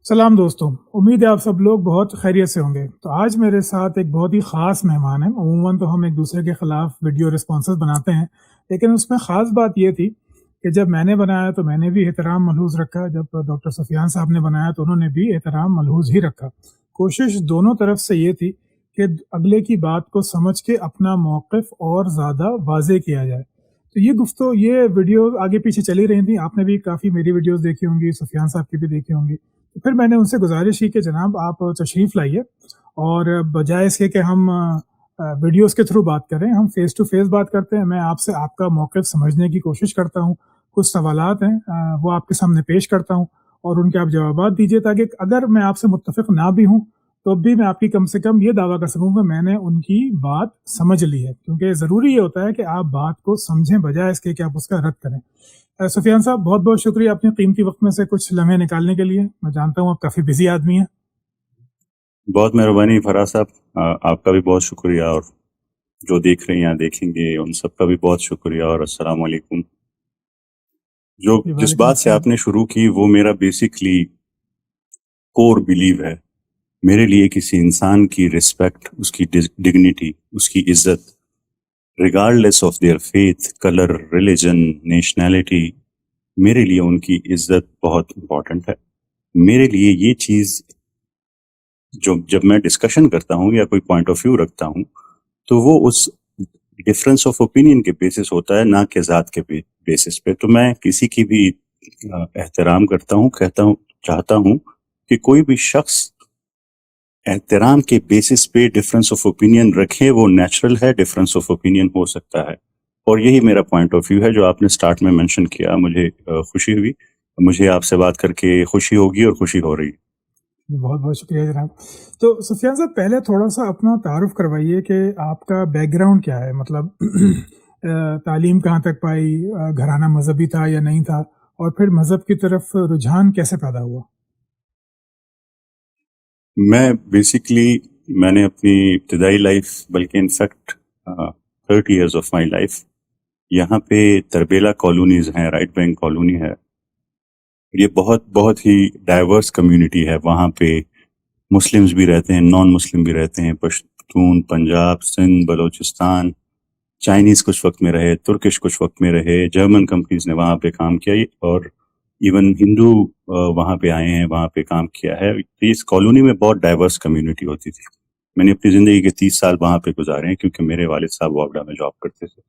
سلام دوستوں، امید ہے آپ سب لوگ بہت خیریت سے ہوں گے۔ تو آج میرے ساتھ ایک بہت ہی خاص مہمان ہیں۔ عموماً تو ہم ایک دوسرے کے خلاف ویڈیو رسپانسز بناتے ہیں، لیکن اس میں خاص بات یہ تھی کہ جب میں نے بنایا تو میں نے بھی احترام ملحوظ رکھا، جب ڈاکٹر سفیان صاحب نے بنایا تو انہوں نے بھی احترام ملحوظ ہی رکھا۔ کوشش دونوں طرف سے یہ تھی کہ اگلے کی بات کو سمجھ کے اپنا موقف اور زیادہ واضح کیا جائے۔ تو یہ ویڈیوز آگے پیچھے چلی رہی تھیں، آپ نے بھی کافی میری ویڈیوز دیکھی ہوں گی، سفیان صاحب کی بھی دیکھی ہوں گی۔ تو پھر میں نے ان سے گزارش کی کہ جناب آپ تشریف لائیے، اور بجائے اس کے کہ ہم ویڈیوز کے تھرو بات کریں، ہم فیس ٹو فیس بات کرتے ہیں۔ میں آپ سے آپ کا موقف سمجھنے کی کوشش کرتا ہوں، کچھ سوالات ہیں وہ آپ کے سامنے پیش کرتا ہوں، اور ان کے آپ جوابات دیجیے، تاکہ اگر میں آپ سے متفق نہ بھی ہوں تو بھی میں آپ کی کم سے کم یہ دعویٰ کر سکوں کہ میں نے ان کی بات سمجھ لی ہے، کیونکہ ضروری یہ ہوتا ہے کہ آپ بات کو سمجھیں بجائے اس کے کہ آپ اس کا رد کریں۔ سفیان صاحب، بہت بہت شکریہ اپنے قیمتی وقت میں سے کچھ لمحے نکالنے کے لیے۔ میں جانتا ہوں آپ کافی بزی آدمی ہیں۔ بہت مہربانی فراز صاحب، آپ کا بھی بہت شکریہ، اور جو دیکھ رہے ہیں یا دیکھیں گے ان سب کا بھی بہت شکریہ، اور السلام علیکم۔ جس وعلیکم بات سے السلام۔ آپ نے شروع کی وہ میرا بیسکلی کور بلیو ہے۔ میرے لیے کسی انسان کی رسپیکٹ، اس کی ڈگنیٹی، اس کی عزت، regardless of their faith, colour, religion, nationality, میرے لیے ان کی عزت بہت امپورٹنٹ ہے۔ میرے لیے یہ چیز جب میں ڈسکشن کرتا ہوں یا کوئی پوائنٹ آف ویو رکھتا ہوں تو وہ اس ڈفرینس آف اوپینین کے بیسس ہوتا ہے، نہ کہ ذات کے بیسس پہ۔ تو میں کسی کی بھی احترام کرتا ہوں، چاہتا ہوں کہ کوئی بھی شخص احترام کے بیسس پہ ڈفرینس آف اوپینین رکھے، وہ نیچرل ہے، ڈفرینس آف اوپینین ہو سکتا ہے، اور یہی میرا پوائنٹ آف ویو ہے جو آپ نے سٹارٹ میں مینشن کیا۔ مجھے خوشی ہوئی، مجھے آپ سے بات کر کے خوشی ہوگی اور خوشی ہو رہی ہے۔ بہت بہت شکریہ جناب۔ تو سفیان صاحب، پہلے تھوڑا سا اپنا تعارف کروائیے کہ آپ کا بیک گراؤنڈ کیا ہے، مطلب تعلیم کہاں تک پائی، گھرانہ مذہبی تھا یا نہیں تھا، اور پھر مذہب کی طرف رجحان کیسے پیدا ہوا؟ میں نے اپنی ابتدائی لائف، بلکہ in fact 30 years of my life یہاں پہ تربیلا کالونیز ہیں، رائٹ بینک کالونی ہے۔ یہ بہت ہی ڈائیورس کمیونٹی ہے۔ وہاں پہ مسلمز بھی رہتے ہیں، نان مسلم بھی رہتے ہیں، پشتون، پنجاب، سندھ، بلوچستان، چائنیز کچھ وقت میں رہے، ترکش کچھ وقت میں رہے، جرمن کمپنیز نے وہاں پہ کام کیا، اور ایون ہندو وہاں پہ آئے ہیں، وہاں پہ کام کیا ہے۔ اس کالونی میں بہت ڈائیورس کمیونٹی ہوتی تھی۔ میں نے اپنی زندگی کے 30 سال وہاں پہ گزارے ہیں، کیونکہ میرے والد صاحب واگڈا میں جاب کرتے تھے۔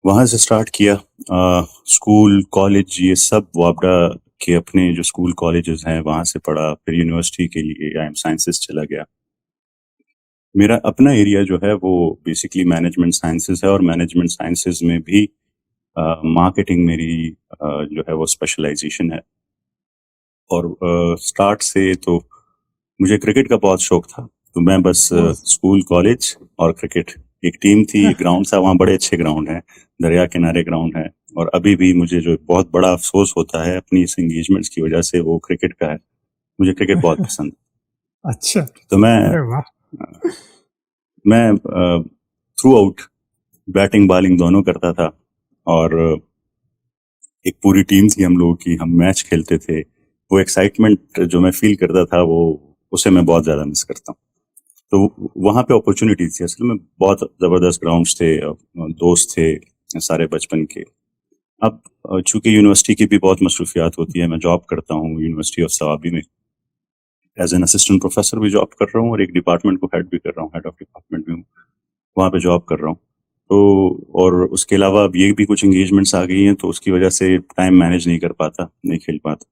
وہاں سے سٹارٹ کیا، اسکول، کالج، یہ سب واگڈا کے اپنے جو اسکول کالجز ہیں وہاں سے پڑھا۔ پھر یونیورسٹی کے لیے آئی ایم سائنسز چلا گیا۔ میرا اپنا ایریا جو ہے وہ بیسکلی مینجمنٹ سائنسز ہے، اور مینجمنٹ سائنسز میں بھی مارکیٹنگ میری جو ہے وہ اسپیشلائزیشن ہے۔ اور سٹارٹ سے تو مجھے کرکٹ کا بہت شوق تھا، تو میں بس اسکول، کالج اور کرکٹ، ایک ٹیم تھی، ایک گراؤنڈ تھا، وہاں بڑے اچھے گراؤنڈ ہیں، دریا کنارے گراؤنڈ ہے، اور ابھی بھی مجھے جو بہت بڑا افسوس ہوتا ہے اپنی اس انگیجمنٹس کی وجہ سے، وہ کرکٹ کا ہے۔ مجھے کرکٹ بہت پسند ہے۔ اچھا، تو میں تھرو آؤٹ بیٹنگ بالنگ دونوں کرتا تھا، اور ایک پوری ٹیم تھی ہم لوگوں کی، ہم میچ کھیلتے تھے۔ وہ ایکسائٹمنٹ جو میں فیل کرتا تھا، وہ اسے میں بہت زیادہ مس کرتا ہوں۔ تو وہاں پہ اپرچونیٹی تھی، اصل میں بہت زبردست گراؤنڈس تھے، دوست تھے سارے بچپن کے۔ اب چونکہ یونیورسٹی کی بھی بہت مصروفیات ہوتی ہے، میں جاب کرتا ہوں یونیورسٹی آف سوابی میں، ایز این اسسٹنٹ پروفیسر بھی جاب کر رہا ہوں، اور ایک ڈپارٹمنٹ کو ہیڈ بھی کر رہا ہوں، ہیڈ آف ڈپارٹمنٹ بھی ہوں، وہاں پہ جاب کر رہا ہوں۔ تو اور اس کے علاوہ اب یہ بھی کچھ انگیجمنٹس آ گئی ہیں، تو اس کی وجہ سے ٹائم مینیج نہیں کر پاتا، نہیں کھیل پاتا۔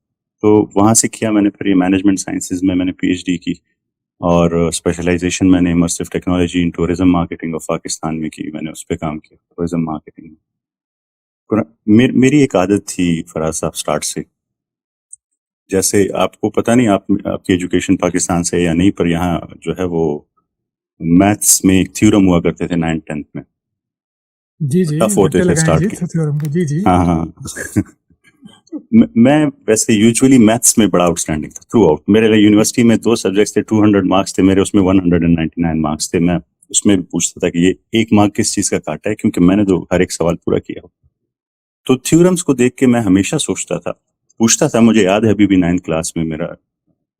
تو وہاں سے کیا میں نے، پھر یہ مینجمنٹ سائنسز میں نے پی ایچ ڈی کی، اور اسپیشلائزیشن میں نے immersive technology in tourism marketing of Pakistan میں کی۔ میں نے اس پہ کام کیا، ٹورزم مارکیٹنگ میں۔ میری ایک عادت تھی فراز صاحب سٹارٹ سے، جیسے آپ کو پتہ نہیں آپ کی ایجوکیشن پاکستان سے یا نہیں، پر یہاں جو ہے وہ میتھس میں ایک تھیورم ہوا کرتے تھے 9th 10th میں، جی ٹف ہوتے تھے اسٹارٹ کے۔ ہاں میں ویسے یوزولی میتھس میں بڑا آؤٹ اسٹینڈنگ تھا تھرو آؤٹ۔ میرے لیے یونیورسٹی میں 2 سبجیکٹس تھے، 200 مارکس تھے میرے، اس میں 199 مارکس تھے۔ میں اس میں بھی پوچھتا تھا کہ یہ 1 مارک کس چیز کا کاٹا ہے، کیونکہ میں نے تو ہر ایک سوال پورا کیا ہو۔ تو تھیورمس کو دیکھ کے میں ہمیشہ پوچھتا تھا، مجھے یاد ہے ابھی بھی 9th کلاس میں میرا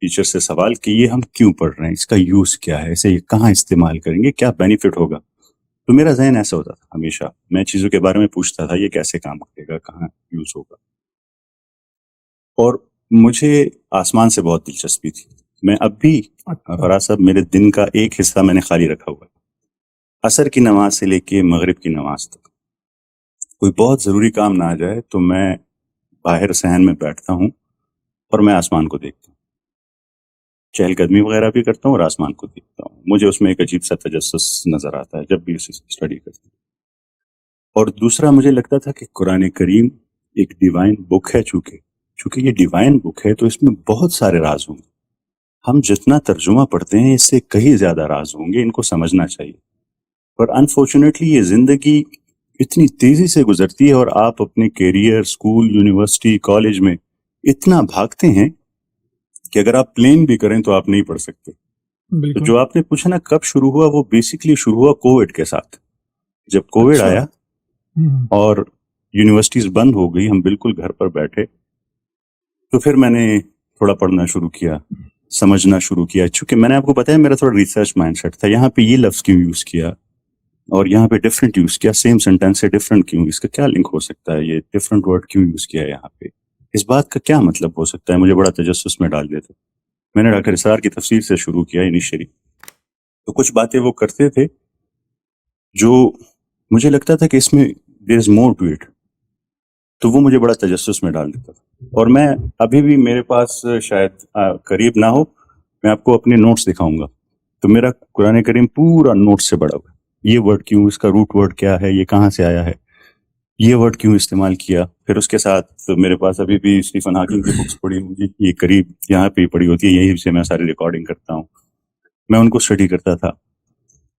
ٹیچر سے سوال کہ یہ ہم کیوں پڑھ رہے ہیں, اس کا یوز کیا ہے, اسے کہاں استعمال کریں گے, کیا بینیفٹ ہوگا. تو میرا ذہن ایسا ہوتا تھا ہمیشہ, میں چیزوں کے بارے میں پوچھتا تھا یہ کیسے کام کرے گا, کہاں یوز ہوگا. اور مجھے آسمان سے بہت دلچسپی تھی. میں اب بھی فراز صاحب, میرے دن کا ایک حصہ میں نے خالی رکھا ہوا ہے, عصر کی نماز سے لے کے مغرب کی نماز تک. کوئی بہت ضروری کام نہ آ جائے تو میں باہر صحن میں بیٹھتا ہوں اور میں آسمان کو دیکھتا ہوں, چہل قدمی وغیرہ بھی کرتا ہوں اور آسمان کو دیکھتا ہوں. مجھے اس میں ایک عجیب سا تجسس نظر آتا ہے جب بھی اسے اسٹڈی کرتا ہوں. اور دوسرا مجھے لگتا تھا کہ قرآن کریم ایک ڈیوائن بک ہے, چونکہ یہ ڈیوائن بک ہے تو اس میں بہت سارے راز ہوں گے. ہم جتنا ترجمہ پڑھتے ہیں اس سے کہیں زیادہ راز ہوں گے, ان کو سمجھنا چاہیے. پر انفارچونیٹلی یہ زندگی اتنی تیزی سے گزرتی ہے اور آپ اپنے کیریئر, اسکول, یونیورسٹی, کالج میں اتنا بھاگتے ہیں کہ اگر آپ پلین بھی کریں تو آپ نہیں پڑھ سکتے. تو جو آپ نے پوچھا نا کب شروع ہوا, وہ بیسکلی شروع ہوا کووڈ کے ساتھ. جب کووڈ آیا اور یونیورسٹیز بند ہو گئی, ہم بالکل گھر پر بیٹھے, تو پھر میں نے تھوڑا پڑھنا شروع کیا, سمجھنا شروع کیا. چونکہ میں نے آپ کو بتایا میرا تھوڑا ریسرچ مائنڈ سیٹ تھا, یہاں پہ یہ لفظ کیوں یوز کیا اور یہاں پہ ڈفرینٹ یوز کیا, سیم سینٹینس سے ڈفرینٹ کیوں, اس کا کیا لنک ہو سکتا ہے, یہ ڈفرینٹ ورڈ کیوں یوز کیا ہے یہاں پہ, اس بات کا کیا مطلب ہو سکتا ہے. مجھے بڑا تجسس میں ڈال دیتا. میں نے ڈاکٹر اسرار کی تفسیر سے شروع کیا انیشلی. تو کچھ باتیں وہ کرتے تھے جو مجھے لگتا تھا کہ اس میں دیر از مور ٹو اٹ, تو وہ مجھے بڑا تجسس میں ڈال دیتا تھا. اور میں ابھی بھی, میرے پاس شاید قریب نہ ہو, میں آپ کو اپنے نوٹس دکھاؤں گا, تو میرا قرآن کریم پورا نوٹس سے بڑا ہوا ہے. یہ ورڈ کیوں, اس کا روٹ ورڈ کیا ہے, یہ کہاں سے آیا ہے, یہ ورڈ کیوں استعمال کیا. پھر اس کے ساتھ میرے پاس ابھی بھی اسٹیفن ہاکنگ کی بکس پڑھی ہوئی, یہ قریب یہاں پہ پڑھی ہوتی ہے, یہیں سے میں ساری ریکارڈنگ کرتا ہوں. میں ان کو اسٹڈی کرتا تھا,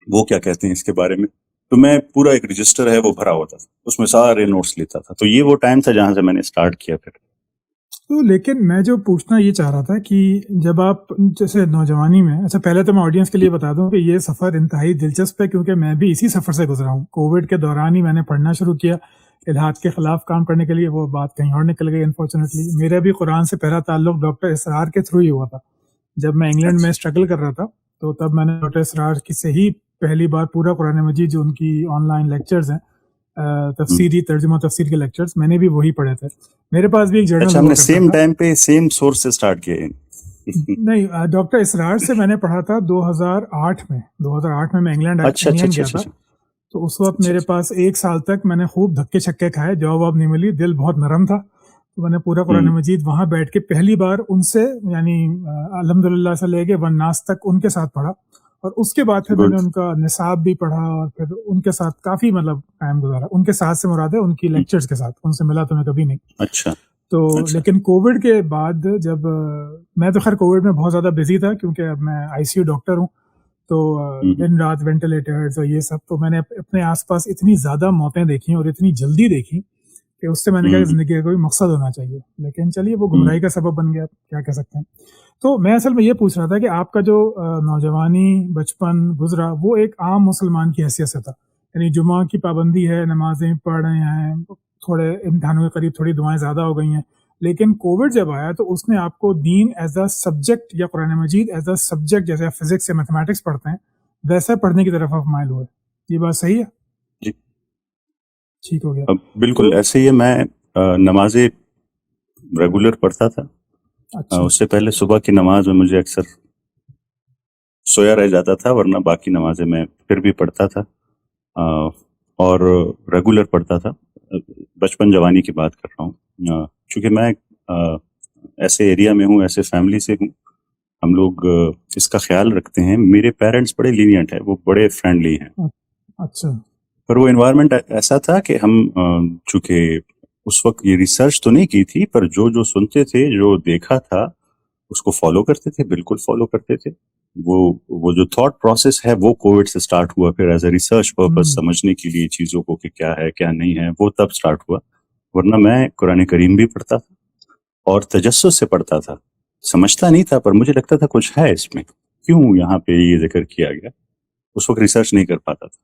وہ کیا کہتے ہیں اس کے بارے میں. تو میں پورا ایک رجسٹر ہے وہ بھرا ہوتا تھا, اس میں سارے نوٹس لیتا تھا. تو یہ وہ ٹائم تھا جہاں سے میں نے اسٹارٹ کیا. پھر تو لیکن میں جو پوچھنا یہ چاہ رہا تھا کہ جب آپ جیسے نوجوانی میں, اچھا پہلے تو میں آڈینس کے لیے بتا دوں کہ یہ سفر انتہائی دلچسپ ہے, کیونکہ میں بھی اسی سفر سے گزرا ہوں. کووڈ کے دوران ہی میں نے پڑھنا شروع کیا الحاد کے خلاف کام کرنے کے لیے. وہ بات کہیں اور نکل گئی انفارچونیٹلی. میرا بھی قرآن سے پہلا تعلق ڈاکٹر اسرار کے تھرو ہی ہوا تھا. جب میں انگلینڈ میں اسٹرگل کر رہا تھا تو تب میں نے ڈاکٹر اسرار کی سے ہی پہلی بار پورا قرآن مجید, جو ان کی آن لائن لیکچرز ہیں, تفسیری ترجمہ تفسیر کے لیکچرز, میں نے بھی وہی پڑھے تھے. میرے پاس بھی ایک جرنل اچھا, ہم نے سیم ٹائم پہ سیم سورس سے اسٹارٹ کیا ہے. نہیں, ڈاکٹر اسرار سے میں نے پڑھا تھا 2008 میں. 2008 میں انگلینڈ گیا تھا. تو اس وقت میرے پاس 1 سال تک میں نے خوب دھکے چھکے کھائے, جواب واب نہیں ملی, دل بہت نرم تھا. تو میں نے پورا قرآن مجید وہاں بیٹھ کے پہلی بار ان سے, یعنی الحمدللہ سے لے کے والناس تک ان کے ساتھ پڑھا. اور اس کے بعد پھر میں نے ان کا نصاب بھی پڑھا اور پھر ان کے ساتھ کافی ٹائم گزارا. ان کے ساتھ سے مراد ہے ان کی لیکچرز کے ساتھ, ان سے ملا تو میں کبھی نہیں. اچھا. تو لیکن کووڈ کے بعد جب میں تو خیر کووڈ میں بہت زیادہ بزی تھا, کیونکہ اب میں آئی سی یو ڈاکٹر ہوں, تو دن رات وینٹیلیٹرز اور یہ سب. تو میں نے اپنے آس پاس اتنی زیادہ موتیں دیکھی اور اتنی جلدی دیکھی کہ اس سے میں نے کہا زندگی کا کوئی مقصد ہونا چاہیے. لیکن چلیے وہ گمراہی کا سبب بن گیا, کیا کہہ سکتے ہیں. تو میں اصل میں یہ پوچھ رہا تھا کہ آپ کا جو نوجوانی بچپن گزرا وہ ایک عام مسلمان کی حیثیت سے تھا, یعنی جمعہ کی پابندی ہے, نمازیں پڑھ رہے ہیں, تھوڑے امتحانوں کے قریب تھوڑی دعائیں زیادہ ہو گئی ہیں. لیکن کووڈ جب آیا تو اس نے آپ کو دین ایز اے سبجیکٹ یا قرآن مجید ایز اے سبجیکٹ, جیسے فزکس یا میتھمیٹکس پڑھتے ہیں ویسے پڑھنے کی طرف آپ مائل ہوئے. یہ بات صحیح ہے؟ جی ٹھیک ہو گیا. بالکل ایسے ہی ہے. میں نمازیں ریگولر پڑھتا تھا. اس سے پہلے صبح کی نماز میں مجھے اکثر سویا رہ جاتا تھا, ورنہ باقی نمازیں میں پھر بھی پڑھتا تھا اور ریگولر پڑھتا تھا. بچپن جوانی کی بات کر رہا ہوں, چونکہ میں ایسے ایریا میں ہوں, ایسے فیملی سے ہوں, ہم لوگ اس کا خیال رکھتے ہیں. میرے پیرنٹس بڑے لینینٹ ہیں, وہ بڑے فرینڈلی ہیں. اچھا. پر وہ انوائرمنٹ ایسا تھا کہ ہم چونکہ اس وقت یہ ریسرچ تو نہیں کی تھی, پر جو سنتے تھے, جو دیکھا تھا اس کو فالو کرتے تھے, بالکل فالو کرتے تھے. وہ جو تھاٹ پروسیس ہے وہ کووڈ سے سٹارٹ ہوا. پھر ایز اے ریسرچ پرپز سمجھنے کے لیے چیزوں کو کہ کیا ہے کیا نہیں ہے, وہ تب سٹارٹ ہوا. ورنہ میں قرآن کریم بھی پڑھتا تھا اور تجسس سے پڑھتا تھا, سمجھتا نہیں تھا, پر مجھے لگتا تھا کچھ ہے اس میں, کیوں یہاں پہ یہ ذکر کیا گیا. اس وقت ریسرچ نہیں کر پاتا تھا,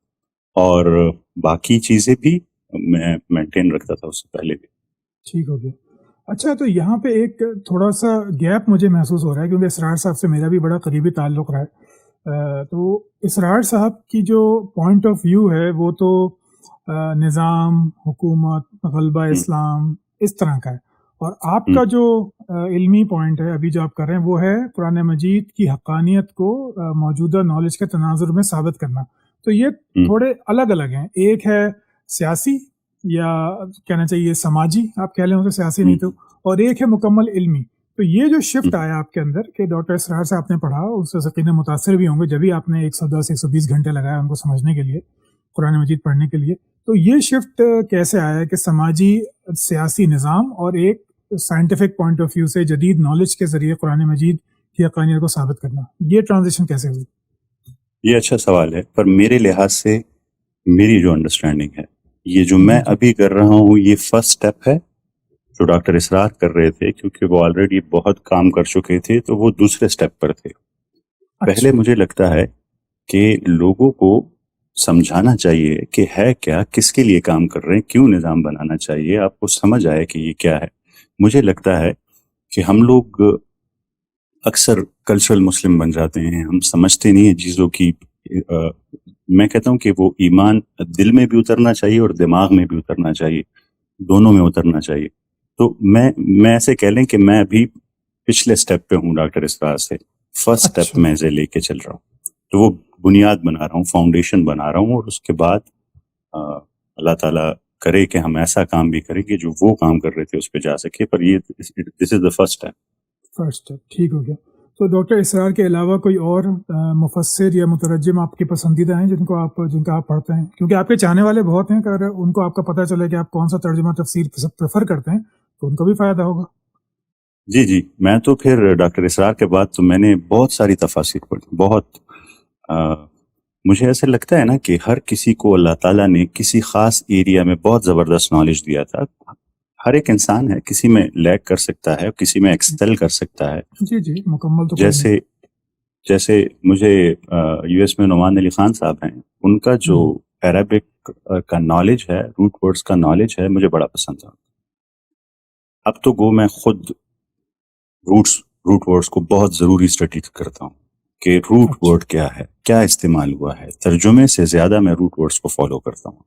اور باقی چیزیں بھی میں مینٹین رکھتا تھا اس سے پہلے بھی. ٹھیک ہو گیا. اچھا، تو یہاں پہ ایک تھوڑا سا گیپ مجھے محسوس ہو رہا ہے، کیونکہ اسرار صاحب سے میرا بھی بڑا قریبی تعلق رہا ہے۔ تو اسرار صاحب کی جو پوائنٹ آف ویو ہے وہ تو نظام، حکومت، غلبہ ہوں، اسلام اس طرح کا ہے، اور آپ ہوں، کا جو علمی پوائنٹ ہے ابھی جو آپ کر رہے ہیں وہ ہے قرآن مجید کی حقانیت کو موجودہ نالج کے تناظر میں ثابت کرنا۔ تو یہ ہوں، تھوڑے الگ الگ ہیں، ایک ہے سیاسی یا کہنا چاہیے سماجی، آپ کہہ لیں اسے سیاسی نہیں ہوں، تو، اور ایک ہے مکمل علمی۔ تو یہ جو شفٹ ہوں۔ آیا آپ کے اندر کہ ڈاکٹر اسرار سے آپ نے پڑھا، اس سے یقیناً متاثر بھی ہوں گے جبھی آپ نے 110 120 گھنٹے لگایا ان کو سمجھنے کے لیے، قرآن مجید پڑھنے کے لیے۔ تو یہ شفٹ کیسے آیا کہ سماجی سیاسی نظام اور ایک سائنٹیفک پوائنٹ آف ویو سے جدید نالج کے ذریعے قرآن مجید کی حقانیت کو ثابت کرنا، یہ ٹرانزیشن کیسے ہوئی؟ یہ اچھا سوال ہے، پر میرے لحاظ سے میری جو انڈرسٹینڈنگ ہے، یہ جو میں جی ابھی کر رہا ہوں یہ فرسٹ سٹیپ ہے۔ جو ڈاکٹر اسرار کر رہے تھے کیونکہ وہ آلریڈی بہت کام کر چکے تھے تو وہ دوسرے سٹیپ پر تھے۔ پہلے اچھا مجھے لگتا ہے کہ لوگوں کو سمجھانا چاہیے کہ ہے کیا، کس کے لیے کام کر رہے ہیں، کیوں نظام بنانا چاہیے، آپ کو سمجھ آئے کہ یہ کیا ہے۔ مجھے لگتا ہے کہ ہم لوگ اکثر کلچرل مسلم بن جاتے ہیں، ہم سمجھتے نہیں ہیں چیزوں کی۔ میں کہتا ہوں کہ وہ ایمان دل میں بھی اترنا چاہیے اور دماغ میں بھی اترنا چاہیے، دونوں میں اترنا چاہیے۔ تو میں ایسے کہہ لیں کہ میں ابھی پچھلے سٹیپ پہ ہوں ڈاکٹر اسرار سے، فرسٹ سٹیپ اچھا میں سے لے کے چل رہا ہوں، تو وہ بنیاد بنا رہا ہوں، فاؤنڈیشن بنا رہا ہوں، اور اس کے بعد اللہ تعالیٰ کرے کہ ہم ایسا کام بھی کریں کہ جو وہ کام کر رہے تھے اس پہ جا سکے۔ پر یہ دس از دا فرسٹ سٹیپ۔ فرسٹ، ٹھیک ہو گیا۔ تو ڈاکٹر اسرار کے علاوہ کوئی اور مفسر یا مترجم آپ کے پسندیدہ ہیں جن کا آپ پڑھتے ہیں؟ کیونکہ آپ کے چاہنے والے بہت ہیں، اگر ان کو آپ کا پتہ چلے کہ آپ کون سا ترجمہ تفسیر پریفر کرتے ہیں تو ان کو بھی فائدہ ہوگا۔ جی، میں تو پھر ڈاکٹر اسرار کے بعد تو میں نے بہت ساری تفاسیر پڑھی، بہت۔ مجھے ایسا لگتا ہے نا کہ ہر کسی کو اللہ تعالیٰ نے کسی خاص ایریا میں بہت زبردست نالج دیا تھا۔ ہر ایک انسان ہے، کسی میں لیک کر سکتا ہے، کسی میں ایکسل کر سکتا ہے۔ جی مکمل تو کوئی نہیں۔ جیسے مجھے یو ایس میں نعمان علی خان صاحب ہیں، ان کا جو عربک کا نالج ہے، روٹ ورڈز کا نالج ہے، مجھے بڑا پسند ہے۔ اب تو میں خود روٹ ورڈز کو بہت ضروری اسٹڈی کرتا ہوں کہ روٹ اچھا ورڈ کیا ہے، کیا استعمال ہوا ہے۔ ترجمے سے زیادہ میں روٹ ورڈز کو فالو کرتا ہوں۔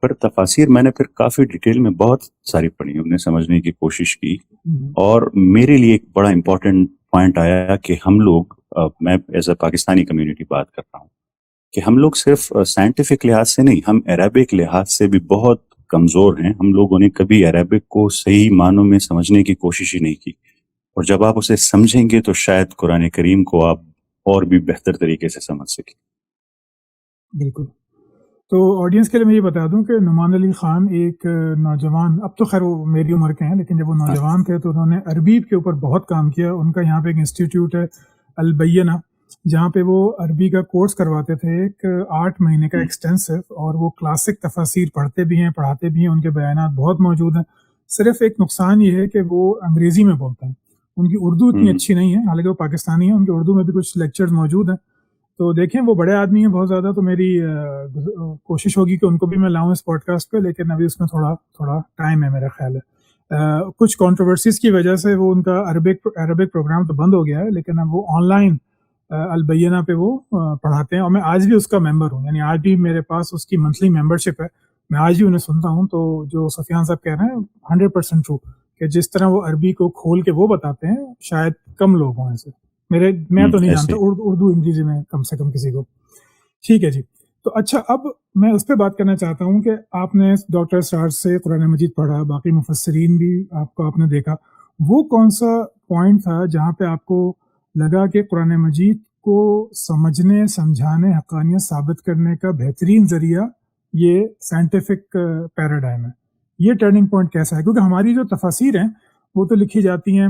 پر تفاسیر میں نے پھر کافی ڈیٹیل میں بہت ساری پڑھی، انہیں سمجھنے کی کوشش کی، اور میرے لیے ایک بڑا امپورٹنٹ پوائنٹ آیا کہ ہم لوگ، میں ایز اے پاکستانی کمیونٹی بات کر رہا ہوں، کہ ہم لوگ صرف سائنٹیفک لحاظ سے نہیں، ہم عربک لحاظ سے بھی بہت کمزور ہیں۔ ہم لوگوں نے کبھی عربک کو صحیح معنوں میں سمجھنے کی کوشش ہی نہیں کی، اور جب آپ اسے سمجھیں گے تو شاید قرآن کریم کو آپ اور بھی بہتر طریقے سے سمجھ سکیں۔ بالکل۔ تو آڈینس کے لیے میں یہ بتا دوں کہ نعمان علی خان ایک نوجوان، اب تو خیر وہ میری عمر کے ہیں، لیکن جب وہ نوجوان تھے تو انہوں نے عربی کے اوپر بہت کام کیا۔ ان کا یہاں پہ ایک انسٹیٹیوٹ ہے البینہ، جہاں پہ وہ عربی کا کورس کرواتے تھے، ایک 8 مہینے کا ایکسٹینسو، اور وہ کلاسک تفاسیر پڑھتے بھی ہیں، پڑھاتے بھی ہیں، ان کے بیانات بہت موجود ہیں۔ صرف ایک نقصان یہ ہے کہ وہ انگریزی میں بولتے ہیں، ان کی اردو اتنی اچھی نہیں ہے، حالانکہ وہ پاکستانی ہیں، ان کی اردو میں بھی کچھ لیکچرز موجود ہیں۔ تو دیکھیں وہ بڑے آدمی ہیں بہت زیادہ، تو میری کوشش ہوگی کہ ان کو بھی میں لاؤں اس پوڈ کاسٹ پہ، لیکن ابھی اس میں تھوڑا ٹائم ہے میرا خیال ہے۔ کچھ کنٹروورسیز کی وجہ سے وہ ان کا عربک پروگرام تو بند ہو گیا ہے، لیکن اب وہ آن لائن البینہ پہ وہ پڑھاتے ہیں، اور میں آج بھی اس کا ممبر ہوں، یعنی آج بھی میرے پاس اس کی منتھلی ممبرشپ ہے، میں آج بھی انہیں سنتا ہوں۔ تو جو سفیان صاحب کہہ رہے ہیں 100% ٹرو، کہ جس طرح وہ عربی کو کھول کے وہ بتاتے ہیں شاید کم لوگ ہوں ایسے، میں تو نہیں ایسے جانتا اردو انگریزی میں کم سے کم کسی کو۔ ٹھیک ہے جی، تو اچھا اب میں اس پہ بات کرنا چاہتا ہوں کہ آپ نے ڈاکٹر اسرار سے قرآن مجید پڑھا، باقی مفسرین بھی آپ نے دیکھا، وہ کون سا پوائنٹ تھا جہاں پہ آپ کو لگا کہ قرآن مجید کو سمجھنے، سمجھانے، حقانیت ثابت کرنے کا بہترین ذریعہ یہ سائنٹیفک پیراڈائم ہے؟ یہ ٹرننگ پوائنٹ کیسا ہے؟ کیونکہ ہماری جو تفاسیر ہیں وہ تو لکھی جاتی ہیں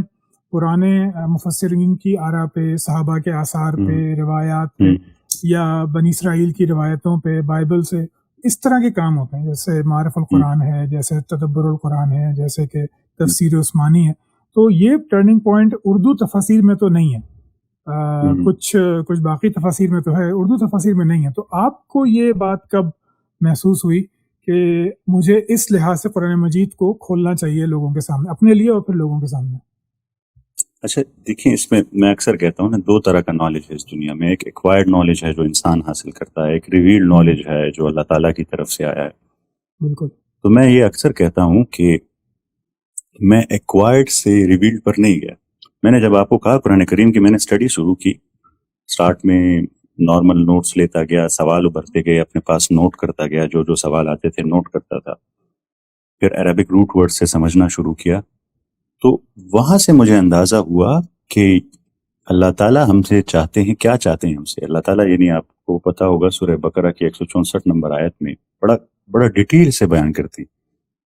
پرانے مفسرین کی آراء پہ، صحابہ کے آثار پہ، روایات پہ، یا بنی اسرائیل کی روایتوں پہ، بائبل سے، اس طرح کے کام ہوتے ہیں، جیسے معرف القرآن ہے، جیسے تدبر القرآن ہے، جیسے کہ تفسیر عثمانی ہے۔ تو یہ ٹرننگ پوائنٹ اردو تفاسیر میں تو نہیں ہے، کچھ باقی تفاسیر میں تو ہے، اردو تفاسیر میں نہیں ہے۔ تو آپ کو یہ بات کب محسوس ہوئی کہ مجھے اس لحاظ سے قرآن مجید کو کھولنا چاہیے لوگوں کے سامنے، اپنے لیے اور پھر لوگوں کے سامنے؟ اچھا دیکھیں، اس میں اکثر کہتا ہوں نا، دو طرح کا نالج ہے اس دنیا میں. ایک ایکوائرڈ نالج ہے جو انسان حاصل کرتا ہے، ایک ریویلڈ نالج ہے جو اللہ تعالیٰ کی طرف سے آیا ہے. بالکل. تو میں یہ اکثر کہتا ہوں کہ میں ایکوائرڈ سے ریویلڈ پر نہیں گیا. میں نے جب آپ کو کہا قرآن کریم کی میں نے اسٹڈی شروع کی، سٹارٹ میں نارمل نوٹس لیتا گیا، سوال ابھرتے گئے، اپنے پاس نوٹ کرتا گیا، جو جو سوال آتے تھے نوٹ کرتا تھا. پھر عربک روٹ ورڈ سے سمجھنا شروع کیا. تو وہاں سے مجھے اندازہ ہوا کہ اللہ تعالیٰ ہم سے چاہتے ہیں، کیا چاہتے ہیں ہم سے. اللہ تعالیٰ یعنی آپ کو پتا ہوگا سورہ بقرہ کی 164 نمبر آیت میں بڑا ڈیٹیل سے بیان کرتی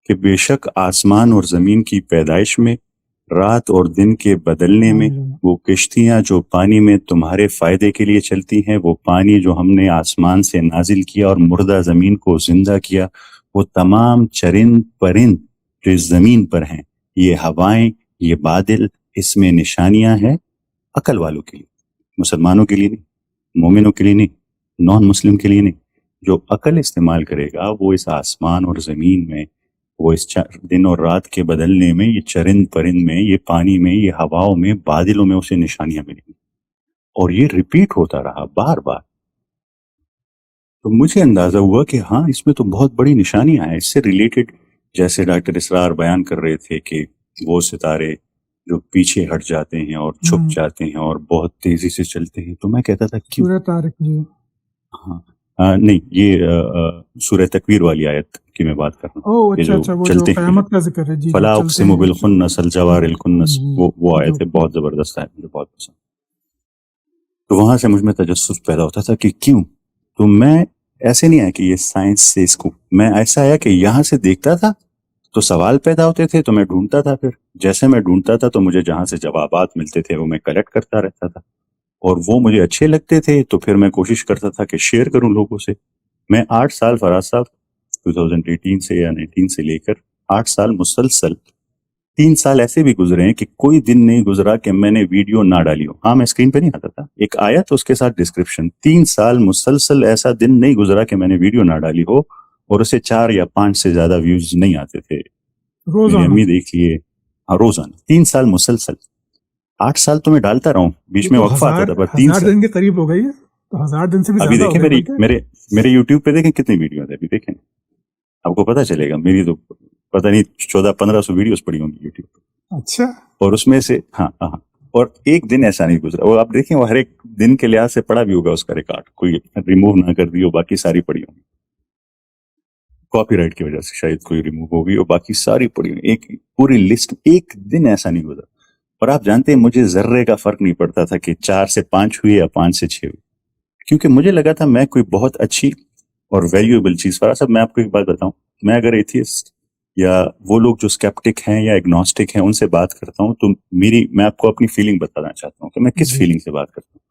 کہ بے شک آسمان اور زمین کی پیدائش میں، رات اور دن کے بدلنے میں، وہ کشتیاں جو پانی میں تمہارے فائدے کے لیے چلتی ہیں، وہ پانی جو ہم نے آسمان سے نازل کیا اور مردہ زمین کو زندہ کیا، وہ تمام چرند پرند جو اس زمین پر ہیں، یہ ہوائیں، یہ بادل، اس میں نشانیاں ہیں عقل والوں کے لیے، مسلمانوں کے لیے نہیں، مومنوں کے لیے نہیں، نان مسلم کے لیے نہیں. جو عقل استعمال کرے گا وہ اس آسمان اور زمین میں، وہ اس دن اور رات کے بدلنے میں، یہ چرند پرند میں، یہ پانی میں، یہ ہواؤں میں، بادلوں میں اسے نشانیاں ملیں گی. اور یہ ریپیٹ ہوتا رہا بار بار. تو مجھے اندازہ ہوا کہ ہاں اس میں تو بہت بڑی نشانیاں ہیں. اس سے ریلیٹڈ جیسے ڈاکٹر اسرار بیان کر رہے تھے کہ وہ ستارے جو پیچھے ہٹ جاتے ہیں اور چھپ جاتے ہیں اور بہت تیزی سے چلتے ہیں، تو میں کہتا تھا کیوں؟ سورہ طارق. جی ہاں نہیں، یہ سورہ تکویر والی آیت کی میں بات کر رہا ہوں، اچھا وہ جو قیامت کا ذکر ہے. جی فلا اقسم بالخنس الجوار الکنس، وہ آیت ہے، بہت زبردست ہے، مجھے بہت پسند. تو وہاں سے مجھ میں تجسس پیدا ہوتا تھا کہ کیوں. تو میں ایسے نہیں آیا کہ یہ سائنس سے اس کو، میں ایسا آیا کہ یہاں سے دیکھتا تھا تو سوال پیدا ہوتے تھے، تو میں ڈھونڈتا تھا. پھر جیسے میں ڈھونڈتا تھا تو مجھے جہاں سے جوابات ملتے تھے وہ میں کلیکٹ کرتا رہتا تھا، اور وہ مجھے اچھے لگتے تھے تو پھر میں کوشش کرتا تھا کہ شیئر کروں لوگوں سے. میں 8 سال فراز صاحب 2018 سے یا 19 سے لے کر 8 سال مسلسل، 3 سال ایسے بھی گزرے ہیں کہ کوئی دن نہیں گزرا کہ میں نے ویڈیو نہ ڈالی ہو. ہاں میں اسکرین پہ نہیں آتا تھا، ایک آیا تو اس کے ساتھ ڈسکرپشن. 3 سال مسلسل ایسا دن نہیں گزرا کہ میں نے ویڈیو نہ ڈالی ہو اور اسے 4 یا 5 سے زیادہ ویوز نہیں آتے تھے. میری امی دیکھ لیے، ہاں روزانہ 3 سال مسلسل. 8 سال تو میں ڈالتا رہا ہوں، بیچ میں وقفہ آتا تھا، پر 3 سال دن کے قریب ہو گئی ہے. تو 1000 دن سے بھی ابھی زیادہ دیکھیں میرے یوٹیوب پہ دیکھیں کتنی ویڈیو ہے، ابھی دیکھیں آپ کو پتہ چلے گا. میری تو پتہ نہیں 1400-1500 ویڈیوز پڑی ہوں گی یوٹیوب پہ. اچھا. اور اس میں سے ہاں اور ایک دن ایسا نہیں گزرا. اور آپ دیکھیں وہ ہر ایک دن کے لحاظ سے پڑا بھی ہوگا اس کا ریکارڈ، کوئی ریموو نہ کر دی ہو، باقی ساری پڑی ہوں گی. کاپی رائٹ کی وجہ سے شاید کوئی ریموو ہوگی اور باقی ساری پڑی ہوئی. ایک پوری لسٹ، ایک دن ایسا نہیں گزرا. اور آپ جانتے ہیں مجھے ذرے کا فرق نہیں پڑتا تھا کہ 4 سے 5 ہوئی یا 5 سے 6 ہوئی، کیونکہ مجھے لگا تھا میں کوئی بہت اچھی اور ویلیویبل چیز. فرا صاحب میں آپ کو ایک بات بتاؤں، میں اگر ایتھیسٹ یا وہ لوگ جو اسکیپٹک ہیں یا ایگنوسٹک ہیں ان سے بات کرتا ہوں تو میں آپ کو اپنی فیلنگ بتانا چاہتا ہوں کہ میں کس فیلنگ سے بات کرتا ہوں.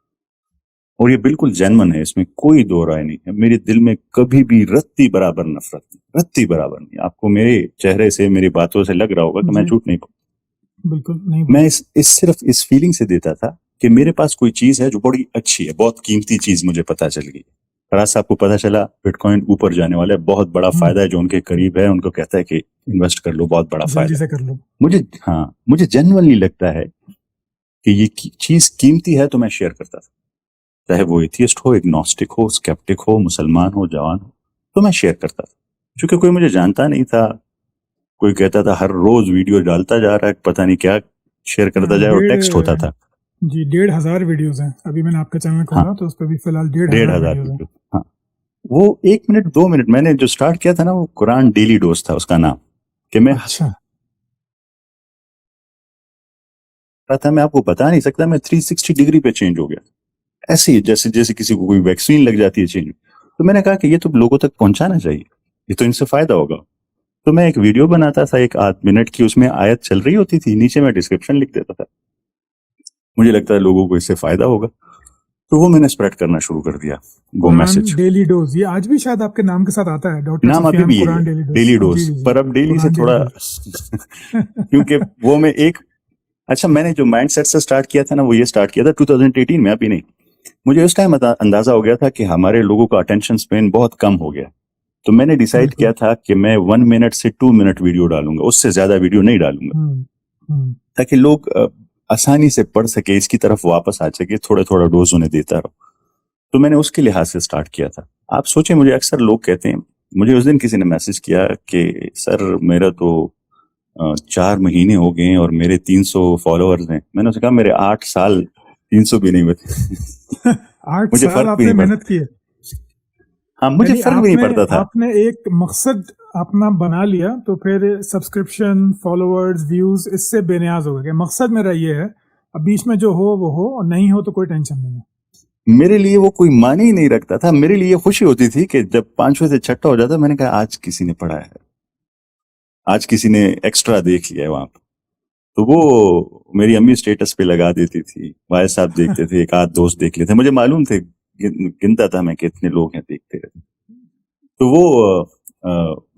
اور یہ بالکل جینون ہے، اس میں کوئی دو رائے نہیں ہے. میرے دل میں کبھی بھی رتی برابر نفرت نہیں، رتی برابر نہیں. آپ کو میرے چہرے سے، میری باتوں سے لگ رہا ہوگا کہ میں جھوٹ نہیں بولتا. بالکل نہیں. میں صرف اس فیلنگ سے دیتا تھا کہ میرے پاس کوئی چیز ہے جو بڑی اچھی ہے، بہت قیمتی چیز مجھے پتا چل گئی. فراز صاحب کو پتا چلا بٹ کوائن اوپر جانے والا ہے، بہت بڑا فائدہ ہے. جو ان کے قریب ہے ان کو کہتا ہے کہ انویسٹ کر لو، بہت بڑا فائدہ سے کر لو. مجھے جنرلی لگتا ہے کہ یہ چیز قیمتی ہے تو میں شیئر کرتا تھا، چاہے وہ ایتھیسٹ ہو، ایگنوسٹک ہو، اسکیپٹک ہو، مسلمان ہو، جوان ہو، تو میں شیئر کرتا تھا. چونکہ کوئی مجھے جانتا نہیں تھا، کوئی کہتا تھا ہر روز ویڈیو ڈالتا جا رہا ہے، پتہ نہیں کیا شیئر کرتا جائے، اور ٹیکسٹ ہوتا تھا. جی 1500 ویڈیوز ہیں ابھی، میں نے آپ کا چینل کھولا تو اس پہ بھی فی الحال 1500 ویڈیوز ہیں. ہاں وہ 1 منٹ 2 منٹ میں نے جو سٹارٹ کیا تھا نا، وہ قرآن ڈیلی ڈوز تھا اس کا نام. کہ میں آپ کو بتا نہیں سکتا، میں 360 ڈگری پہ چینج ہو گیا. ایسے ہی جیسے کسی کو کوئی ویکسین لگ جاتی ہے چینج. تو میں نے کہا کہ یہ تو لوگوں تک پہنچانا چاہیے، یہ تو ان سے فائدہ ہوگا. تو میں ایک ویڈیو بناتا تھا 1 آدھ منٹ کی، اس میں آیت چل رہی ہوتی تھی، نیچے میں ڈسکرپشن لکھ دیتا تھا. مجھے لگتا ہے لوگوں کو اس سے فائدہ ہوگا، تو وہ میں نے اسپریڈ کرنا شروع کر دیا وہ میسج. ڈیلی ڈوز یہ آج بھی شاید آپ کے نام کے ساتھ آتا ہے، ڈاکٹر نام ابھی بھی ڈیلی ڈوز، پر اب ڈیلی سے تھوڑا کیونکہ وہ میں اچھا میں نے جو مائنڈ سیٹ سے سٹارٹ کیا تھا نا، وہ یہ سٹارٹ کیا تھا 2018 میں، ابھی نہیں. مجھے اس ٹائم اندازہ ہو گیا تھا کہ ہمارے لوگوں کا اٹینشن سپین بہت کم ہو گیا. تو میں نے ڈیسائیڈ بالکل کیا تھا کہ میں 1 منٹ سے 2 منٹ ویڈیو ڈالوں گا, اس سے زیادہ ویڈیو نہیں ڈالوں گا, تاکہ لوگ آسانی سے پڑھ سکے, اس کی طرف واپس آ سکے, تھوڑا تھوڑا ڈوز انہیں دیتا رہو. تو میں نے اس کے لحاظ سے سٹارٹ کیا تھا. آپ سوچیں, مجھے اکثر لوگ کہتے ہیں, مجھے اس دن کسی نے میسج کیا کہ سر میرا تو 4 مہینے ہو گئے ہیں اور میرے 300 فالوورز ہیں. میں نے اسے کہا میرے 8 سال 300 بھی نہیں ہوتے. 8 مجھے سال فرق آپ بھی نے نہیں پڑتا. محنت کی ہے, ہاں, مجھے یعنی فرق بھی نہیں پڑتا تھا. آپ نے ایک مقصد اپنا بنا لیا, تو پھر سبسکرپشن, فالوورز, ویوز اس سے بے نیاز ہو گئے. مقصد میرا یہ ہے, اب بیچ میں جو ہو وہ ہو, اور نہیں ہو تو کوئی ٹینشن نہیں ہے. میرے لیے وہ کوئی معنی ہی نہیں رکھتا تھا. میرے لیے خوشی ہوتی تھی کہ جب 5 سے 6 ہو جاتا, میں نے کہا آج کسی نے پڑھا ہے, آج کسی نے ایکسٹرا دیکھ لیا ہے وہاں پہ. تو وہ میری امی اسٹیٹس پہ لگا دیتی تھی, بھائی صاحب دیکھتے تھے, ایک آدھ دوست دیکھ لیتے, مجھے معلوم تھے, گنتا تھا میں کہ اتنے لوگ ہیں دیکھتے رہتے. تو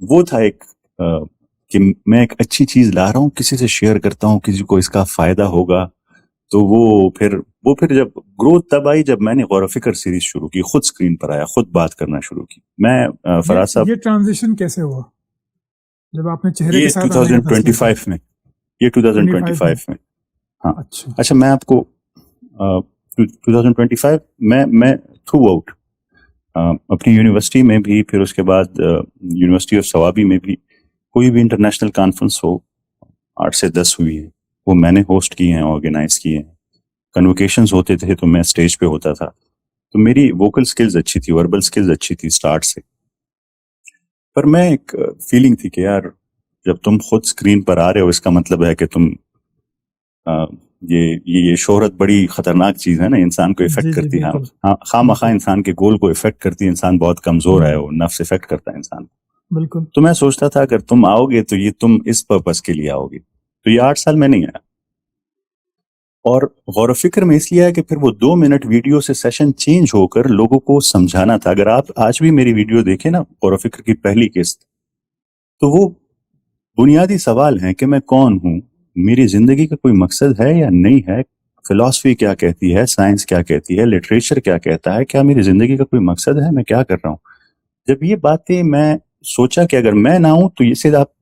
وہ تھا ایک کہ میں ایک اچھی چیز لا رہا ہوں, کسی سے شیئر کرتا ہوں, کسی کو اس کا فائدہ ہوگا. تو وہ پھر جب گروتھ تب آئی جب میں نے غور و فکر سیریز شروع کی, خود سکرین پر آیا, خود بات کرنا شروع کی. میں فراز صاحب, یہ ٹرانزیشن کیسے ہوا جب آپ نے چہرے یہ کے ساتھ آنے کا فیصلہ کیا؟ 2025 میں, یہ 2025 میں. ہاں, اچھا, میں آپ کو 2025 میں تھرو آؤٹ اپنی یونیورسٹی میں بھی, پھر اس کے بعد یونیورسٹی آف سوابی میں بھی کوئی بھی انٹرنیشنل کانفرنس ہو, 8 سے 10 ہوئی ہے, وہ میں نے ہوسٹ کی ہیں, آرگنائز کی ہیں. کنوکیشنز ہوتے تھے تو میں اسٹیج پہ ہوتا تھا. تو میری ووکل سکلز اچھی تھی, وربل سکلز اچھی تھی اسٹارٹ سے. پر میں ایک فیلنگ تھی کہ یار جب تم خود سکرین پر آ رہے ہو, اس کا مطلب ہے کہ تم یہ شہرت بڑی خطرناک چیز ہے نا, انسان کو افیکٹ کرتی ہے. خواہ مخواہ انسان کے گول کو افیکٹ کرتی ہے. انسان بہت کمزور ہے, وہ نفس افیکٹ کرتا ہے انسان کو. بالکل. تو میں سوچتا تھا اگر تم آؤ گے تو یہ تم اس پرپس کے لیے آؤ گے. تو یہ 8 سال میں نہیں آیا. اور غور و فکر میں اس لیے ہے کہ پھر وہ 2 منٹ ویڈیو سے سیشن چینج ہو کر لوگوں کو سمجھانا تھا. اگر آپ آج بھی میری ویڈیو دیکھیں نا, غور و فکر کی پہلی قسط, تو وہ بنیادی سوال ہیں کہ میں کون ہوں, میری زندگی کا کوئی مقصد ہے یا نہیں ہے, فلسفی کیا کہتی ہے, سائنس کیا کہتی ہے, لٹریچر کیا کہتا ہے, کیا میری زندگی کا کوئی مقصد ہے, میں کیا کر رہا ہوں. جب یہ باتیں میں سوچا کہ اگر میں نہ ہوں تو یہ صرف آپ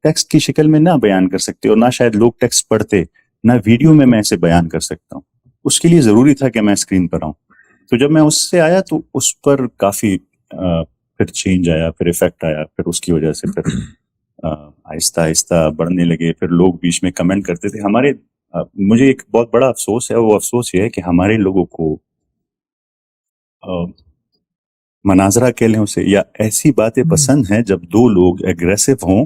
ٹیکسٹ کی شکل میں نہ بیان کر سکتے, اور نہ شاید لوگ ٹیکسٹ پڑھتے, نہ ویڈیو میں اسے بیان کر سکتا ہوں. اس کے لیے ضروری تھا کہ میں اسکرین پر آؤں. تو جب میں اس سے آیا تو اس پر کافی پھر چینج آیا, پھر افیکٹ آیا, پھر اس کی وجہ سے پھر آہستہ آہستہ بڑھنے لگے. پھر لوگ بیچ میں کمنٹ کرتے تھے. مجھے ایک بہت بڑا افسوس ہے, وہ افسوس یہ ہے کہ ہمارے لوگوں کو مناظرہ کہہ لیں اسے, یا ایسی باتیں پسند ہیں جب 2 لوگ ایگریسو ہوں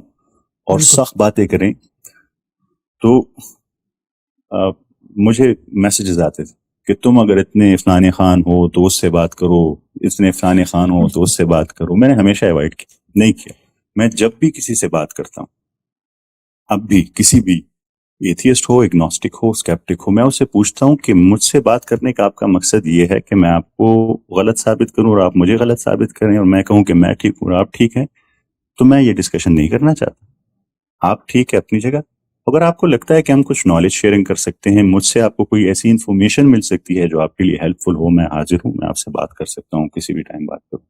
اور سخت باتیں کریں. تو مجھے میسیجز آتے تھے کہ تم اگر اتنے عفنان خان ہو تو اس سے بات کرو, اتنے عفنان خان ہو تو اس سے بات کرو. میں نے ہمیشہ ایوائڈ نہیں کیا. میں جب بھی کسی سے بات کرتا ہوں, اب بھی کسی بھی ایتھیسٹ ہو, اگنوسٹک ہو, اسکیپٹک ہو, میں اسے پوچھتا ہوں کہ مجھ سے بات کرنے کا آپ کا مقصد یہ ہے کہ میں آپ کو غلط ثابت کروں اور آپ مجھے غلط ثابت کریں, اور میں کہوں کہ میں ٹھیک ہوں اور آپ ٹھیک ہیں. تو میں یہ ڈسکشن نہیں کرنا چاہتا. آپ ٹھیک ہے اپنی جگہ. اگر آپ کو لگتا ہے کہ ہم کچھ نالج شیئرنگ کر سکتے ہیں, مجھ سے آپ کو کوئی ایسی انفارمیشن مل سکتی ہے جو آپ کے لیے ہیلپ فل ہو, میں حاضر ہوں, میں آپ سے بات کر سکتا ہوں, کسی بھی ٹائم بات کروں.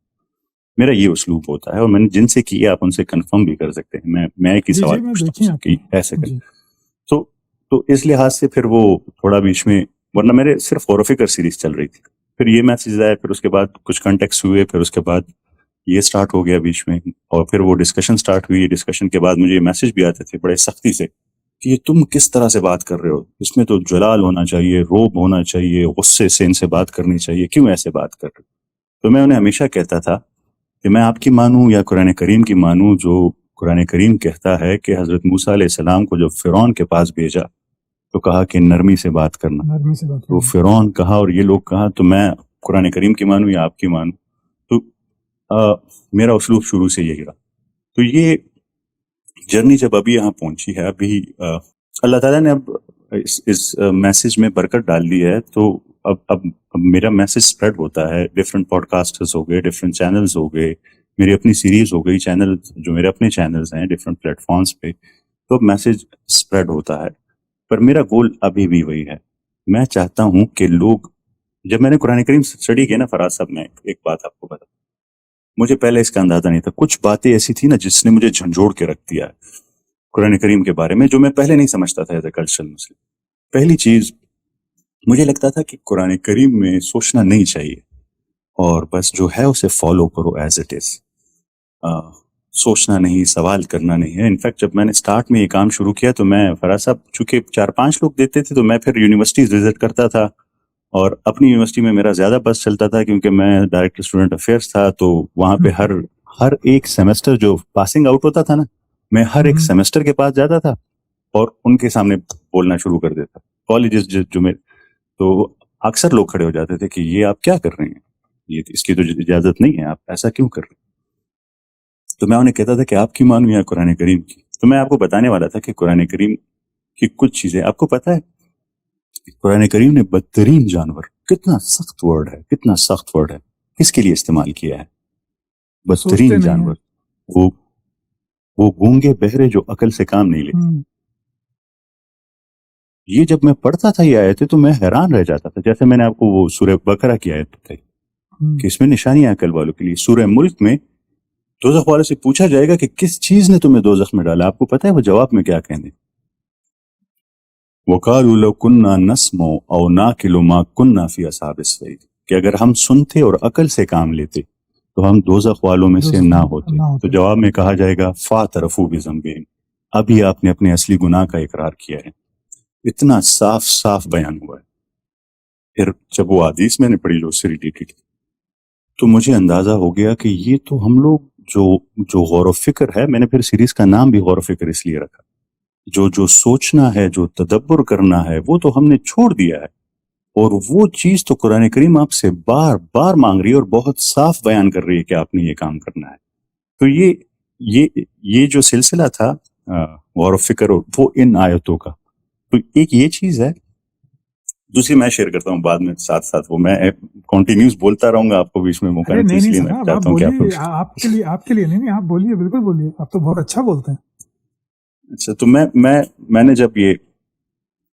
میرا یہ اسلوب ہوتا ہے, اور میں نے جن سے کیا آپ ان سے کنفرم بھی کر سکتے ہیں. میں ایک ہی سوال پوچھتا ہوں کہ ایسے کریں. تو اس لحاظ سے پھر وہ تھوڑا بیچ میں, ورنہ میرے صرف غور و فکر سیریز چل رہی تھی. پھر یہ میسیج آیا, پھر اس کے بعد کچھ کنٹیکس ہوئے, پھر اس کے بعد یہ سٹارٹ ہو گیا بیچ میں, اور پھر وہ ڈسکشن سٹارٹ ہوئی. ڈسکشن کے بعد مجھے یہ میسیج بھی آتے تھے بڑے سختی سے کہ یہ تم کس طرح سے بات کر رہے ہو, اس میں تو جلال ہونا چاہیے, روب ہونا چاہیے, غصے سے ان سے بات کرنی چاہیے, کیوں ایسے بات کر رہے ہو. تو میں انہیں ہمیشہ کہتا تھا کہ میں آپ کی مانوں یا قرآن کریم کی مانوں, جو قرآن کریم کہتا ہے کہ حضرت موسیٰ علیہ السلام کو جب فرعون کے پاس بھیجا تو کہا کہ نرمی سے بات کرنا, تو فرعون کہا اور یہ لوگ کہا, تو میں قرآن کریم کی مانوں یا آپ کی مانوں. تو میرا اسلوب شروع سے یہی رہا. تو یہ جرنی جب ابھی یہاں پہنچی ہے, ابھی اللہ تعالیٰ نے اب اس میسیج میں برکت ڈال دی ہے, تو اب میرا میسیج سپریڈ ہوتا ہے. ڈفرینٹ پوڈ کاسٹرز ہو گئے, ڈفرینٹ چینلز ہو گئے, میری اپنی سیریز ہو گئی, چینل جو میرے اپنے چینلز ہیں ڈفرینٹ پلیٹ فارمز پہ, تو اب میسیج سپریڈ ہوتا ہے. پر میرا گول ابھی بھی وہی ہے. میں چاہتا ہوں کہ لوگ, جب میں نے قرآن کریم اسٹڈی کیا نا فراز صاحب, میں ایک بات آپ کو بتا, مجھے پہلے اس کا اندازہ نہیں تھا. کچھ باتیں ایسی تھی نا جس نے مجھے جھنجھوڑ کے رکھ دیا ہے قرآن کریم کے بارے میں, جو میں پہلے نہیں سمجھتا تھا ایز اے کلچرل مسلم. پہلی چیز, مجھے لگتا تھا کہ قرآن کریم میں سوچنا نہیں چاہیے, اور بس جو ہے اسے فالو کرو ایز اٹ از. سوچنا نہیں, سوال کرنا نہیں ہے. انفیکٹ جب میں نے اسٹارٹ میں یہ کام شروع کیا تو میں, فراز صاحب چونکہ 4-5 لوگ دیتے تھے تو میں پھر یونیورسٹیز وزٹ کرتا تھا, اور اپنی یونیورسٹی میں میرا زیادہ بس چلتا تھا کیونکہ میں ڈائریکٹر اسٹوڈنٹ افیئرس تھا. تو وہاں پہ ہر ایک سیمسٹر جو پاسنگ آؤٹ ہوتا تھا نا, میں ہر ایک سیمسٹر کے پاس جاتا تھا اور ان کے سامنے بولنا شروع کر دیتا. کالجز جو میں, تو اکثر لوگ کھڑے ہو جاتے تھے کہ یہ آپ کیا کر رہے ہیں, یہ اس کی تو اجازت نہیں ہے, آپ ایسا کیوں کر رہے ہیں. تو میں انہیں کہتا تھا کہ آپ کی مانو یا قرآن کریم کی. تو میں آپ کو بتانے والا تھا کہ قرآن کریم کی کچھ چیزیں آپ کو پتہ ہے. قرآن کریم نے بدترین جانور, کتنا سخت ورڈ ہے, کتنا سخت ورڈ ہے, کس کے لیے استعمال کیا ہے؟ بدترین جانور. وہ گونگے بہرے جو عقل سے کام نہیں لیتے. یہ جب میں پڑھتا تھا یہ آیتیں تو میں حیران رہ جاتا تھا. جیسے میں نے آپ کو وہ سورہ بقرہ کی آیت بتائی کہ اس میں نشانیاں عقل والوں کے لیے. سورہ ملک میں دوزخ والے سے پوچھا جائے گا کہ کس چیز نے تمہیں دوزخ میں ڈالا, آپ کو پتہ ہے وہ جواب میں کیا کہیں گے؟ وَقَالُوا لَوْ كُنَّا نَسْمَعُ أَوْ نَعْقِلُ مَا كُنَّا فِي أَصْحَابِ السَّعِيرِ, کہ اگر ہم سنتے اور عقل سے کام لیتے تو ہم دوزخ والوں میں سے نہ ہوتے. تو جواب میں کہا جائے گا فَاعْتَرَفُوا بِذَنبِهِمْ, ابھی آپ نے اپنے اصلی گناہ کا اقرار کیا ہے. اتنا صاف صاف بیان ہوا ہے. پھر جب وہ حدیث میں نے پڑھی جو سری ڈیٹی تھی تو مجھے اندازہ ہو گیا کہ یہ تو ہم لوگ جو غور و فکر ہے, میں نے پھر سیریز کا نام بھی غور و فکر اس لیے رکھا, جو سوچنا ہے, جو تدبر کرنا ہے, وہ تو ہم نے چھوڑ دیا ہے. اور وہ چیز تو قرآن کریم آپ سے بار بار مانگ رہی ہے اور بہت صاف بیان کر رہی ہے کہ آپ نے یہ کام کرنا ہے. تو یہ جو سلسلہ تھا غور و فکر, وہ ان آیتوں کا, تو ایک یہ چیز ہے. دوسری میں شیئر کرتا ہوں بعد میں ساتھ ساتھ, وہ میں کنٹینیوس بولتا رہوں گا, آپ کو بیچ میں موقع نہیں, اس لیے میں چاہتا ہوں کہ آپ کے لیے نہیں, آپ بولیے, بالکل بولیے, آپ تو بہت اچھا بولتے ہیں. اچھا, تو میں نے جب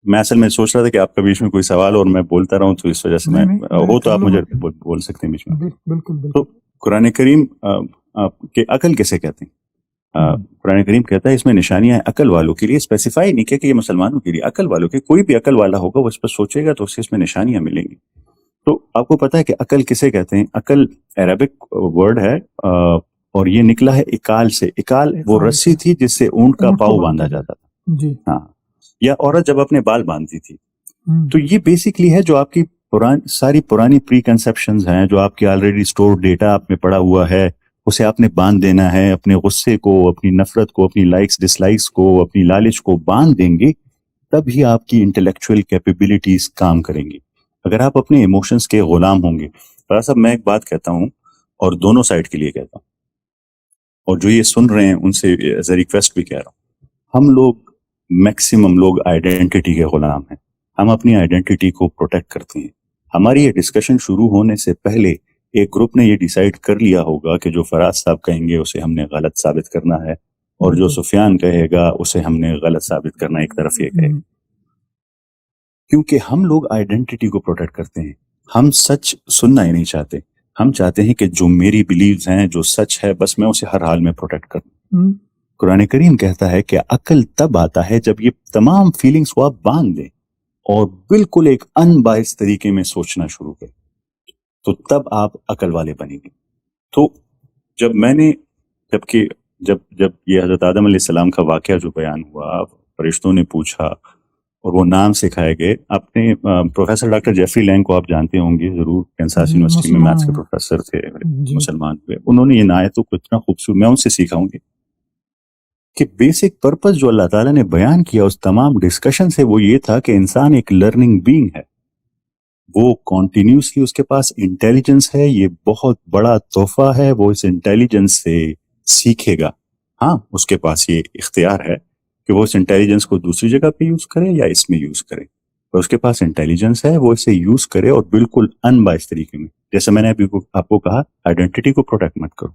میں اصل میں سوچ رہا تھا کہ آپ کا بیچ میں کوئی سوال اور میں بولتا رہوں, تو اس وجہ سے میں ہو تو آپ مجھے بول سکتے ہیں بیچ میں. بالکل. تو قرآن کریم کہ عقل کیسے کہتے ہیں؟ قرآن کریم کہتا ہے اس میں نشانیاں ہیں عقل والوں کے لیے. اسپیسیفائی نہیں کیا کہ یہ مسلمانوں کے لیے, عقل والوں کے. کوئی بھی عقل والا ہوگا وہ اس پر سوچے گا تو اسے اس میں نشانیاں ملیں گی. تو آپ کو پتا ہے کہ عقل کسے کہتے ہیں؟ عقل عربک ورڈ ہے, اور یہ نکلا ہے اکال سے. اکال وہ رسی تھی جس سے اونٹ کا پاؤں باندھا جاتا تھا. جی ہاں, یا عورت جب اپنے بال باندھتی تھی. تو یہ بیسکلی ہے جو آپ کی ساری پرانی پری کنسپشنز ہیں, جو آپ کی آلریڈی سٹور ڈیٹا آپ میں پڑا ہوا ہے, اسے آپ نے باندھ دینا ہے. اپنے غصے کو, اپنی نفرت کو, اپنی لائکس ڈس لائکس کو, اپنی لالچ کو باندھ دیں گے, تب ہی آپ کی انٹلیکچوئل کیپیبلٹیز کام کریں گی. اگر آپ اپنے ایموشنز کے غلام ہوں گے. صاحب میں ایک بات کہتا ہوں اور دونوں سائڈ کے لیے کہتا ہوں, اور جو یہ سن رہے ہیں ان سے ایز اے ریکویسٹ بھی کہہ رہا ہوں, ہم لوگ میکسیمم لوگ آئیڈینٹی کے غلام ہیں. ہم اپنی آئیڈینٹی کو پروٹیکٹ کرتے ہیں. ہماری یہ ڈسکشن شروع ہونے سے پہلے ایک گروپ نے یہ ڈیسائیڈ کر لیا ہوگا کہ جو فراز صاحب کہیں گے اسے ہم نے غلط ثابت کرنا ہے, اور جو سفیان کہے گا اسے ہم نے غلط ثابت کرنا. ایک طرف یہ کہے, کیونکہ ہم لوگ آئیڈینٹی کو پروٹیکٹ کرتے ہیں. ہم سچ سننا ہی نہیں چاہتے. ہم چاہتے ہیں کہ جو میری بیلیوز ہیں, جو سچ ہے, بس میں اسے ہر حال میں پروٹیکٹ کروں. قرآن کریم کہتا ہے کہ عقل تب آتا ہے جب یہ تمام فیلنگز کو آپ باندھ دیں اور بالکل ایک ان بائس طریقے میں سوچنا شروع کریں, تو تب آپ عقل والے بنیں گے. تو جب یہ حضرت آدم علیہ السلام کا واقعہ جو بیان ہوا, فرشتوں نے پوچھا اور وہ نام سکھائے گئے. آپ نے پروفیسر ڈاکٹر جیفری لینگ کو آپ جانتے ہوں گے ضرور, کینساس یونیورسٹی میں میتھس کے پروفیسر تھے, مسلمان ہوئے. انہوں نے یہ آیتوں کو اتنا خوبصورت, میں ان سے سیکھا ہوں گے کہ بیسک پرپس جو اللہ تعالیٰ نے بیان کیا اس تمام ڈسکشن سے, وہ یہ تھا کہ انسان ایک لرننگ بینگ ہے. وہ کنٹینیوسلی, اس کے پاس انٹیلیجنس ہے, یہ بہت بڑا تحفہ ہے. وہ اس انٹیلیجنس سے سیکھے گا. ہاں, اس کے پاس یہ اختیار ہے کہ وہ اس انٹیلیجنس کو دوسری جگہ پہ یوز کرے یا اس میں یوز کرے. اور اس کے پاس انٹیلیجنس ہے, وہ اسے یوز کرے اور بالکل ان بائس طریقے میں. جیسے میں نے ابھی آپ کو کہا, آئیڈینٹی کو پروٹیکٹ مت کرو.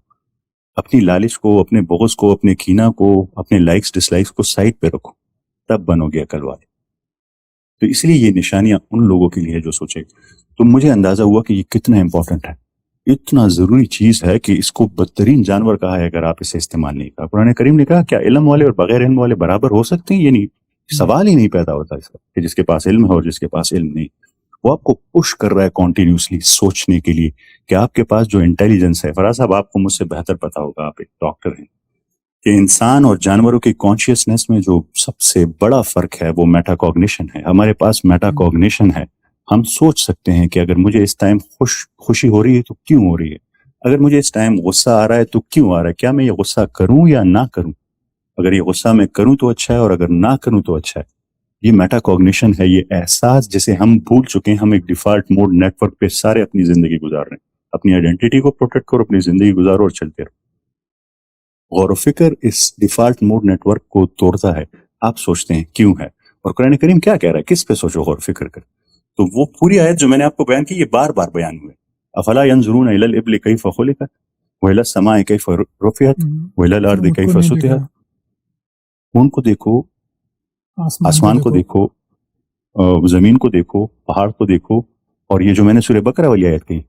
اپنی لالچ کو, اپنے بغض کو, اپنے کینہ کو, اپنے لائکس ڈس لائکس کو سائڈ پہ رکھو, تب بنو گے عقل والے. تو اس لیے یہ نشانیاں ان لوگوں کے لیے جو سوچے. تو مجھے اندازہ ہوا کہ یہ کتنا امپورٹنٹ ہے. اتنا ضروری چیز ہے کہ اس کو بدترین جانور کہا ہے اگر آپ اسے استعمال نہیں کرا. قرآن کریم نے کہا کیا علم والے اور بغیر علم والے برابر ہو سکتے ہیں؟ یہ نہیں, سوال ہی نہیں پیدا ہوتا اس کا کہ جس کے پاس علم ہے اور جس کے پاس علم نہیں. وہ آپ کو پش کر رہا ہے کنٹینیوسلی سوچنے کے لیے کہ آپ کے پاس جو انٹیلیجنس ہے, فراز صاحب آپ کو مجھ سے بہتر پتا ہوگا, آپ ایک ڈاکٹر ہیں, کہ انسان اور جانوروں کی کانشیسنس میں جو سب سے بڑا فرق ہے وہ میٹا کوگنیشن ہے. ہمارے پاس میٹا کوگنیشن ہے, ہم سوچ سکتے ہیں کہ اگر مجھے اس ٹائم خوشی ہو رہی ہے تو کیوں ہو رہی ہے, اگر مجھے اس ٹائم غصہ آ رہا ہے تو کیوں آ رہا ہے, کیا میں یہ غصہ کروں یا نہ کروں, اگر یہ غصہ میں کروں تو اچھا ہے اور اگر نہ کروں تو اچھا ہے. یہ میٹا کوگنیشن ہے, یہ احساس جسے ہم بھول چکے ہیں. ہم ایک ڈیفالٹ موڈ نیٹ ورک پہ سارے اپنی زندگی گزار رہے ہیں. اپنی آئیڈینٹی کو پروٹیکٹ کرو, اپنی زندگی گزارو اور چلتے رہو. غور و فکر اس ڈیفالٹ موڈ نیٹ ورک کو توڑتا ہے. آپ سوچتے ہیں کیوں ہے, اور قرآن کریم کیا کہہ رہا ہے, کس پہ سوچو, غور و فکر کر. تو وہ پوری آیت جو میں نے آپ کو بیان کی, یہ بار بار بیان ہوئے. افلا ينظرون الى الابل كيف خلقت والى السماء كيف رفعت والى الارض كيف سطحت. ان کو دیکھو, آسمان کو دیکھو, زمین کو دیکھو, پہاڑ کو دیکھو, اور یہ جو میں نے سورہ بقرہ والی آیت کہی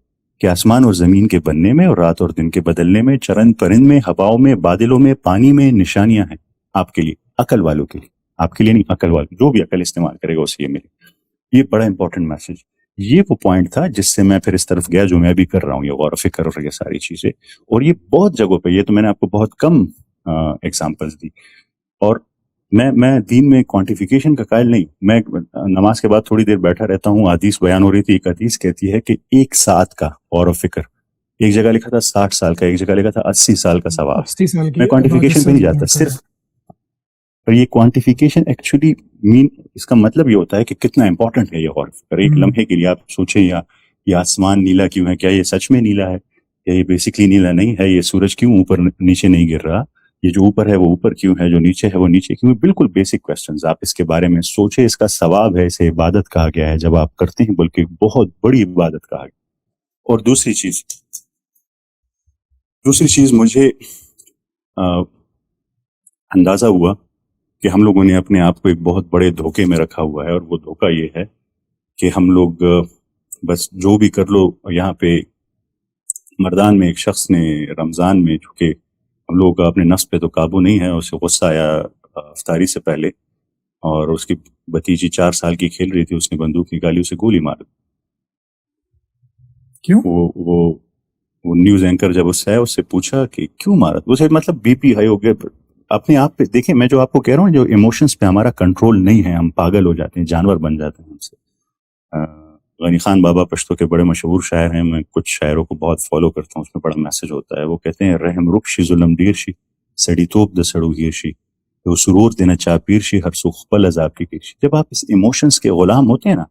کہ آسمان اور زمین کے بننے میں اور رات اور دن کے بدلنے میں, چرند پرند میں, ہواؤں میں, بادلوں میں, پانی میں نشانیاں ہیں آپ کے لیے, عقل والوں کے لیے. آپ کے لیے نہیں, عقل والوں, جو بھی عقل استعمال کرے گا اسے یہ ملے. یہ بڑا امپورٹنٹ میسج. یہ وہ پوائنٹ تھا جس سے میں پھر اس طرف گیا جو میں ابھی کر رہا ہوں, یہ غور و فکر اور یہ ساری چیزیں. اور یہ بہت جگہوں پہ, یہ تو میں نے آپ کو بہت کم ایگزامپلس دی. اور میں دین میں کوانٹیفیکیشن کا قائل نہیں. میں نماز کے بعد تھوڑی دیر بیٹھا رہتا ہوں, حدیث بیان ہو رہی تھی, ایک حدیث کہتی ہے کہ 1 ساعت کا غور و فکر, ایک جگہ لکھا تھا 60 سال کا, ایک جگہ لکھا تھا 80 سال کا ثواب. میں کوانٹیفیکیشن پہ نہیں جاتا, صرف پر یہ کوانٹیفیکیشن ایکچولی اس کا مطلب یہ ہوتا ہے کہ کتنا امپورٹنٹ ہے یہ غور و فکر. ایک لمحے کے لیے آپ سوچیں, یا یہ آسمان نیلا کیوں ہے, کیا یہ سچ میں نیلا ہے, یا یہ بیسکلی نیلا نہیں ہے, یہ سورج کیوں اوپر نیچے نہیں گر رہا, یہ جو اوپر ہے وہ اوپر کیوں ہے, جو نیچے ہے وہ نیچے کیوں ہے. بالکل بیسک کوسچنز, آپ اس کے بارے میں سوچیں. اس کا ثواب ہے, اسے عبادت کہا گیا ہے جب آپ کرتے ہیں, بلکہ بہت بڑی عبادت کہا گیا. اور دوسری چیز مجھے اندازہ ہوا کہ ہم لوگوں نے اپنے آپ کو ایک بہت بڑے دھوکے میں رکھا ہوا ہے, اور وہ دھوکہ یہ ہے کہ ہم لوگ بس جو بھی کر لو. یہاں پہ مردان میں ایک شخص نے رمضان میں, چونکہ ہم لوگوں کا اپنے نفس پہ تو قابو نہیں ہے, اسے غصہ آیا افطاری سے پہلے, اور اس کی بھتیجی 4 سال کی کھیل رہی تھی, اس نے بندوق نکالی, اسے گولی مار دی. کیوں؟ وہ نیوز اینکر جب اس سے آیا, اس سے پوچھا کہ کیوں مارا, اسے مطلب بی پی ہائی ہو گیا. اپنے آپ پہ دیکھیں, میں جو آپ کو کہہ رہا ہوں, جو ایموشنز پہ ہمارا کنٹرول نہیں ہے, ہم پاگل ہو جاتے ہیں, جانور بن جاتے ہیں ہم سے. غنی خان بابا پشتو کے بڑے مشہور شاعر ہیں, میں کچھ شاعروں کو بہت فالو کرتا ہوں, اس میں بڑا میسج ہوتا ہے. وہ کہتے ہیں, رحم رخ شی ظلم دیر شی سڑی توپ د سڑو گیر شی تو سرور دینا چاپیر شی ہر سخ پل عذاب کی گیر شی. جب آپ اس ایموشنز کے غلام ہوتے ہیں نا,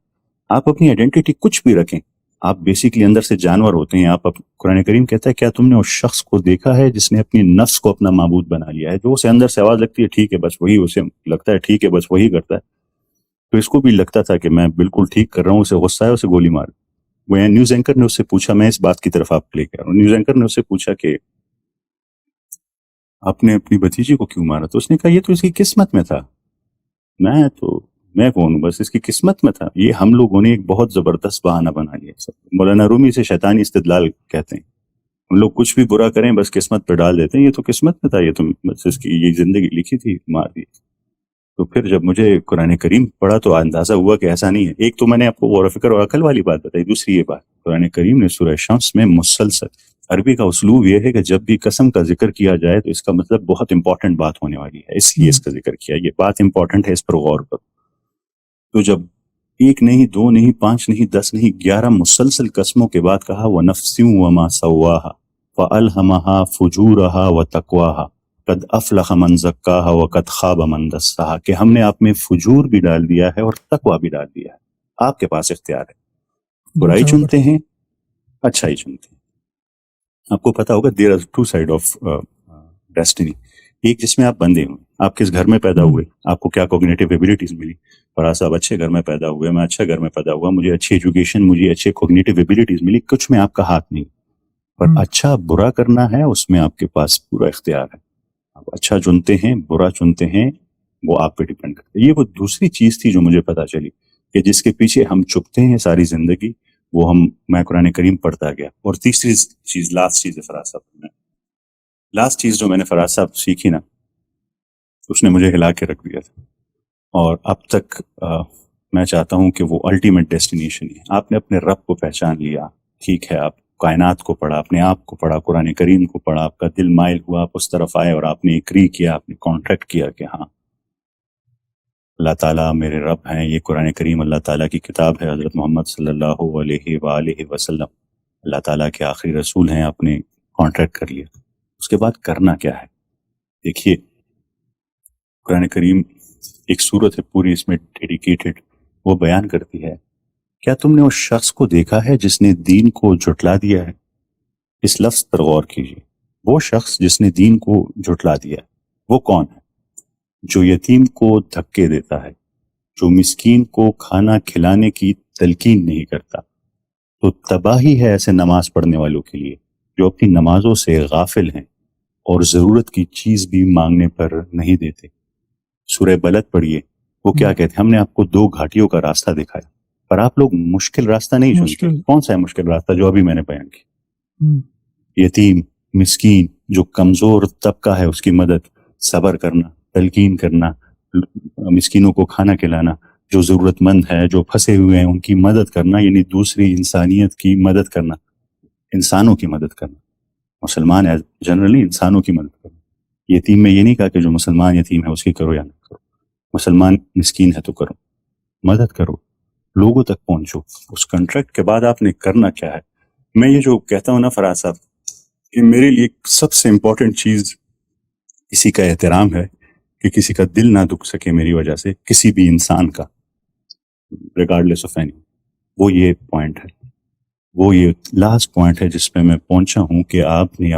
آپ اپنی آئیڈینٹی کچھ بھی رکھیں, آپ بیسیکلی اندر سے جانور ہوتے ہیں. آپ قرآن کریم کہتا ہے, کیا تم نے اس شخص کو دیکھا ہے جس نے اپنی نفس کو اپنا معبود بنا لیا ہے, جو اسے اندر سے آواز لگتی ہے ٹھیک ہے بس وہی, اسے لگتا ہے ٹھیک ہے بس وہی کرتا ہے. تو اس کو بھی لگتا تھا کہ میں بالکل ٹھیک کر رہا ہوں, اسے غصہ ہے, اسے گولی مار. وہ نیوز اینکر نے اس سے پوچھا, میں اس بات کی طرف آپ لے کے آ رہا ہوں, نیوز اینکر نے اس سے پوچھا کہ آپ نے اپنی بھتیجی کو کیوں مارا؟ تو اس نے کہا یہ تو اس کی قسمت میں تھا. میں کون ہوں, بس اس کی قسمت میں تھا. یہ ہم لوگوں نے ایک بہت زبردست بہانہ بنا لیا. مولانا رومی سے شیطانی استدلال کہتے ہیں. ہم لوگ کچھ بھی برا کریں بس قسمت پہ ڈال دیتے ہیں, یہ تو قسمت میں تھا, یہ تو بس اس کی یہ زندگی لکھی تھی, مار دی. تو پھر جب مجھے قرآن کریم پڑھا تو اندازہ ہوا کہ ایسا نہیں ہے. ایک تو میں نے آپ کو غور و فکر اور عقل والی بات بتائی, دوسری یہ بات, قرآن کریم نے سورہ شمس میں مسلسل, عربی کا اسلوب یہ ہے کہ جب بھی قسم کا ذکر کیا جائے تو اس کا مطلب بہت امپورٹنٹ بات ہونے والی ہے, اس لیے اس کا ذکر کیا. یہ بات امپورٹنٹ ہے, اس پر غور کرو. تو جب 1 نہیں 2 نہیں 5 نہیں 10 نہیں 11 مسلسل قسموں کے بعد کہا, وَنَفْسٍ وَمَا سَوَّاهَا فَأَلْهَمَهَا فُجُورَهَا وَتَقْوَاهَا قد افلح من زکاها وقد خاب من دساها, کہ ہم نے آپ میں فجور بھی ڈال دیا ہے اور تقوی بھی ڈال دیا ہے. آپ کے پاس اختیار ہے, برائی چنتے ہیں اچھائی چنتے ہیں. آپ کو پتا ہوگا there are 2 sides of destiny. ایک جس میں آپ بندے ہوئے, آپ کس گھر میں پیدا ہوئے, آپ کو کیا کوگنیٹیو ایبیلٹیز ملی. فراز صاحب اچھے گھر میں پیدا ہوئے, میں اچھا گھر میں پیدا ہوا, مجھے اچھی ایجوکیشن, مجھے اچھے کوگنیٹیو ایبیلٹیز ملی, کچھ میں آپ کا ہاتھ نہیں. پر اچھا برا کرنا ہے اس میں آپ کے پاس پورا اختیار ہے. آپ اچھا چنتے ہیں برا چنتے ہیں, وہ آپ پہ ڈیپینڈ کرتے ہیں. یہ وہ دوسری چیز تھی جو مجھے پتا چلی کہ جس کے پیچھے ہم چھپتے ہیں ساری زندگی, وہ میں قرآن کریم پڑھتا گیا. اور تیسری چیز، لاسٹ چیز ہے فراز صاحب، لاسٹ چیز جو میں نے فراز صاحب سیکھی نا، اس نے مجھے ہلا کے رکھ دیا تھا. اور اب تک میں چاہتا ہوں کہ وہ الٹیمیٹ ڈیسٹینیشن ہے. آپ نے اپنے رب کو پہچان لیا، ٹھیک ہے، آپ کائنات کو پڑھا، اپنے آپ کو پڑھا، قرآن کریم کو پڑھا، آپ کا دل مائل ہوا، آپ اس طرف آئے اور آپ نے اگری کیا، آپ نے کانٹریکٹ کیا کہ ہاں اللہ تعالیٰ میرے رب ہیں. یہ قرآن کریم اللہ تعالیٰ کی کتاب ہے، حضرت محمد صلی اللہ علیہ وآلہ وسلم اللہ تعالیٰ کے آخری رسول ہیں. آپ نے کانٹریکٹ کر لیا. اس کے بعد کرنا کیا ہے؟ دیکھیے، قرآن کریم ایک صورت ہے پوری اس میں ڈیڈیکیٹڈ، وہ بیان کرتی ہے، کیا تم نے اس شخص کو دیکھا ہے جس نے دین کو جھٹلا دیا ہے؟ اس لفظ پر غور کیجیے. وہ شخص جس نے دین کو جھٹلا دیا ہے وہ کون ہے؟ جو یتیم کو دھکے دیتا ہے، جو مسکین کو کھانا کھلانے کی تلقین نہیں کرتا. تو تباہی ہے ایسے نماز پڑھنے والوں کے لیے جو اپنی نمازوں سے غافل ہیں اور ضرورت کی چیز بھی مانگنے پر نہیں دیتے. سورہ بلد پڑھیے، وہ کیا کہتے ہیں؟ ہم نے آپ کو 2 گھاٹیوں کا راستہ دکھایا، پر آپ لوگ مشکل راستہ نہیں چنتے. کون سا ہے مشکل راستہ؟ جو ابھی میں نے بیان کی. یتیم، مسکین، جو کمزور طبقہ ہے اس کی مدد، صبر کرنا، تلقین کرنا، مسکینوں کو کھانا کھلانا، جو ضرورت مند ہے، جو پھنسے ہوئے ہیں ان کی مدد کرنا، یعنی دوسری انسانیت کی مدد کرنا، انسانوں کی مدد کرنا. مسلمان ہے جنرلی انسانوں کی مدد کرنا. یتیم میں یہ نہیں کہا کہ جو مسلمان یتیم ہے اس کی کرو یا نہ کرو، مسلمان مسکین ہے تو کرو، مدد کرو، لوگوں تک پہنچو. اس کنٹریکٹ کے بعد آپ نے کرنا کیا ہے؟ میں یہ جو کہتا ہوں نا فراز صاحب، کہ میرے لیے سب سے امپورٹنٹ چیز کسی کا احترام ہے، کہ کسی کا دل نہ دکھ سکے میری وجہ سے، کسی بھی انسان کا، ریگارڈلیس آف اینی. وہ یہ پوائنٹ ہے، وہ یہ لاسٹ پوائنٹ ہے جس پہ میں پہنچا ہوں، کہ آپ نے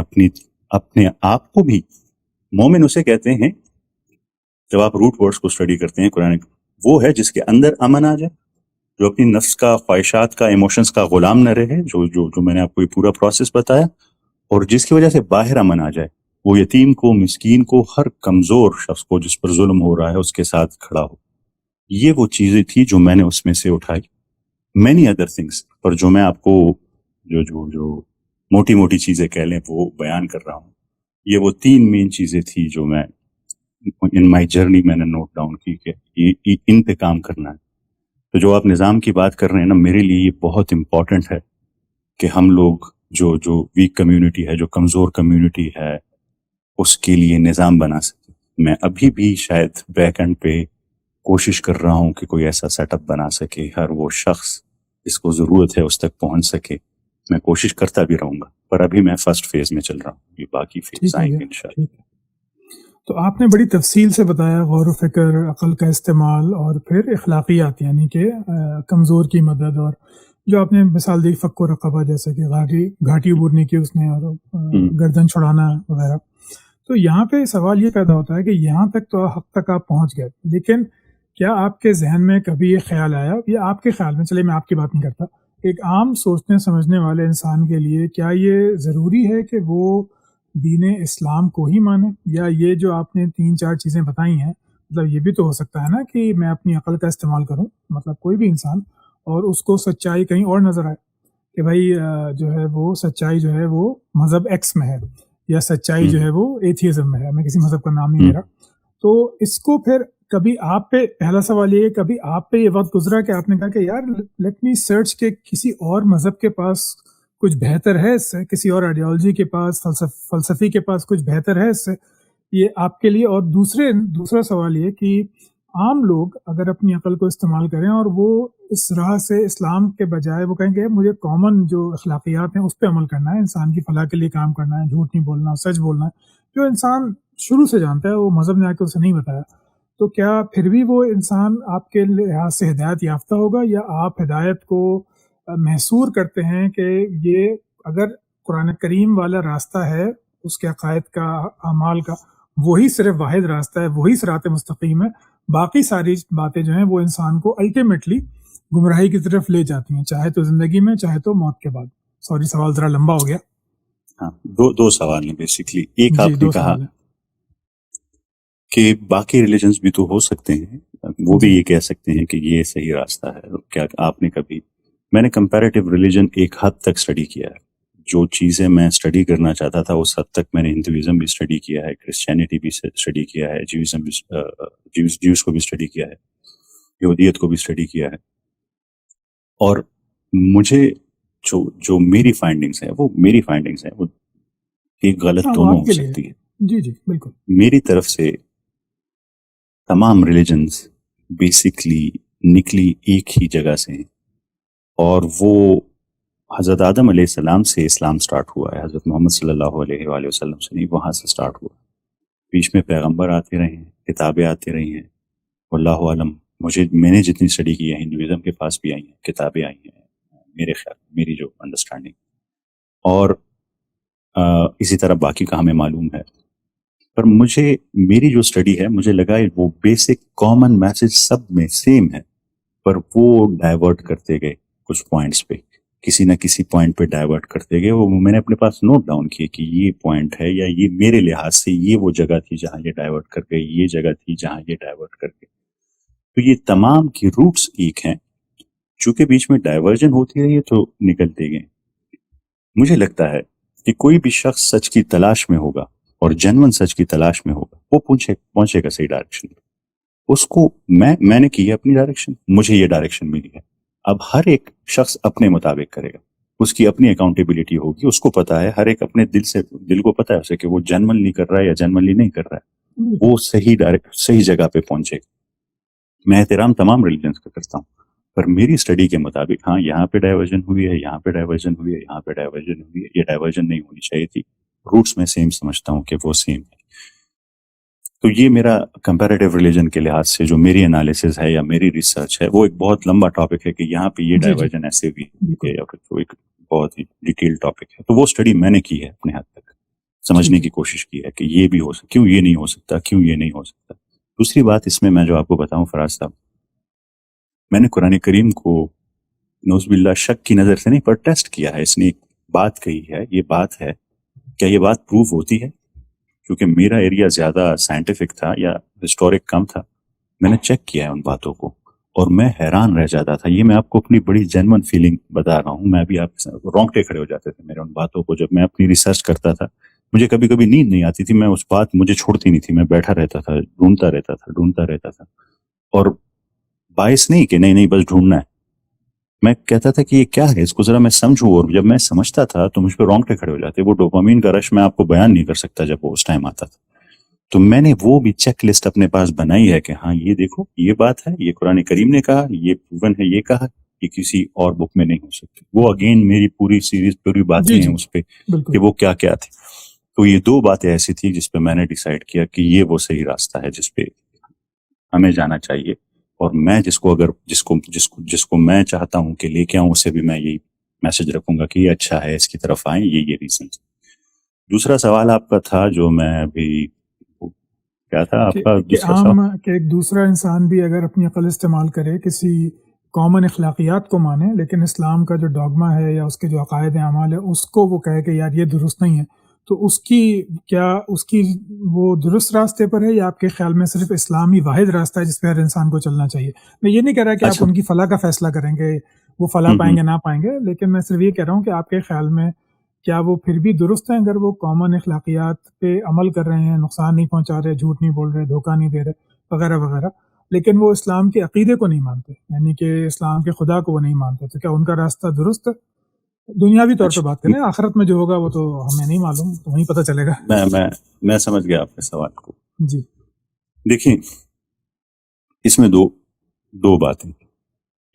اپنے آپ کو بھی، مومن اسے کہتے ہیں جب آپ روٹ ورڈز کو اسٹڈی کرتے ہیں قرآن، وہ ہے جس کے اندر امن آ جائے، جو اپنی نفس کا، خواہشات کا، ایموشنز کا غلام نہ رہے، جو میں نے آپ کو یہ پورا پروسیس بتایا، اور جس کی وجہ سے باہر امن آ جائے. وہ یتیم کو، مسکین کو، ہر کمزور شخص کو جس پر ظلم ہو رہا ہے اس کے ساتھ کھڑا ہو. یہ وہ چیزیں تھی جو میں نے اس میں سے اٹھائی. مینی ادر تھنگس، پر جو میں آپ کو جو موٹی موٹی چیزیں کہہ لیں وہ بیان کر رہا ہوں. یہ وہ 3 مین چیزیں تھی جو میں ان مائی جرنی میں نے نوٹ ڈاؤن کی کہ ان پہ کام کرنا ہے. تو جو آپ نظام کی بات کر رہے ہیں نا، میرے لیے یہ بہت امپورٹنٹ ہے کہ ہم لوگ جو ویک کمیونٹی ہے، جو کمزور کمیونٹی ہے، اس کے لیے نظام بنا سکے. میں ابھی بھی شاید بیک اینڈ پہ کوشش کر رہا ہوں کہ کوئی ایسا سیٹ اپ بنا سکے، ہر وہ شخص جس کو ضرورت ہے اس تک پہنچ سکے. میں کوشش کرتا بھی رہوں گا، پر ابھی میں فرسٹ فیز میں چل رہا ہوں، یہ باقی فیز آئیں گے انشاءاللہ. تو آپ نے بڑی تفصیل سے بتایا غور و فکر، عقل کا استعمال، اور پھر اخلاقیات، یعنی کہ کمزور کی مدد، اور جو آپ نے مثال دی فک و رقبہ، جیسے کہ گھاٹی عبور کی اس نے، اور گردن چھڑانا وغیرہ. تو یہاں پہ سوال یہ پیدا ہوتا ہے کہ یہاں تک تو حق تک آپ پہنچ گئے، لیکن کیا آپ کے ذہن میں کبھی یہ خیال آیا، یا آپ کے خیال میں، چلے میں آپ کی بات نہیں کرتا، ایک عام سوچنے سمجھنے والے انسان کے لیے کیا یہ ضروری ہے کہ وہ دین اسلام کو ہی مانے، یا یہ جو آپ نے 3-4 چیزیں بتائی ہیں، مطلب یہ بھی تو ہو سکتا ہے نا کہ میں اپنی عقل کا استعمال کروں، مطلب کوئی بھی انسان، اور اس کو سچائی کہیں اور نظر آئے کہ بھائی جو ہے وہ سچائی جو ہے وہ مذہب ایکس میں ہے، یا سچائی جو ہے وہ ایتھیزم میں ہے، میں کسی مذہب کا نام نہیں لے رہا. تو اس کو پھر کبھی آپ پہ، پہلا سوال یہ ہے، کبھی آپ پہ یہ وقت گزرا کہ آپ نے کہا کہ یار لیٹ می سرچ کہ کسی اور مذہب کے پاس کچھ بہتر ہے اس سے، کسی اور آئیڈیالوجی کے پاس، فلسفی کے پاس کچھ بہتر ہے اس سے، یہ آپ کے لیے؟ اور دوسرا سوال یہ کہ عام لوگ اگر اپنی عقل کو استعمال کریں اور وہ اس راہ سے اسلام کے بجائے وہ کہیں کہ مجھے کامن جو اخلاقیات ہیں اس پہ عمل کرنا ہے، انسان کی فلاح کے لیے کام کرنا ہے، جھوٹ نہیں بولنا، سچ بولنا ہے، جو انسان شروع سے جانتا ہے، وہ مذہب نے آ کے اسے نہیں بتایا، تو کیا پھر بھی وہ انسان آپ کے لحاظ سے ہدایت یافتہ ہوگا، یا آپ ہدایت کو محصور کرتے ہیں کہ یہ اگر قرآن کریم والا راستہ ہے اس کے عقائد کا، اعمال کا، وہی صرف واحد راستہ ہے، وہی صراط مستقیم ہے، باقی ساری باتیں جو ہیں وہ انسان کو الٹیمیٹلی گمراہی کی طرف لے جاتی ہیں، چاہے تو زندگی میں، چاہے تو موت کے بعد؟ سوری سوال ذرا لمبا ہو گیا. ہاں، دو سوال ہیں بیسیکلی. ایک آپ نے کہا کہ باقی ریلیجنز بھی تو ہو سکتے ہیں، وہ بھی یہ کہہ سکتے ہیں کہ یہ صحیح راستہ ہے. کیا آپ نے کبھی میں نے کمپیریٹیو ریلیجن ایک حد تک اسٹڈی کیا ہے. جو چیزیں میں اسٹڈی کرنا چاہتا تھا اس حد تک میں نے ہندوازم بھی اسٹڈی کیا ہے, کرسچینٹی بھی اسٹڈی کیا ہے, جیوز کو بھی اسٹڈی کیا ہے, یہودیت کو بھی اسٹڈی کیا ہے. اور مجھے جو میری فائنڈنگز ہیں وہ میری فائنڈنگز ہیں, وہ ایک غلط ہاں، وہ دونوں آپ ہو کے لیے سکتی ہے. جی جی بالکل. میری طرف سے تمام ریلیجنز بیسکلی نکلی ایک ہی جگہ سے ہیں, اور وہ حضرت آدم علیہ السلام سے اسلام سٹارٹ ہوا ہے, حضرت محمد صلی اللہ علیہ وآلہ وسلم سے نہیں, وہاں سے سٹارٹ ہوا. بیچ میں پیغمبر آتے رہے ہیں, کتابیں آتی رہی ہیں, واللہ عالم. میں نے جتنی اسٹڈی کی ہے ہندوازم کے پاس بھی آئی ہیں, کتابیں آئی ہیں, میرے خیال میری جو انڈرسٹینڈنگ, اور اسی طرح باقی کا ہمیں معلوم ہے. پر میری جو اسٹڈی ہے مجھے لگا وہ بیسک کامن میسج سب میں سیم ہے, پر وہ ڈائیورٹ کرتے گئے کچھ پوائنٹس پہ, کسی نہ کسی پوائنٹ پہ ڈائیورٹ کرتے گئے. وہ میں نے اپنے پاس نوٹ ڈاؤن کیے کہ یہ پوائنٹ ہے, یا یہ میرے لحاظ سے یہ وہ جگہ تھی جہاں یہ ڈائیورٹ کر گئی, یہ جگہ تھی جہاں یہ ڈائیورٹ کر گئی. تو یہ تمام کی روٹس ایک ہیں, چونکہ بیچ میں ڈائیورجن ہوتی رہی ہے تو نکلتے گئے. مجھے لگتا ہے کہ کوئی بھی شخص سچ کی تلاش میں ہوگا اور جنون سچ کی تلاش میں ہوگا, وہ پہنچے گا صحیح ڈائریکشن. اس کو میں نے کی ہے اپنی ڈائریکشن, مجھے یہ ڈائریکشن ملی ہے. اب ہر ایک شخص اپنے مطابق کرے گا, اس کی اپنی اکاؤنٹیبلٹی ہوگی, اس کو پتا ہے, ہر ایک اپنے دل کو پتا ہے اسے کہ وہ جنرلی کر رہا ہے یا جنرلی نہیں کر رہا ہے, وہ صحیح جگہ پہ پہنچے گا. میں احترام تمام ریلیجنس کا کرتا ہوں, پر میری اسٹڈی کے مطابق ہاں یہاں پہ ڈائیورژن ہوئی ہے, یہاں پہ ڈائیورژن ہوئی ہے, یہاں پہ ڈائیورژن ہوئی ہے, یہ ڈائیورژن نہیں ہونی چاہیے تھی. روٹس میں سیم سمجھتا ہوں کہ وہ سیم ہے. تو یہ میرا کمپیریٹیو ریلیجن کے لحاظ سے جو میری انالیسز ہے یا میری ریسرچ ہے, وہ ایک بہت لمبا ٹاپک ہے کہ یہاں پہ یہ ڈائیورژن ایسے بھی ہے, یا پھر ایک بہت ہی ڈیٹیل ٹاپک ہے. تو وہ اسٹڈی میں نے کی ہے, اپنے حد تک سمجھنے کی کوشش کی ہے کہ یہ بھی ہو سکتا, کیوں یہ نہیں ہو سکتا, کیوں یہ نہیں ہو سکتا. دوسری بات اس میں جو آپ کو بتاؤں فراز صاحب, میں نے قرآن کریم کو نعوذ باللہ شک کی نظر سے نہیں پر ٹیسٹ کیا ہے. اس نے ایک بات کہی ہے, یہ بات ہے, کیا یہ بات پروو ہوتی ہے؟ کیونکہ میرا ایریا زیادہ سائنٹیفک تھا یا ہسٹورک کم تھا, میں نے چیک کیا ہے ان باتوں کو, اور میں حیران رہ جاتا تھا. یہ میں آپ کو اپنی بڑی جینون فیلنگ بتا رہا ہوں, میں بھی آپ کے ساتھ رونگٹے کھڑے ہو جاتے تھے میرے ان باتوں کو جب میں اپنی ریسرچ کرتا تھا. مجھے کبھی کبھی نیند نہیں آتی تھی, میں اس بات مجھے چھوڑتی نہیں تھی, میں بیٹھا رہتا تھا, ڈھونڈتا رہتا تھا. اور باعث نہیں کہ نہیں بس ڈھونڈنا ہے, میں کہتا تھا کہ یہ کیا ہے, اس کو ذرا میں سمجھوں. اور جب میں سمجھتا تھا تو مجھ پہ رونگٹے کھڑے ہو جاتے. وہ ڈوپامین کا رش میں آپ کو بیان نہیں کر سکتا جب وہ اس ٹائم آتا تھا. تو میں نے وہ بھی چیک لسٹ اپنے پاس بنائی ہے کہ ہاں یہ دیکھو, یہ بات ہے, یہ قرآن کریم نے کہا, یہ پروون ہے, یہ کہا, یہ کسی اور بک میں نہیں ہو سکتی. وہ اگین میری پوری سیریز پوری باتیں ہیں اس پہ کہ وہ کیا کیا تھی. تو یہ دو باتیں ایسی تھی جس پہ میں نے ڈیسائیڈ کیا کہ یہ وہ صحیح راستہ ہے جس پہ ہمیں جانا چاہیے. اور میں جس کو میں چاہتا ہوں کہ لے کے آؤں, اسے بھی میں یہی میسج رکھوں گا کہ یہ اچھا ہے, اس کی طرف آئیں, یہ ریزن. دوسرا سوال آپ کا تھا جو میں ابھی, کیا تھا آپ کا دوسرا سوال؟ کہ ایک دوسرا انسان بھی اگر اپنی عقل استعمال کرے, کسی کامن اخلاقیات کو مانے, لیکن اسلام کا جو ڈاگما ہے یا اس کے جو عقائد اعمال ہے اس کو وہ کہے کہ یار یہ درست نہیں ہے, تو اس کی وہ درست راستے پر ہے, یا آپ کے خیال میں صرف اسلامی واحد راستہ ہے جس پہ ہر انسان کو چلنا چاہیے؟ میں یہ نہیں کہہ رہا کہ آپ ان کی فلاح کا فیصلہ کریں گے, وہ فلاح پائیں گے نہ پائیں گے, لیکن میں صرف یہ کہہ رہا ہوں کہ آپ کے خیال میں کیا وہ پھر بھی درست ہیں اگر وہ کامن اخلاقیات پہ عمل کر رہے ہیں, نقصان نہیں پہنچا رہے, جھوٹ نہیں بول رہے, دھوکہ نہیں دے رہے وغیرہ وغیرہ, لیکن وہ اسلام کے عقیدے کو نہیں مانتے, یعنی کہ اسلام کے خدا کو وہ نہیں مانتے, تو کیا ان کا راستہ درست ہے؟ دنیاوی طور پہ بات کریں, آخرت میں جو ہوگا وہ تو ہمیں نہیں معلوم, تو وہیں پتہ چلے گا. میں سمجھ گیا آپ کے سوال کو. جی دیکھیں, اس میں دو باتیں.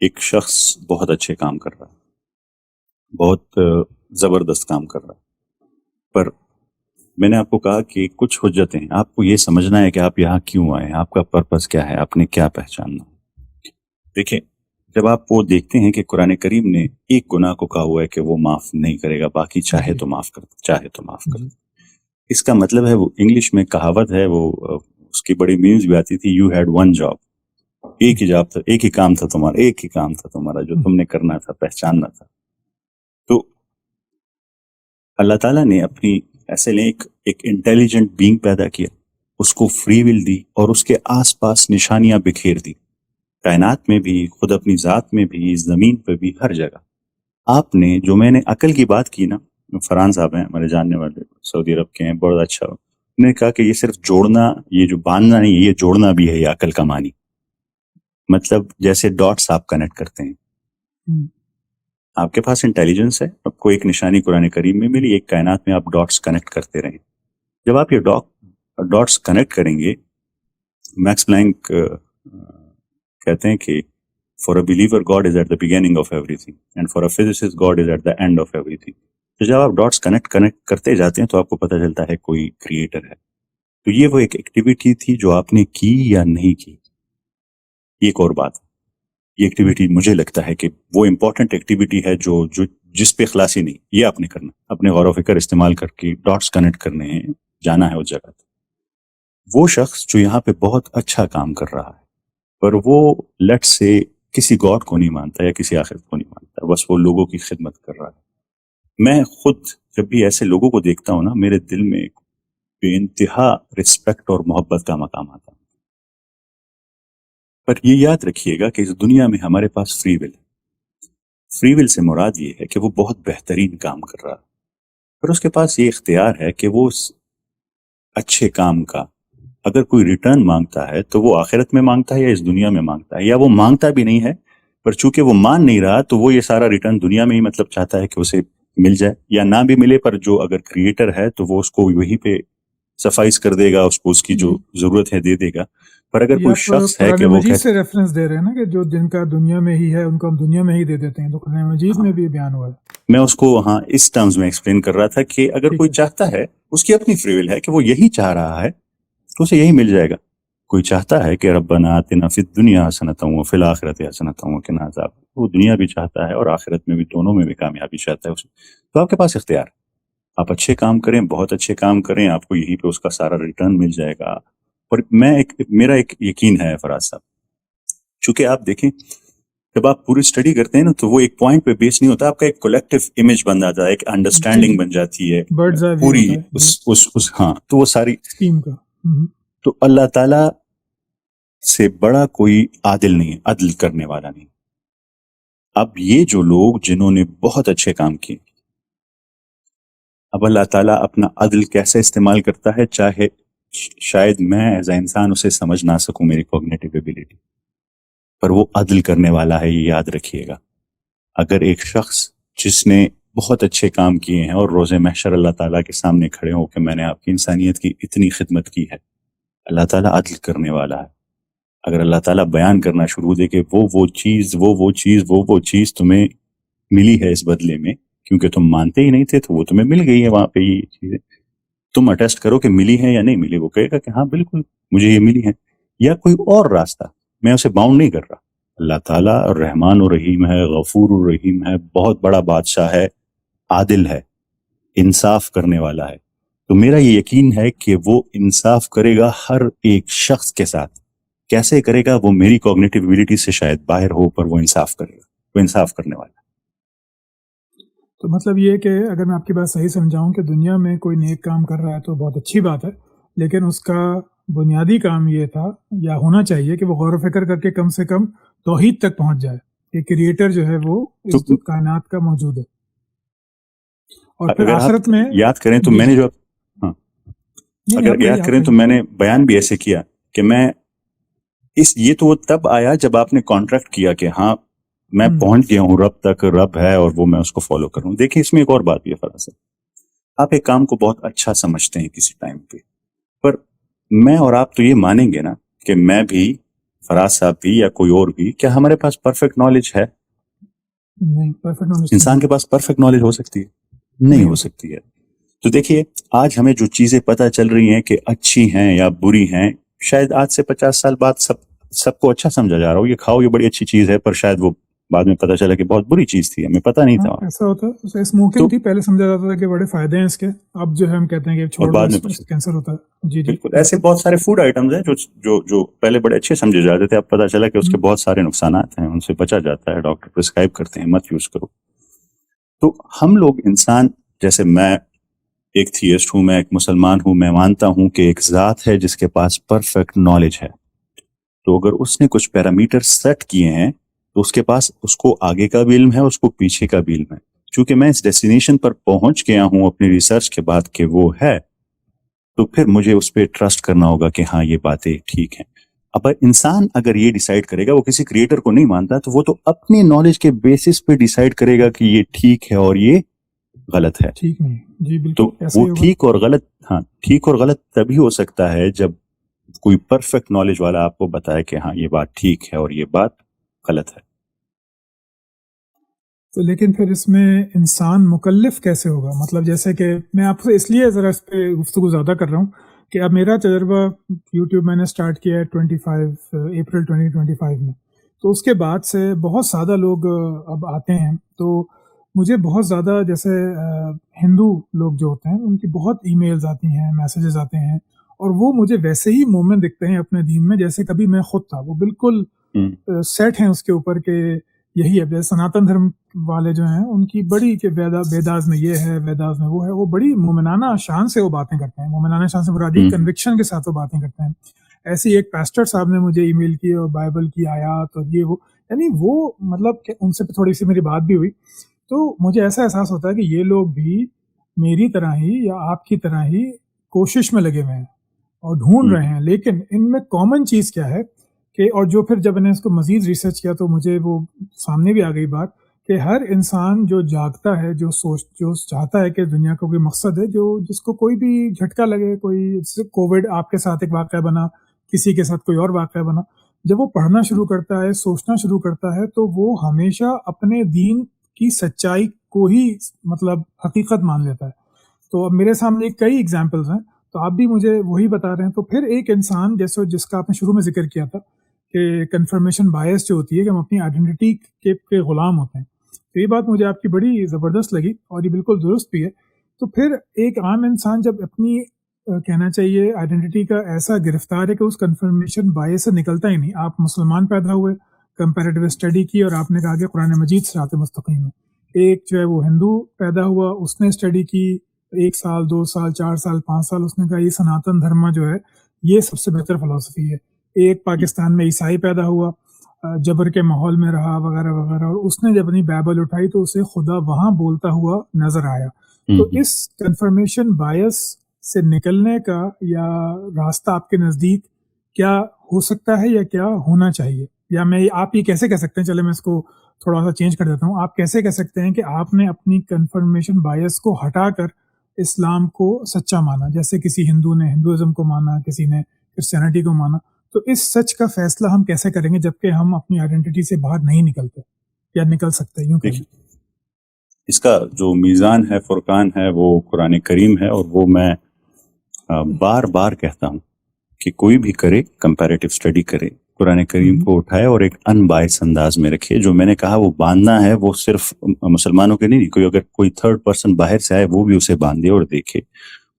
ایک شخص بہت اچھے کام کر رہا ہے, بہت زبردست کام کر رہا ہے, پر میں نے آپ کو کہا کہ کچھ حجتیں ہیں, آپ کو یہ سمجھنا ہے کہ آپ یہاں کیوں آئے, آپ کا پرپس کیا ہے, آپ نے کیا پہچاننا ہے. دیکھیں, جب آپ وہ دیکھتے ہیں کہ قرآن کریم نے ایک گناہ کو کہا ہوا ہے کہ وہ معاف نہیں کرے گا, باقی چاہے تو معاف کر. اس کا مطلب ہے, وہ انگلش میں کہاوت ہے, وہ اس کی بڑی مینز بھی آتی تھی, یو ہیڈ ون جاب, ایک ہی جاب تھا, ایک ہی کام تھا تمہارا جو تم نے کرنا تھا, پہچاننا تھا. تو اللہ تعالیٰ نے اپنی ایسے لیں ایک انٹیلیجنٹ بینگ پیدا کیا, اس کو فری ول دی, اور اس کے آس پاس نشانیاں بکھیر دی, کائنات میں بھی, خود اپنی ذات میں بھی, زمین پہ بھی, ہر جگہ. آپ نے جو میں نے عقل کی بات کی نا، فرحان صاحب ہیں ہمارے جاننے والے، سعودی عرب کے ہیں، بہت اچھا، انہوں نے کہا کہ یہ صرف جوڑنا، یہ جو باندھنا نہیں، یہ جوڑنا بھی ہے، یہ عقل کا معنی. مطلب جیسے ڈاٹس آپ کنیکٹ کرتے ہیں. ہم، آپ کے پاس انٹیلیجنس ہے، آپ کو ایک نشانی قرآن کریم میں ملی، ایک کائنات میں آپ ڈاٹس کنیکٹ کرتے رہیں. جب آپ یہ ڈاٹس کنیکٹ کریں گے، میکس پلانک کہتے ہیں کہ for a believer God is at the beginning of everything and for a physicist God is at the end of everything. تو جب آپ ڈاٹس کنیکٹ کرتے جاتے ہیں تو آپ کو پتہ چلتا ہے کوئی کریٹر ہے. تو یہ وہ ایک ایکٹیویٹی تھی جو آپ نے کی یا نہیں کی، یہ ایک اور بات ہے. یہ ایکٹیویٹی مجھے لگتا ہے کہ وہ امپورٹنٹ ایکٹیویٹی ہے جو جس پہ خلاصی نہیں، یہ آپ نے کرنا، اپنے غور و فکر استعمال کر کے ڈاٹس کنیکٹ کرنے ہیں، جانا ہے اس جگہ تک. وہ شخص جو یہاں پہ بہت اچھا کام کر رہا ہے، پر وہ لٹ سے کسی گاڈ کو نہیں مانتا یا کسی آخرت کو نہیں مانتا، بس وہ لوگوں کی خدمت کر رہا ہے. میں خود جب بھی ایسے لوگوں کو دیکھتا ہوں نا، میرے دل میں ایک بے انتہا رسپیکٹ اور محبت کا مقام آتا ہے. پر یہ یاد رکھیے گا کہ اس دنیا میں ہمارے پاس فری ول ہے. فری ول سے مراد یہ ہے کہ وہ بہت بہترین کام کر رہا ہے، پر اس کے پاس یہ اختیار ہے کہ وہ اس اچھے کام کا اگر کوئی ریٹرن مانگتا ہے تو وہ آخرت میں مانگتا ہے یا اس دنیا میں مانگتا ہے، یا وہ مانگتا بھی نہیں ہے، پر چونکہ وہ مان نہیں رہا تو وہ یہ سارا ریٹرن دنیا میں ہی مطلب چاہتا ہے کہ اسے مل جائے یا نہ بھی ملے، پر جو اگر کریٹر ہے تو وہ اس کو وہیں پہ سفائز کر دے گا، اس کو اس کی جو ضرورت ہے دے دے گا. پر اگر یہ کوئی آپ شخص ہے قرآن کہ وہ مجید سے ریفرنس دے رہے ہیں نا کہ جو جن کا دنیا میں ہی ہے ان کو ہم دنیا میں ہی دے دیتے ہیں، تو قرآن مجید میں بھی بیان ہوا ہے. میں اس کو ہاں اس ٹرمز میں ایکسپلین کر رہا تھا کہ اگر ٹھیک کوئی ہے. چاہتا ہے، اس کی اپنی فری ول ہے کہ وہ یہی چاہ رہا ہے تو اسے یہی مل جائے گا. کوئی چاہتا ہے کہ ربنا آتنا فی الدنیا حسنۃ وفی الآخرۃ حسنۃ وقنا عذاب، وہ دنیا بھی چاہتا ہے اور آخرت میں بھی، دونوں میں بھی کامیابی چاہتا ہے اسے. تو آپ کے پاس اختیار ہے، آپ اچھے کام کریں، بہت اچھے کام کریں، آپ کو یہیں پہ اس کا سارا ریٹرن مل جائے گا. اور میرا ایک یقین ہے فراز صاحب، چونکہ آپ دیکھیں جب آپ پوری اسٹڈی کرتے ہیں نا تو وہ ایک پوائنٹ پہ بیس نہیں ہوتا، آپ کا ایک کولیکٹیو امیج بن جاتا ہے، ایک انڈرسٹینڈنگ بن جاتی ہے برڈز آئی ویو پوری ہوتا ہے اس ہاں، تو وہ ساری اسکیم کا. تو اللہ تعالیٰ سے بڑا کوئی عادل نہیں ہے، عدل کرنے والا نہیں. اب یہ جو لوگ جنہوں نے بہت اچھے کام کیے، اب اللہ تعالیٰ اپنا عدل کیسے استعمال کرتا ہے، چاہے شاید میں ایز اے انسان اسے سمجھ نہ سکوں، میری کوگنیٹو ایبیلٹی، پر وہ عدل کرنے والا ہے، یہ یاد رکھیے گا. اگر ایک شخص جس نے بہت اچھے کام کیے ہیں اور روز محشر اللہ تعالیٰ کے سامنے کھڑے ہو کہ میں نے آپ کی انسانیت کی اتنی خدمت کی ہے، اللہ تعالیٰ عدل کرنے والا ہے. اگر اللہ تعالیٰ بیان کرنا شروع دے کہ وہ چیز تمہیں ملی ہے اس بدلے میں، کیونکہ تم مانتے ہی نہیں تھے تو وہ تمہیں مل گئی ہے، وہاں پہ یہ چیزیں تم اٹیسٹ کرو کہ ملی ہیں یا نہیں ملی، وہ کہے گا کہ ہاں بالکل مجھے یہ ملی ہیں. یا کوئی اور راستہ، میں اسے باؤنڈ نہیں کر رہا. اللہ تعالیٰ رحمان الرحیم ہے، غفور الرحیم ہے، بہت بڑا بادشاہ ہے، عادل ہے، انصاف کرنے والا ہے. تو میرا یہ یقین ہے کہ وہ انصاف کرے گا ہر ایک شخص کے ساتھ. کیسے کرے گا وہ میری کوگنیٹو ایبیلٹی سے شاید باہر ہو، پر وہ انصاف کرے گا، وہ انصاف کرنے والا ہے. تو مطلب یہ کہ اگر میں آپ کی بات صحیح سمجھاؤں کہ دنیا میں کوئی نیک کام کر رہا ہے تو بہت اچھی بات ہے، لیکن اس کا بنیادی کام یہ تھا یا ہونا چاہیے کہ وہ غور و فکر کر کے کم سے کم توحید تک پہنچ جائے کہ کریٹر جو ہے وہ اس کائنات کا موجود ہے. اور پھر آخرت میں یاد کریں تو میں نے جو اگر یاد کریں تو میں نے بیان بھی ایسے کیا کہ میں یہ تو تب آیا جب آپ نے کانٹریکٹ کیا کہ ہاں میں پہنچ گیا ہوں رب تک، رب ہے اور وہ میں اس کو فالو کروں. دیکھیں اس میں ایک اور بات بھی ہے فراز صاحب، آپ ایک کام کو بہت اچھا سمجھتے ہیں کسی ٹائم پہ، پر میں اور آپ تو یہ مانیں گے نا کہ میں بھی، فراز صاحب بھی، یا کوئی اور بھی، کیا ہمارے پاس پرفیکٹ نالج ہے؟ نہیں، پرفیکٹ نالج انسان کے پاس پرفیکٹ نالج ہو سکتی ہے؟ نہیں ہو سکتی ہے. تو دیکھیے آج ہمیں جو چیزیں پتہ چل رہی ہیں کہ اچھی ہیں یا بری ہیں، شاید آج سے 50 سال بعد سب کو اچھا سمجھا جا رہا ہو، یہ کھاؤ یہ بڑی اچھی چیز ہے، پر شاید وہ بعد میں پتہ چلا کہ بہت بری چیز تھی، ہمیں پتہ نہیں تھا. ایسا ہوتا ہے، اسموکنگ تھی پہلے سمجھا جاتا تھا کہ بڑے فائدے ہیں اس کے، اب جو ہے ہم کہتے ہیں کہ چھوڑ دو، کینسر ہوتا ہے. جی بالکل ایسے بہت سارے فوڈ آئٹمز ہیں جو پہلے بڑے اچھے سمجھے جاتے تھے، اب پتہ چلا کہ اس کے بہت سارے نقصانات ہیں، ان سے بچا جاتا ہے، ڈاکٹر پرسکرائب کرتے ہیں مت یوز کرو. تو ہم لوگ انسان، جیسے میں ایک تھیسٹ ہوں، میں ایک مسلمان ہوں، میں مانتا ہوں کہ ایک ذات ہے جس کے پاس پرفیکٹ نالج ہے. تو اگر اس نے کچھ پیرامیٹر سیٹ کیے ہیں تو اس کے پاس اس کو آگے کا بھی علم ہے, اس کو پیچھے کا بھی علم ہے. چونکہ میں اس ڈیسٹینیشن پر پہنچ گیا ہوں اپنی ریسرچ کے بعد کہ وہ ہے, تو پھر مجھے اس پہ ٹرسٹ کرنا ہوگا کہ ہاں یہ باتیں ٹھیک ہیں. اب انسان اگر یہ ڈیسائیڈ کرے گا, وہ کسی کریٹر کو نہیں مانتا, تو وہ تو اپنی نالج کے بیسس پہ ڈیسائیڈ کرے گا کہ یہ ٹھیک ہے اور یہ غلط ہے. ٹھیک نہیں جی تو بالکل وہ ٹھیک اور غلط, ہاں ٹھیک اور غلط تبھی ہو سکتا ہے جب کوئی پرفیکٹ نالج والا آپ کو بتائے کہ ہاں یہ بات ٹھیک ہے اور یہ بات غلط ہے. تو لیکن پھر اس میں انسان مکلف کیسے ہوگا؟ مطلب جیسے کہ میں آپ سے اس لیے ذرا اس پہ گفتگو زیادہ کر رہا ہوں کہ اب میرا تجربہ یوٹیوب میں نے سٹارٹ کیا ہے 25 اپریل 2025 میں. تو اس کے بعد سے بہت زیادہ لوگ اب آتے ہیں, تو مجھے بہت زیادہ جیسے ہندو لوگ جو ہوتے ہیں ان کی بہت ای میلز آتی ہیں, میسیجز آتے ہیں, اور وہ مجھے ویسے ہی مومن دکھتے ہیں اپنے دین میں جیسے کبھی میں خود تھا. وہ بالکل سیٹ ہیں اس کے اوپر کہ یہی ہے. جیسے سناتن دھرم والے جو ہیں ان کی بڑی کہ ویداز میں یہ ہے, ویداز میں وہ ہے, وہ بڑی مومنانہ شان سے وہ باتیں کرتے ہیں. مومنانہ شان سے مرادی کنوکشن کے ساتھ وہ باتیں کرتے ہیں. ایسی ایک پاسٹر صاحب نے مجھے ای میل کی اور بائبل کی آیات اور یہ وہ, یعنی وہ مطلب کہ ان سے تھوڑی سی میری بات بھی ہوئی, تو مجھے ایسا احساس ہوتا ہے کہ یہ لوگ بھی میری طرح ہی یا آپ کی طرح ہی کوشش میں لگے ہوئے ہیں اور ڈھونڈ رہے ہیں. لیکن ان میں کامن چیز کیا ہے کہ, اور جو پھر جب میں نے اس کو مزید ریسرچ کیا تو مجھے وہ سامنے بھی آ گئی بات کہ ہر انسان جو جاگتا ہے, جو چاہتا ہے کہ دنیا کا کوئی مقصد ہے, جس کو کوئی بھی جھٹکا لگے, کوئی کووڈ آپ کے ساتھ ایک واقعہ بنا, کسی کے ساتھ کوئی اور واقعہ بنا, جب وہ پڑھنا شروع کرتا ہے, سوچنا شروع کرتا ہے, تو وہ ہمیشہ اپنے دین کی سچائی کو ہی مطلب حقیقت مان لیتا ہے. تو اب میرے سامنے کئی ایگزامپلز ہیں, تو آپ بھی مجھے وہی بتا رہے ہیں. تو پھر ایک انسان جیسے جس کا آپ نے شروع میں ذکر کیا تھا کہ کنفرمیشن بائس جو ہوتی ہے کہ ہم اپنی آئیڈینٹی کے غلام ہوتے ہیں, تو یہ بات مجھے آپ کی بڑی زبردست لگی اور یہ بالکل درست بھی ہے. تو پھر ایک عام انسان جب اپنی کہنا چاہیے آئیڈینٹی کا ایسا گرفتار ہے کہ اس کنفرمیشن بائس سے نکلتا ہی نہیں. آپ مسلمان پیدا ہوئے, کمپیریٹیو اسٹڈی کی اور آپ نے کہا کہ قرآن مجید صراط مستقیم ہے. ایک جو ہے وہ ہندو پیدا ہوا, اس نے اسٹڈی کی 1 سال 2 سال 4 سال 5 سال, اس نے کہا یہ سناتن دھرما جو ہے یہ سب سے بہتر فلسفی ہے. ایک پاکستان میں عیسائی پیدا ہوا, جبر کے ماحول میں رہا وغیرہ وغیرہ, اور اس نے جب اپنی بائبل اٹھائی تو اسے خدا وہاں بولتا ہوا نظر آیا. تو اس کنفرمیشن بائس سے نکلنے کا یا راستہ آپ کے نزدیک کیا ہو سکتا ہے یا کیا ہونا چاہیے؟ یا میں آپ یہ کیسے کہہ سکتے ہیں, چلے میں اس کو تھوڑا سا چینج کر دیتا ہوں, آپ کیسے کہہ سکتے ہیں کہ آپ نے اپنی کنفرمیشن بائس کو ہٹا کر اسلام کو سچا مانا, جیسے کسی ہندو نے ہندوازم کو مانا, کسی نے کرسچینٹی کو مانا, تو اس سچ کا فیصلہ ہم کیسے کریں گے جبکہ ہم اپنی آئیڈینٹی سے باہر نہیں نکلتے یا نکل سکتے؟ یوں کہ اس کا جو میزان ہے, فرقان ہے, وہ قرآن کریم ہے, اور وہ میں بار بار کہتا ہوں کہ کوئی بھی کرے, کمپیریٹیو اسٹڈی کرے, قرآن کریم کو اٹھائے اور ایک ان بائس انداز میں رکھے. جو میں نے کہا وہ باندھنا ہے وہ صرف مسلمانوں کے نہیں, کوئی اگر کوئی تھرڈ پرسن باہر سے آئے وہ بھی اسے باندھے اور دیکھے,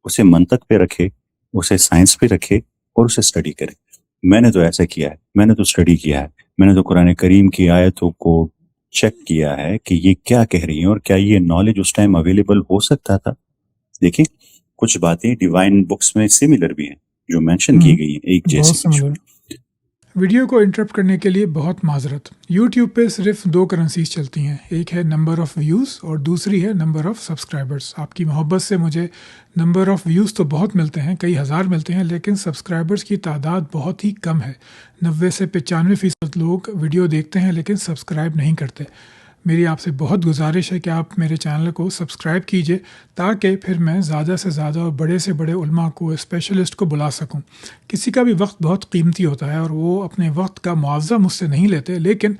اسے منطق پہ رکھے, اسے سائنس پہ رکھے اور اسے اسٹڈی کرے. میں نے تو ایسا کیا ہے, میں نے تو اسٹڈی کیا ہے, میں نے تو قرآن کریم کی آیتوں کو چیک کیا ہے کہ یہ کیا کہہ رہی ہیں اور کیا یہ نالج اس ٹائم اویلیبل ہو سکتا تھا. دیکھیں کچھ باتیں ڈیوائن بکس میں سملر بھی ہیں جو مینشن کی گئی ہیں, ایک جیسی. ویڈیو کو انٹرپٹ کرنے کے لیے بہت معذرت. یوٹیوب پہ صرف 2 کرنسیز چلتی ہیں, ایک ہے نمبر آف ویوز اور دوسری ہے نمبر آف سبسکرائبرز. آپ کی محبت سے مجھے نمبر آف ویوز تو بہت ملتے ہیں, کئی ہزار ملتے ہیں, لیکن سبسکرائبرز کی تعداد بہت ہی کم ہے. 90 سے 95% لوگ ویڈیو دیکھتے ہیں لیکن سبسکرائب نہیں کرتے. میری آپ سے بہت گزارش ہے کہ آپ میرے چینل کو سبسکرائب کیجئے تاکہ پھر میں زیادہ سے زیادہ اور بڑے سے بڑے علماء کو, اسپیشلسٹ کو بلا سکوں. کسی کا بھی وقت بہت قیمتی ہوتا ہے اور وہ اپنے وقت کا معاوضہ مجھ سے نہیں لیتے, لیکن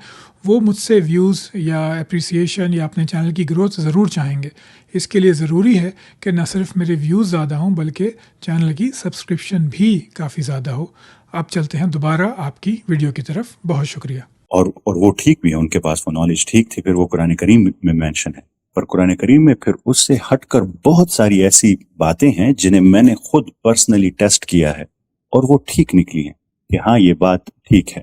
وہ مجھ سے ویوز یا اپریسیشن یا اپنے چینل کی گروتھ ضرور چاہیں گے. اس کے لیے ضروری ہے کہ نہ صرف میرے ویوز زیادہ ہوں بلکہ چینل کی سبسکرپشن بھی کافی زیادہ ہو. اب چلتے ہیں دوبارہ آپ کی ویڈیو کی طرف. بہت شکریہ. اور وہ ٹھیک بھی ہے, ان کے پاس وہ نالج ٹھیک تھی, پھر وہ قرآن کریم میں مینشن ہے, پر قرآن کریم میں پھر اس سے ہٹ کر بہت ساری ایسی باتیں ہیں جنہیں میں نے خود پرسنلی ٹیسٹ کیا ہے اور وہ ٹھیک نکلی ہیں کہ ہاں یہ بات ٹھیک ہے.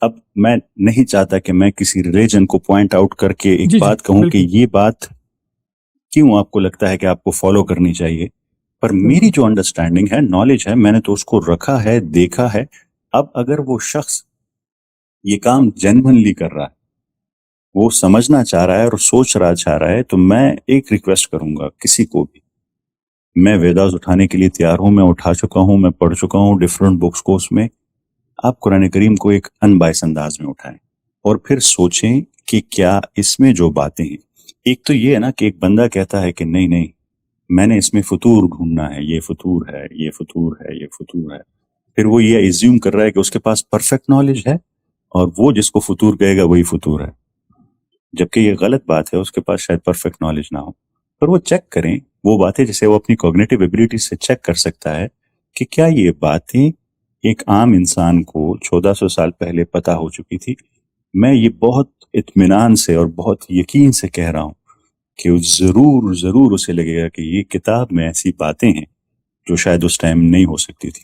اب میں نہیں چاہتا کہ میں کسی ریلیجن کو پوائنٹ آؤٹ کر کے ایک بات کہوں کہ یہ بات کیوں آپ کو لگتا ہے کہ آپ کو فالو کرنی چاہیے, پر میری جو انڈرسٹینڈنگ ہے, نالج ہے, میں نے تو اس کو رکھا ہے, دیکھا ہے. اب اگر وہ شخص یہ کام جینوئنلی کر رہا ہے وہ سمجھنا چاہ رہا ہے اور سوچ رہا چاہ رہا ہے، تو میں ایک ریکویسٹ کروں گا کسی کو بھی، میں ویداز اٹھانے کے لیے تیار ہوں، میں اٹھا چکا ہوں، میں پڑھ چکا ہوں ڈفرینٹ بکس کو، اس میں آپ قرآن کریم کو ایک انبائس انداز میں اٹھائیں اور پھر سوچیں کہ کیا اس میں جو باتیں ہیں، ایک تو یہ ہے نا کہ ایک بندہ کہتا ہے کہ نہیں نہیں میں نے اس میں فطور ڈھونڈنا ہے، یہ فطور ہے، یہ فطور ہے، یہ فطور ہے، پھر وہ یہ ایزیوم کر رہا ہے کہ اس کے پاس پرفیکٹ نالج ہے اور وہ جس کو فطور کہے گا وہی فطور ہے، جبکہ یہ غلط بات ہے، اس کے پاس شاید پرفیکٹ نالج نہ ہو، پر وہ چیک کریں وہ باتیں جسے وہ اپنی کوگنیٹو ایبیلٹی سے چیک کر سکتا ہے کہ کیا یہ باتیں ایک عام انسان کو 1400 سال پہلے پتہ ہو چکی تھی۔ میں یہ بہت اطمینان سے اور بہت یقین سے کہہ رہا ہوں کہ ضرور ضرور اسے لگے گا کہ یہ کتاب میں ایسی باتیں ہیں جو شاید اس ٹائم نہیں ہو سکتی تھی۔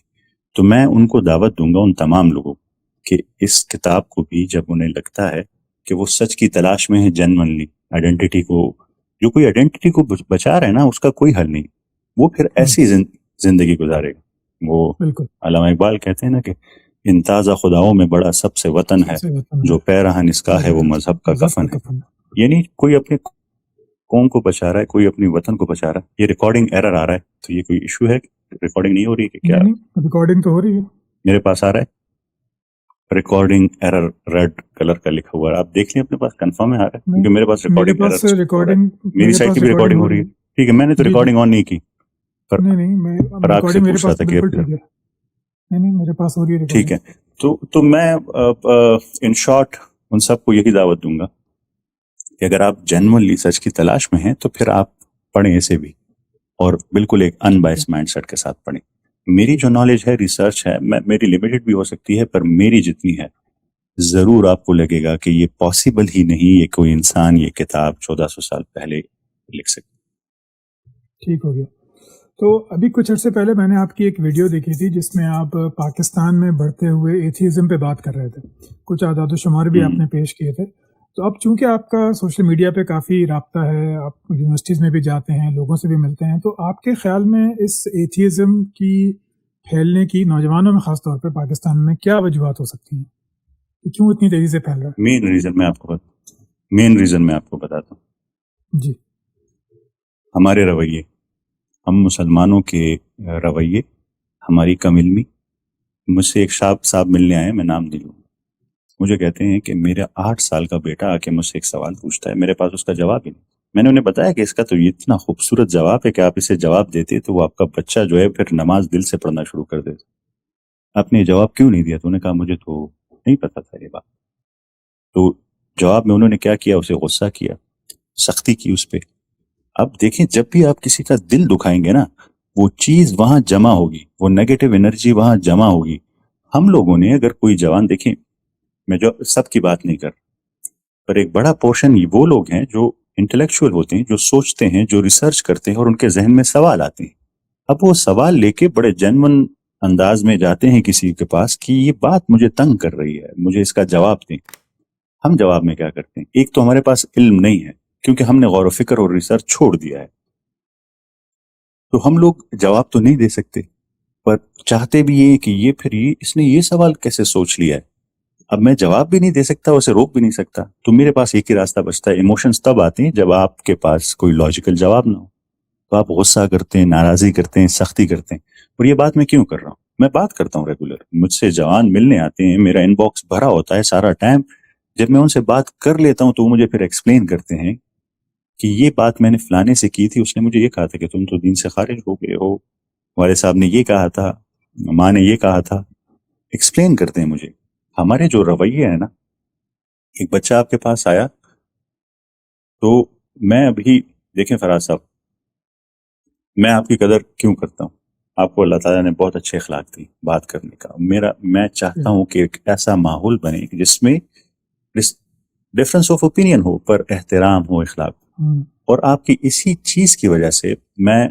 تو میں ان کو دعوت دوں گا، ان تمام لوگوں کو، کہ اس کتاب کو بھی جب انہیں لگتا ہے کہ وہ سچ کی تلاش میں ہے، جنونلی آئیڈینٹی کو، جو کوئی آئیڈینٹی کو بچا رہا ہے نا، اس کا کوئی حل نہیں، وہ پھر ایسی زندگی گزارے گا۔ وہ بالکل علامہ اقبال کہتے ہیں نا کہ ان تازہ خداؤں میں بڑا سب سے وطن ہے، جو پیرہن اس کا ہے وہ مذہب کا کفن ہے۔ یعنی کوئی اپنے قوم کو بچا رہا ہے، کوئی اپنی وطن کو بچا رہا ہے۔ یہ ریکارڈنگ ایرر آ رہا ہے، تو یہ کوئی ایشو ہے؟ ریکارڈنگ نہیں ہو رہی کہ کیا؟ ریکارڈنگ تو ہو رہی ہے، میرے پاس آ رہا ہے ریکارڈنگ ایرر، ریڈ کلر کا لکھا ہوا ہے، آپ دیکھ لیں اپنے پاس، کنفرم ہے آ رہا ہے؟ کیونکہ میرے پاس ریکارڈنگ، میری سائٹ کی بھی ریکارڈنگ ہو رہی ہے، ٹھیک ہے، میں نے تو ریکارڈنگ آن نہیں کی، پر آپ سے پوچھ رہا تھا کہ نہیں میرے پاس ہو رہی ہے، ٹھیک ہے۔ تو میں ان شارٹ ان سب کو یہی دعوت دوں گا کہ اگر آپ جنرلی سچ کی تلاش میں ہیں تو پھر آپ پڑھیں اسے بھی، اور بالکل ایک ان بائس مائنڈ سیٹ کے ساتھ پڑھیں۔ میری جو نالج ہے، ریسرچ ہے، میری لمیٹڈ بھی ہو سکتی ہے، پر میری جتنی ہے ضرور آپ کو لگے گا کہ یہ پاسبل ہی نہیں یہ کوئی انسان یہ کتاب 1400 سال پہلے لکھ سکتا۔ ٹھیک ہو گیا۔ تو ابھی کچھ عرصے پہلے میں نے آپ کی ایک ویڈیو دیکھی تھی جس میں آپ پاکستان میں بڑھتے ہوئے ایتھیزم پہ بات کر رہے تھے، کچھ اعداد و شمار بھی آپ نے پیش کیے تھے۔ تو اب چونکہ آپ کا سوشل میڈیا پہ کافی رابطہ ہے، آپ یونیورسٹیز میں بھی جاتے ہیں، لوگوں سے بھی ملتے ہیں، تو آپ کے خیال میں اس ایتھیزم کی پھیلنے کی نوجوانوں میں خاص طور پہ پاکستان میں کیا وجوہات ہو سکتی ہیں کہ کیوں اتنی تیزی سے پھیل رہا ہے؟ مین ریزن میں آپ کو بتاتا ہوں جی، ہمارے رویے، ہم مسلمانوں کے رویے، ہماری کم علمی۔ مجھ سے ایک صاحب ملنے آئے، میں نام نہیں لوں، مجھے کہتے ہیں کہ میرا 8 سال کا بیٹا آ کے مجھ سے ایک سوال پوچھتا ہے، میرے پاس اس کا جواب ہی نہیں۔ میں نے انہیں بتایا کہ اس کا تو اتنا خوبصورت جواب ہے کہ آپ اسے جواب دیتے تو وہ آپ کا بچہ جو ہے پھر نماز دل سے پڑھنا شروع کر دیتا۔ آپ نے جواب کیوں نہیں دیا؟ تو انہوں نے کہا مجھے تو نہیں پتا تھا یہ بات۔ تو جواب میں انہوں نے کیا کیا؟ اسے غصہ کیا، سختی کی اس پہ۔ اب دیکھیں، جب بھی آپ کسی کا دل دکھائیں گے نا، وہ چیز وہاں جمع ہوگی، وہ نیگیٹو انرجی وہاں جمع ہوگی۔ ہم لوگوں نے اگر کوئی جوان، دیکھیں میں جو سب کی بات نہیں کر، پر ایک بڑا پورشن وہ لوگ ہیں جو انٹلیکچوئل ہوتے ہیں، جو سوچتے ہیں، جو ریسرچ کرتے ہیں اور ان کے ذہن میں سوال آتے ہیں۔ اب وہ سوال لے کے بڑے جنون انداز میں جاتے ہیں کسی کے پاس کہ یہ بات مجھے تنگ کر رہی ہے، مجھے اس کا جواب دیں۔ ہم جواب میں کیا کرتے ہیں؟ ایک تو ہمارے پاس علم نہیں ہے کیونکہ ہم نے غور و فکر اور ریسرچ چھوڑ دیا ہے، تو ہم لوگ جواب تو نہیں دے سکتے، پر چاہتے بھی یہ کہ یہ پھر اس نے یہ سوال کیسے سوچ لیا ہے۔ اب میں جواب بھی نہیں دے سکتا، اسے روک بھی نہیں سکتا، تو میرے پاس ایک ہی راستہ بچتا ہے۔ ایموشنز تب آتے ہیں جب آپ کے پاس کوئی لاجیکل جواب نہ ہو، تو آپ غصہ کرتے ہیں، ناراضی کرتے ہیں، سختی کرتے ہیں۔ اور یہ بات میں کیوں کر رہا ہوں؟ میں بات کرتا ہوں ریگولر، مجھ سے جوان ملنے آتے ہیں، میرا ان باکس بھرا ہوتا ہے سارا ٹائم۔ جب میں ان سے بات کر لیتا ہوں تو وہ مجھے پھر ایکسپلین کرتے ہیں کہ یہ بات میں نے فلانے سے کی تھی، اس نے مجھے یہ کہا تھا کہ تم تو دین سے خارج ہو گئے ہو، والد صاحب نے یہ کہا تھا، ماں نے یہ کہا تھا، ایکسپلین کرتے ہیں مجھے۔ ہمارے جو رویے ہیں نا، ایک بچہ آپ کے پاس آیا تو میں ابھی، دیکھیں فراز صاحب، میں آپ کی قدر کیوں کرتا ہوں؟ آپ کو اللہ تعالیٰ نے بہت اچھے اخلاق دی بات کرنے کا۔ میں چاہتا ہوں کہ ایک ایسا ماحول بنے جس میں ڈفرنس آف اوپینین ہو پر احترام ہو، اخلاق۔ اور آپ کی اسی چیز کی وجہ سے میں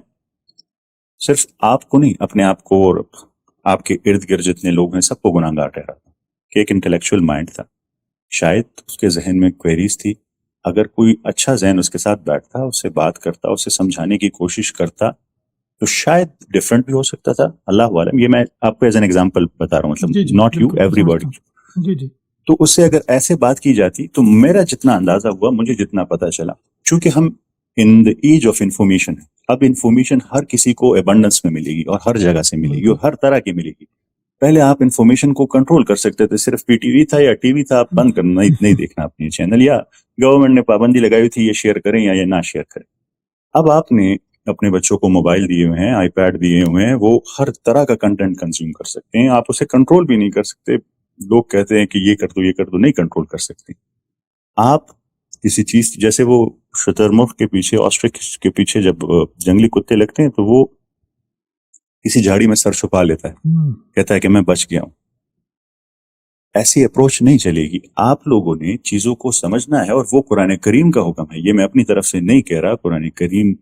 صرف آپ کو نہیں، اپنے آپ کو اور آپ کے ارد گرد جتنے لوگ ہیں سب کو گناہ گار ٹھہراتا ہوں کہ ایک انٹلیکچوئل مائنڈ تھا، شاید اس کے ذہن میں کوئریز تھی، اگر کوئی اچھا ذہن اس کے ساتھ بیٹھتا، اس سے بات کرتا، اسے سمجھانے کی کوشش کرتا تو شاید ڈفرینٹ بھی ہو سکتا تھا، اللہ عالم۔ یہ میں آپ کو ایز این ایگزامپل بتا رہا ہوں، مطلب ناٹ یو، ایوری باڈی۔ تو اس سے اگر ایسے بات کی جاتی تو میرا جتنا اندازہ ہوا، مجھے جتنا پتا چلا، چونکہ ہم ان دا ایج آف انفارمیشن ہے، اب انفارمیشن ہر کسی کو ایبنڈنس میں ملے گی اور ہر جگہ سے ملے گی اور ہر طرح کی ملے گی. پہلے آپ انفارمیشن کو کنٹرول کر سکتے تھے، صرف پی ٹی وی تھا یا ٹی وی تھا، آپ بند کرنا نہیں دیکھنا اپنی چینل، یا گورنمنٹ نے پابندی لگائی ہوئی تھی یہ شیئر کریں یا یہ نہ شیئر کریں. اب آپ نے اپنے بچوں کو موبائل دیے ہوئے ہیں، آئی پیڈ دیے ہوئے ہیں، وہ ہر طرح کا کنٹینٹ کنزیوم کر سکتے ہیں، آپ اسے کنٹرول بھی نہیں کر سکتے. لوگ کہتے ہیں کہ یہ کر دو یہ کر دو، نہیں کنٹرول کر سکتے. آپ کسی چیز جیسے وہ شتر مرغ کے پیچھے، آسٹرچ کے پیچھے جب جنگلی کتے لگتے ہیں تو وہ کسی جھاڑی میں سر چھپا لیتا ہے، کہتا ہے کہ میں بچ گیا ہوں. ایسی اپروچ نہیں چلے گی. آپ لوگوں نے چیزوں کو سمجھنا ہے، اور وہ قرآن کریم کا حکم ہے، یہ میں اپنی طرف سے نہیں کہہ رہا. قرآن کریم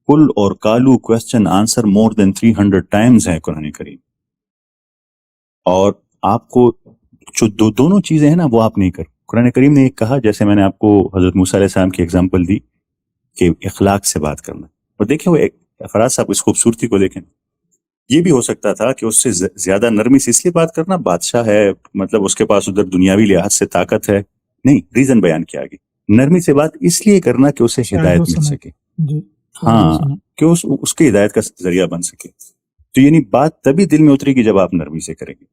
کل اور کالو کوسچن آنسر مور دین 300 ٹائمز ہے قرآن کریم. اور آپ کو جو دونوں چیزیں ہیں نا وہ آپ نہیں کر. قرآن کریم نے ایک کہا، جیسے میں نے آپ کو حضرت موسیٰ علیہ السلام کی ایگزامپل دی کہ اخلاق سے بات کرنا. اور دیکھیں وہ فراز صاحب اس خوبصورتی کو دیکھیں. یہ بھی ہو سکتا تھا کہ اس سے زیادہ نرمی سے اس لیے بات کرنا، بادشاہ ہے، مطلب اس کے پاس ادھر دنیاوی لحاظ سے طاقت ہے، نہیں، ریزن بیان کیا گیا. نرمی سے بات اس لیے کرنا کہ اسے ہدایت مل سکے، ہاں، کہ اس کی ہدایت کا ذریعہ بن سکے. تو یعنی بات تبھی دل میں اترے گی جب آپ نرمی سے کریں گے.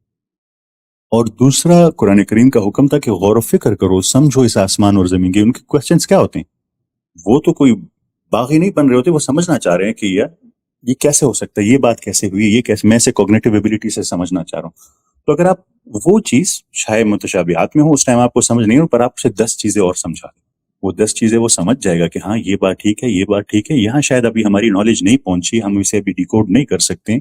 اور دوسرا قرآن کریم کا حکم تھا کہ غور و فکر کرو، سمجھو اس آسمان اور زمین کے. ان کے کوسچنز کیا ہوتے ہیں؟ وہ تو کوئی باغی نہیں بن رہے ہوتے، وہ سمجھنا چاہ رہے ہیں کہ یار یہ کیسے ہو سکتا ہے، یہ بات کیسے ہوئی، یہ کیسے، میں اسے کوگنیٹو ایبیلٹی سے سمجھنا چاہ رہا ہوں. تو اگر آپ وہ چیز شاید متشابہات میں ہو، اس ٹائم آپ کو سمجھ نہیں ہو، پر آپ اسے 10 چیزیں اور سمجھا دیں، وہ 10 چیزیں وہ سمجھ جائے گا کہ ہاں یہ بات ٹھیک ہے، یہ بات ٹھیک ہے، یہاں شاید ابھی ہماری نالج نہیں پہنچی، ہم اسے ابھی ڈیکوڈ نہیں کر سکتے،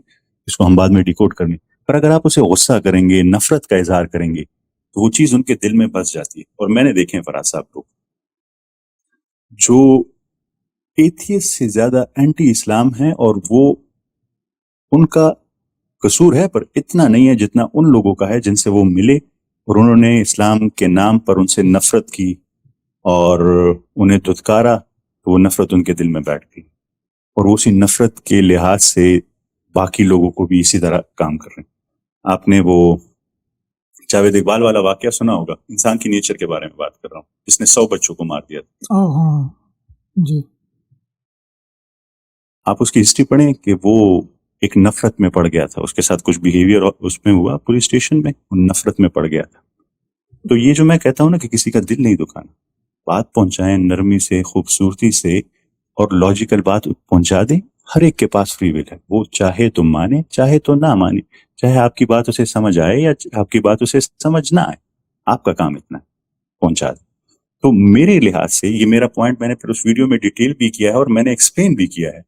اس کو ہم بعد میں ڈیکوڈ کریں. پر اگر آپ اسے غصہ کریں گے، نفرت کا اظہار کریں گے، تو وہ چیز ان کے دل میں بس جاتی ہے. اور میں نے دیکھے ہیں فراز صاحب کو جو ایتھیسٹ سے زیادہ اینٹی اسلام ہیں، اور وہ ان کا قصور ہے، پر اتنا نہیں ہے جتنا ان لوگوں کا ہے جن سے وہ ملے اور انہوں نے اسلام کے نام پر ان سے نفرت کی اور انہیں دھتکارا، تو وہ نفرت ان کے دل میں بیٹھ گئی، اور وہ اسی نفرت کے لحاظ سے باقی لوگوں کو بھی اسی طرح کام کر رہے ہیں. آپ نے وہ جاوید اقبال والا واقعہ سنا ہوگا، انسان کی نیچر کے بارے میں بات کر رہا ہوں، جس نے 100 بچوں کو مار دیا تھا. ہاں جی. آپ اس کی ہسٹری پڑھیں کہ وہ ایک نفرت میں پڑ گیا تھا، اس کے ساتھ کچھ بیہیویئر اس میں ہوا پولیس اسٹیشن میں، وہ نفرت میں پڑ گیا تھا. تو یہ جو میں کہتا ہوں نا کہ کسی کا دل نہیں دکھانا، بات پہنچائیں نرمی سے، خوبصورتی سے، اور لاجیکل بات پہنچا دیں. ہر ایک کے پاس فری ول ہے، وہ چاہے تو مانے چاہے تو نہ مانے، چاہے آپ کی بات اسے سمجھ آئے یا آپ کی بات اسے سمجھ نہ آئے، آپ کا کام اتنا ہے، پہنچا دیں. تو میرے لحاظ سے یہ میرا پوائنٹ، میں نے پھر اس ویڈیو میں ڈیٹیل بھی کیا ہے اور میں نے ایکسپلین بھی کیا ہے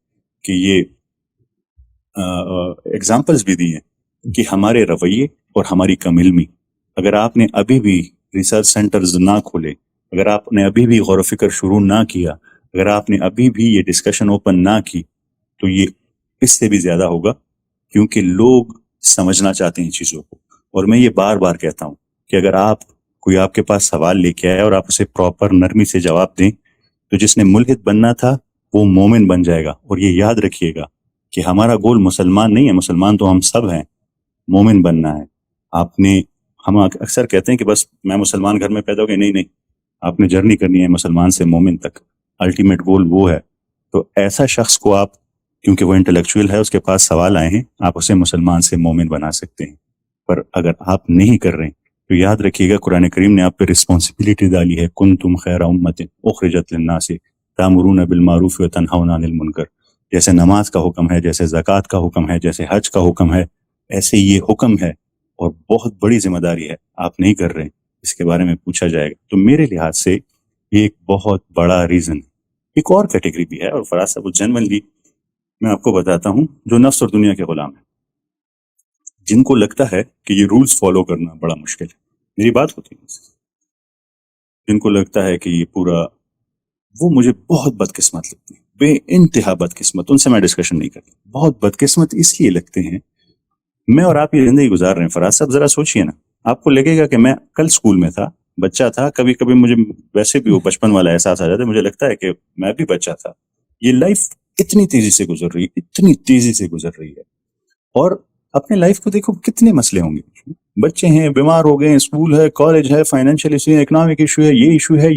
کہ یہ ایگزامپلز بھی دی ہیں کہ ہمارے رویے اور ہماری کم علمی. اگر آپ نے ابھی بھی ریسرچ سینٹرز نہ کھولے، اگر آپ نے ابھی بھی غور و فکر شروع نہ کیا، اگر آپ نے ابھی بھی یہ ڈسکشن اوپن نہ کی، تو یہ اس سے بھی زیادہ ہوگا، کیونکہ لوگ سمجھنا چاہتے ہیں چیزوں کو. اور میں یہ بار بار کہتا ہوں کہ اگر کوئی آپ کے پاس سوال لے کے آئے اور آپ اسے پراپر نرمی سے جواب دیں، تو جس نے ملحد بننا تھا وہ مومن بن جائے گا. اور یہ یاد رکھیے گا کہ ہمارا گول مسلمان نہیں ہے، مسلمان تو ہم سب ہیں، مومن بننا ہے. ہم اکثر کہتے ہیں کہ بس میں مسلمان گھر میں پیدا ہو گیا، نہیں، آپ نے جرنی کرنی ہے مسلمان سے مومن تک، الٹیمیٹ گول وہ ہے. تو ایسا شخص کو آپ، کیونکہ وہ انٹلیکچوئل ہے، اس کے پاس سوال آئے ہیں، آپ اسے مسلمان سے مومن بنا سکتے ہیں. پر اگر آپ نہیں کر رہے تو یاد رکھیے گا قرآن کریم نے آپ پہ رسپانسبلٹی ڈالی ہے، کنتم خیر امت اخرجت للناس تأمرون بالمعروف وتنہون عن المنکر. جیسے نماز کا حکم ہے، جیسے زکوٰۃ کا حکم ہے، جیسے حج کا حکم ہے، ایسے یہ حکم ہے، اور بہت بڑی ذمہ داری ہے. آپ نہیں کر رہے، اس کے بارے میں پوچھا جائے گا. تو میرے لحاظ سے یہ ایک بہت بڑا ریزن ہے. ایک اور کیٹیگری بھی ہے، اور فراز صاحب جنرلی میں آپ کو بتاتا ہوں، جو نفس اور دنیا کے غلام ہیں، جن کو لگتا ہے کہ یہ رولز فالو کرنا بڑا مشکل ہے. میری بات ہوتی ہے، جن کو لگتا ہے کہ یہ پورا، وہ مجھے بہت بدقسمت لگتی ہے، بے انتہا بدقسمت. ان سے میں ڈسکشن نہیں کرتا. بہت بدقسمت اس لیے لگتے ہیں، میں اور آپ یہ زندگی گزار رہے ہیں. فراز صاحب ذرا سوچئے نا، آپ کو لگے گا کہ میں کل اسکول میں تھا، بچہ تھا، کبھی کبھی مجھے ویسے بھی وہ بچپن والا احساس آ جاتا ہے، مجھے لگتا ہے کہ میں بھی بچہ تھا. یہ لائف اتنی تیزی سے گزر رہی ہے، اتنی تیزی سے گزر رہی ہے، اور اپنے لائف کو دیکھو کتنے مسئلے ہوں گے, بچے ہیں, بیمار ہو گئے, اسکول ہے, کالج ہے, فائنینشیل ایشو ہے, اکنامک ایشو ہے, یہ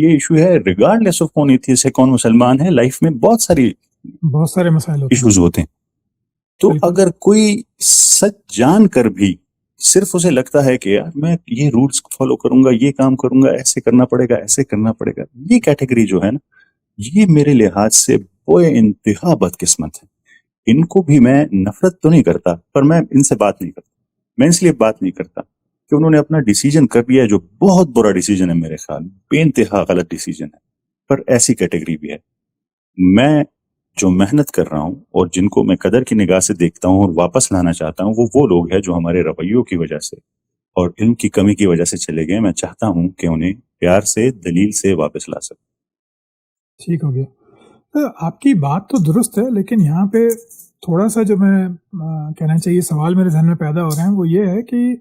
ایشو ہے, ریگارڈلیس آف کون ایتھیسٹ ہے کون مسلمان ہے, لائف میں بہت سارے مسائل ہوتے ہیں, ایشوز ہوتے ہیں. تو بالکل. اگر کوئی سچ جان کر بھی صرف اسے لگتا ہے کہ یار میں یہ رولز فالو کروں گا, یہ کام کروں گا, ایسے کرنا پڑے گا, ایسے کرنا پڑے گا, یہ کیٹیگری جو ہے نا, یہ میرے لحاظ سے بے انتہا بدقسمت ہے. ان کو بھی میں نفرت تو نہیں کرتا, پر میں ان سے بات نہیں کرتا. میں اس لیے بات نہیں کرتا کہ انہوں نے اپنا ڈیسیجن کر لیا ہے جو بہت برا ڈیسیجن ہے, میرے خیال میں بے انتہا غلط ڈیسیجن ہے. پر ایسی کیٹیگری بھی ہے. میں جو محنت کر رہا ہوں اور جن کو میں قدر کی نگاہ سے دیکھتا ہوں اور واپس لانا چاہتا ہوں, وہ لوگ ہیں جو ہمارے رویوں کی وجہ سے اور علم کی کمی کی وجہ سے چلے گئے. میں چاہتا ہوں کہ انہیں پیار سے, دلیل سے واپس لا سکوں. ٹھیک ہو گیا. آپ کی بات تو درست ہے, لیکن یہاں پہ تھوڑا سا جو میں کہنا چاہیے سوال میرے ذہن میں پیدا ہو رہے ہیں وہ یہ ہے کہ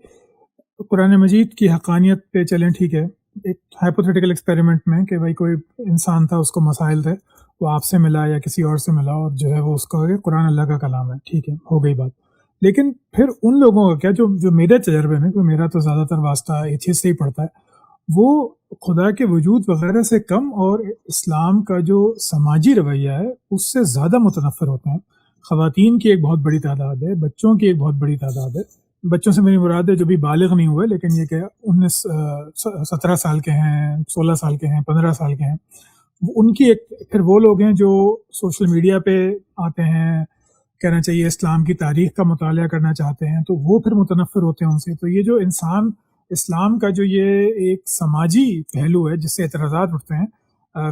قرآن مجید کی حقانیت پہ چلیں, ٹھیک ہے, ایک ہائپوتھیٹیکل ایکسپیریمنٹ میں کہ بھائی کوئی انسان تھا, اس کو مسائل تھے, وہ آپ سے ملا یا کسی اور سے ملا, اور جو ہے وہ اس کو قرآن اللہ کا کلام ہے, ٹھیک ہے, ہو گئی بات. لیکن پھر ان لوگوں کا کیا, جو میرے تجربے میں, کوئی میرا تو زیادہ تر واسطہ ایتھیسٹ سے ہی پڑتا ہے, وہ خدا کے وجود وغیرہ سے کم اور اسلام کا جو سماجی رویہ ہے اس سے زیادہ متنفر ہوتے ہیں. خواتین کی ایک بہت بڑی تعداد ہے, بچوں کی ایک بہت بڑی تعداد ہے. بچوں سے میری مراد ہے جو بھی بالغ نہیں ہوئے, لیکن یہ کہ 17 سال کے ہیں, 16 سال کے ہیں, 15 سال کے ہیں, ان کی ایک. پھر وہ لوگ ہیں جو سوشل میڈیا پہ آتے ہیں, کہنا چاہیے اسلام کی تاریخ کا مطالعہ کرنا چاہتے ہیں, تو وہ پھر متنفر ہوتے ہیں ان سے. تو یہ جو اسلام کا جو یہ ایک سماجی پہلو ہے جس سے اعتراضات اٹھتے ہیں,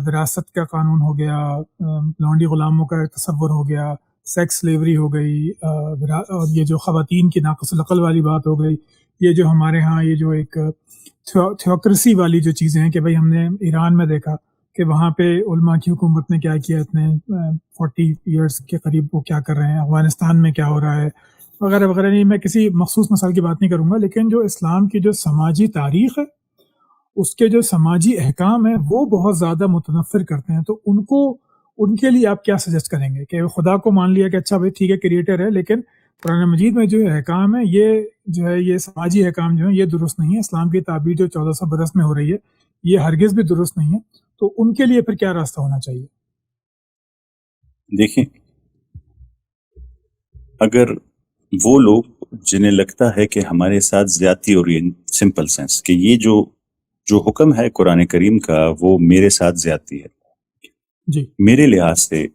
وراثت کا قانون ہو گیا, لونڈی غلاموں کا تصور ہو گیا, سیکس سلیوری ہو گئی, اور یہ جو خواتین کی ناقص العقل والی بات ہو گئی, یہ جو ہمارے ہاں یہ جو ایک تھیوکریسی والی جو چیزیں ہیں کہ بھئی ہم نے ایران میں دیکھا کہ وہاں پہ علماء کی حکومت نے کیا کیا, اتنے 40 ایئرس کے قریب وہ کیا کر رہے ہیں, افغانستان میں کیا ہو رہا ہے وغیرہ وغیرہ. نہیں, میں کسی مخصوص مسائل کی بات نہیں کروں گا, لیکن جو اسلام کی جو سماجی تاریخ ہے, اس کے جو سماجی احکام ہیں وہ بہت زیادہ متنفر کرتے ہیں. تو ان کے لیے آپ کیا سجیسٹ کریں گے کہ خدا کو مان لیا کہ اچھا بھائی ٹھیک ہے کریٹر ہے, لیکن قرآن مجید میں جو احکام ہے یہ جو ہے یہ سماجی احکام جو ہیں یہ درست نہیں ہے. اسلام کی تعبیر جو 1400 برس میں ہو رہی ہے یہ ہرگز بھی درست نہیں ہے. تو ان کے لیے پھر کیا راستہ ہونا چاہیے؟ دیکھیں, اگر وہ لوگ جنہیں لگتا ہے کہ ہمارے ساتھ زیادتی ہو رہی ہے, سمپل سینس کہ یہ جو حکم ہے قرآن کریم کا وہ میرے ساتھ زیادتی ہے, جی میرے لحاظ سے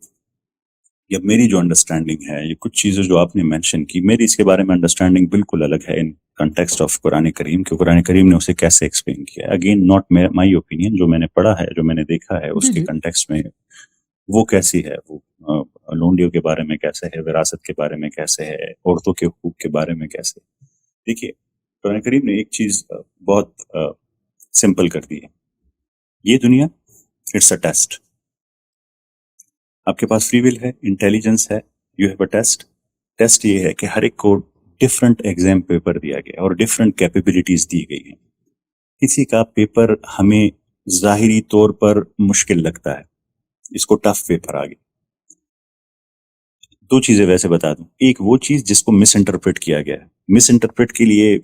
یا میری جو انڈرسٹینڈنگ ہے, یہ کچھ چیزیں جو آپ نے مینشن کی, میری اس کے بارے میں انڈرسٹینڈنگ بالکل الگ ہے ان کنٹیکسٹ آف قرآن کریم کہ قرآن کریم نے اسے کیسے ایکسپلین کیا. اگین ناٹ مائی اوپینین, جو میں نے پڑھا ہے, جو میں نے دیکھا ہے, اس کے کنٹیکسٹ میں وہ کیسی ہے, وہ لونڈیوں کے بارے میں کیسے ہے, وراثت کے بارے میں کیسے ہے, عورتوں کے حقوق کے بارے میں کیسے. دیکھیے, قرآن کریم نے ایک چیز بہت سمپل کر دی ہے, یہ دنیا اٹس اے ٹیسٹ. آپ کے پاس فری ول ہے, انٹیلیجنس ہے, you have a test. Test یہ ہے کہ ہر ایک کو ڈفرنٹ ایگزام پیپر دیا گیا اور ڈفرنٹ کیپیبلٹیز دی گئی ہیں. کسی کا پیپر ہمیں ظاہری طور پر مشکل لگتا ہے, اس کو ٹف پیپر آ گیا. دو چیزیں ویسے بتا دوں, ایک وہ چیز جس کو مس انٹرپریٹ کیا گیا ہے, مس انٹرپریٹ کے لیے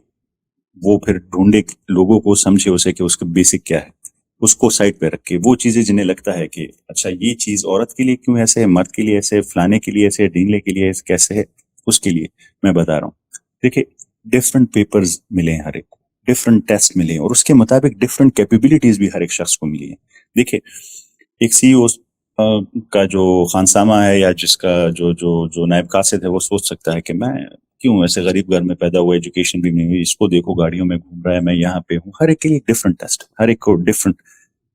وہ پھر ڈھونڈے لوگوں کو, سمجھے اسے کہ اس کا بیسک کیا ہے, اس کو سائڈ پہ رکھ کے وہ چیزیں جنہیں لگتا ہے کہ اچھا یہ چیز عورت کے لیے کیوں ایسے ہے, مرد کے لیے ایسے, فلانے کے لیے ایسے, ڈینلے کے لیے ایسے, کیسے ہے, اس کے لیے میں بتا رہا ہوں. دیکھیں, ڈفرنٹ پیپرز ملے ہیں ہر ایک کو, ڈفرنٹ ٹیسٹ ملے ہیں, اور اس کے مطابق ڈفرنٹ کیپیبلٹیز بھی ہر ایک شخص کو ملی ہیں. دیکھیں, ایک سی او کا جو خانسامہ ہے یا جس کا جو نائب قاصد ہے وہ سوچ سکتا ہے کہ میں کیوں ایسے غریب گھر میں پیدا ہوا, ایجوکیشن بھی نہیں ہوئی, اس کو دیکھو گاڑیوں میں گھوم رہا ہے, میں یہاں پہ ہوں. ہر ایک کے لیے ڈفرنٹ ٹیسٹ, ہر ایک کو ڈفرنٹ.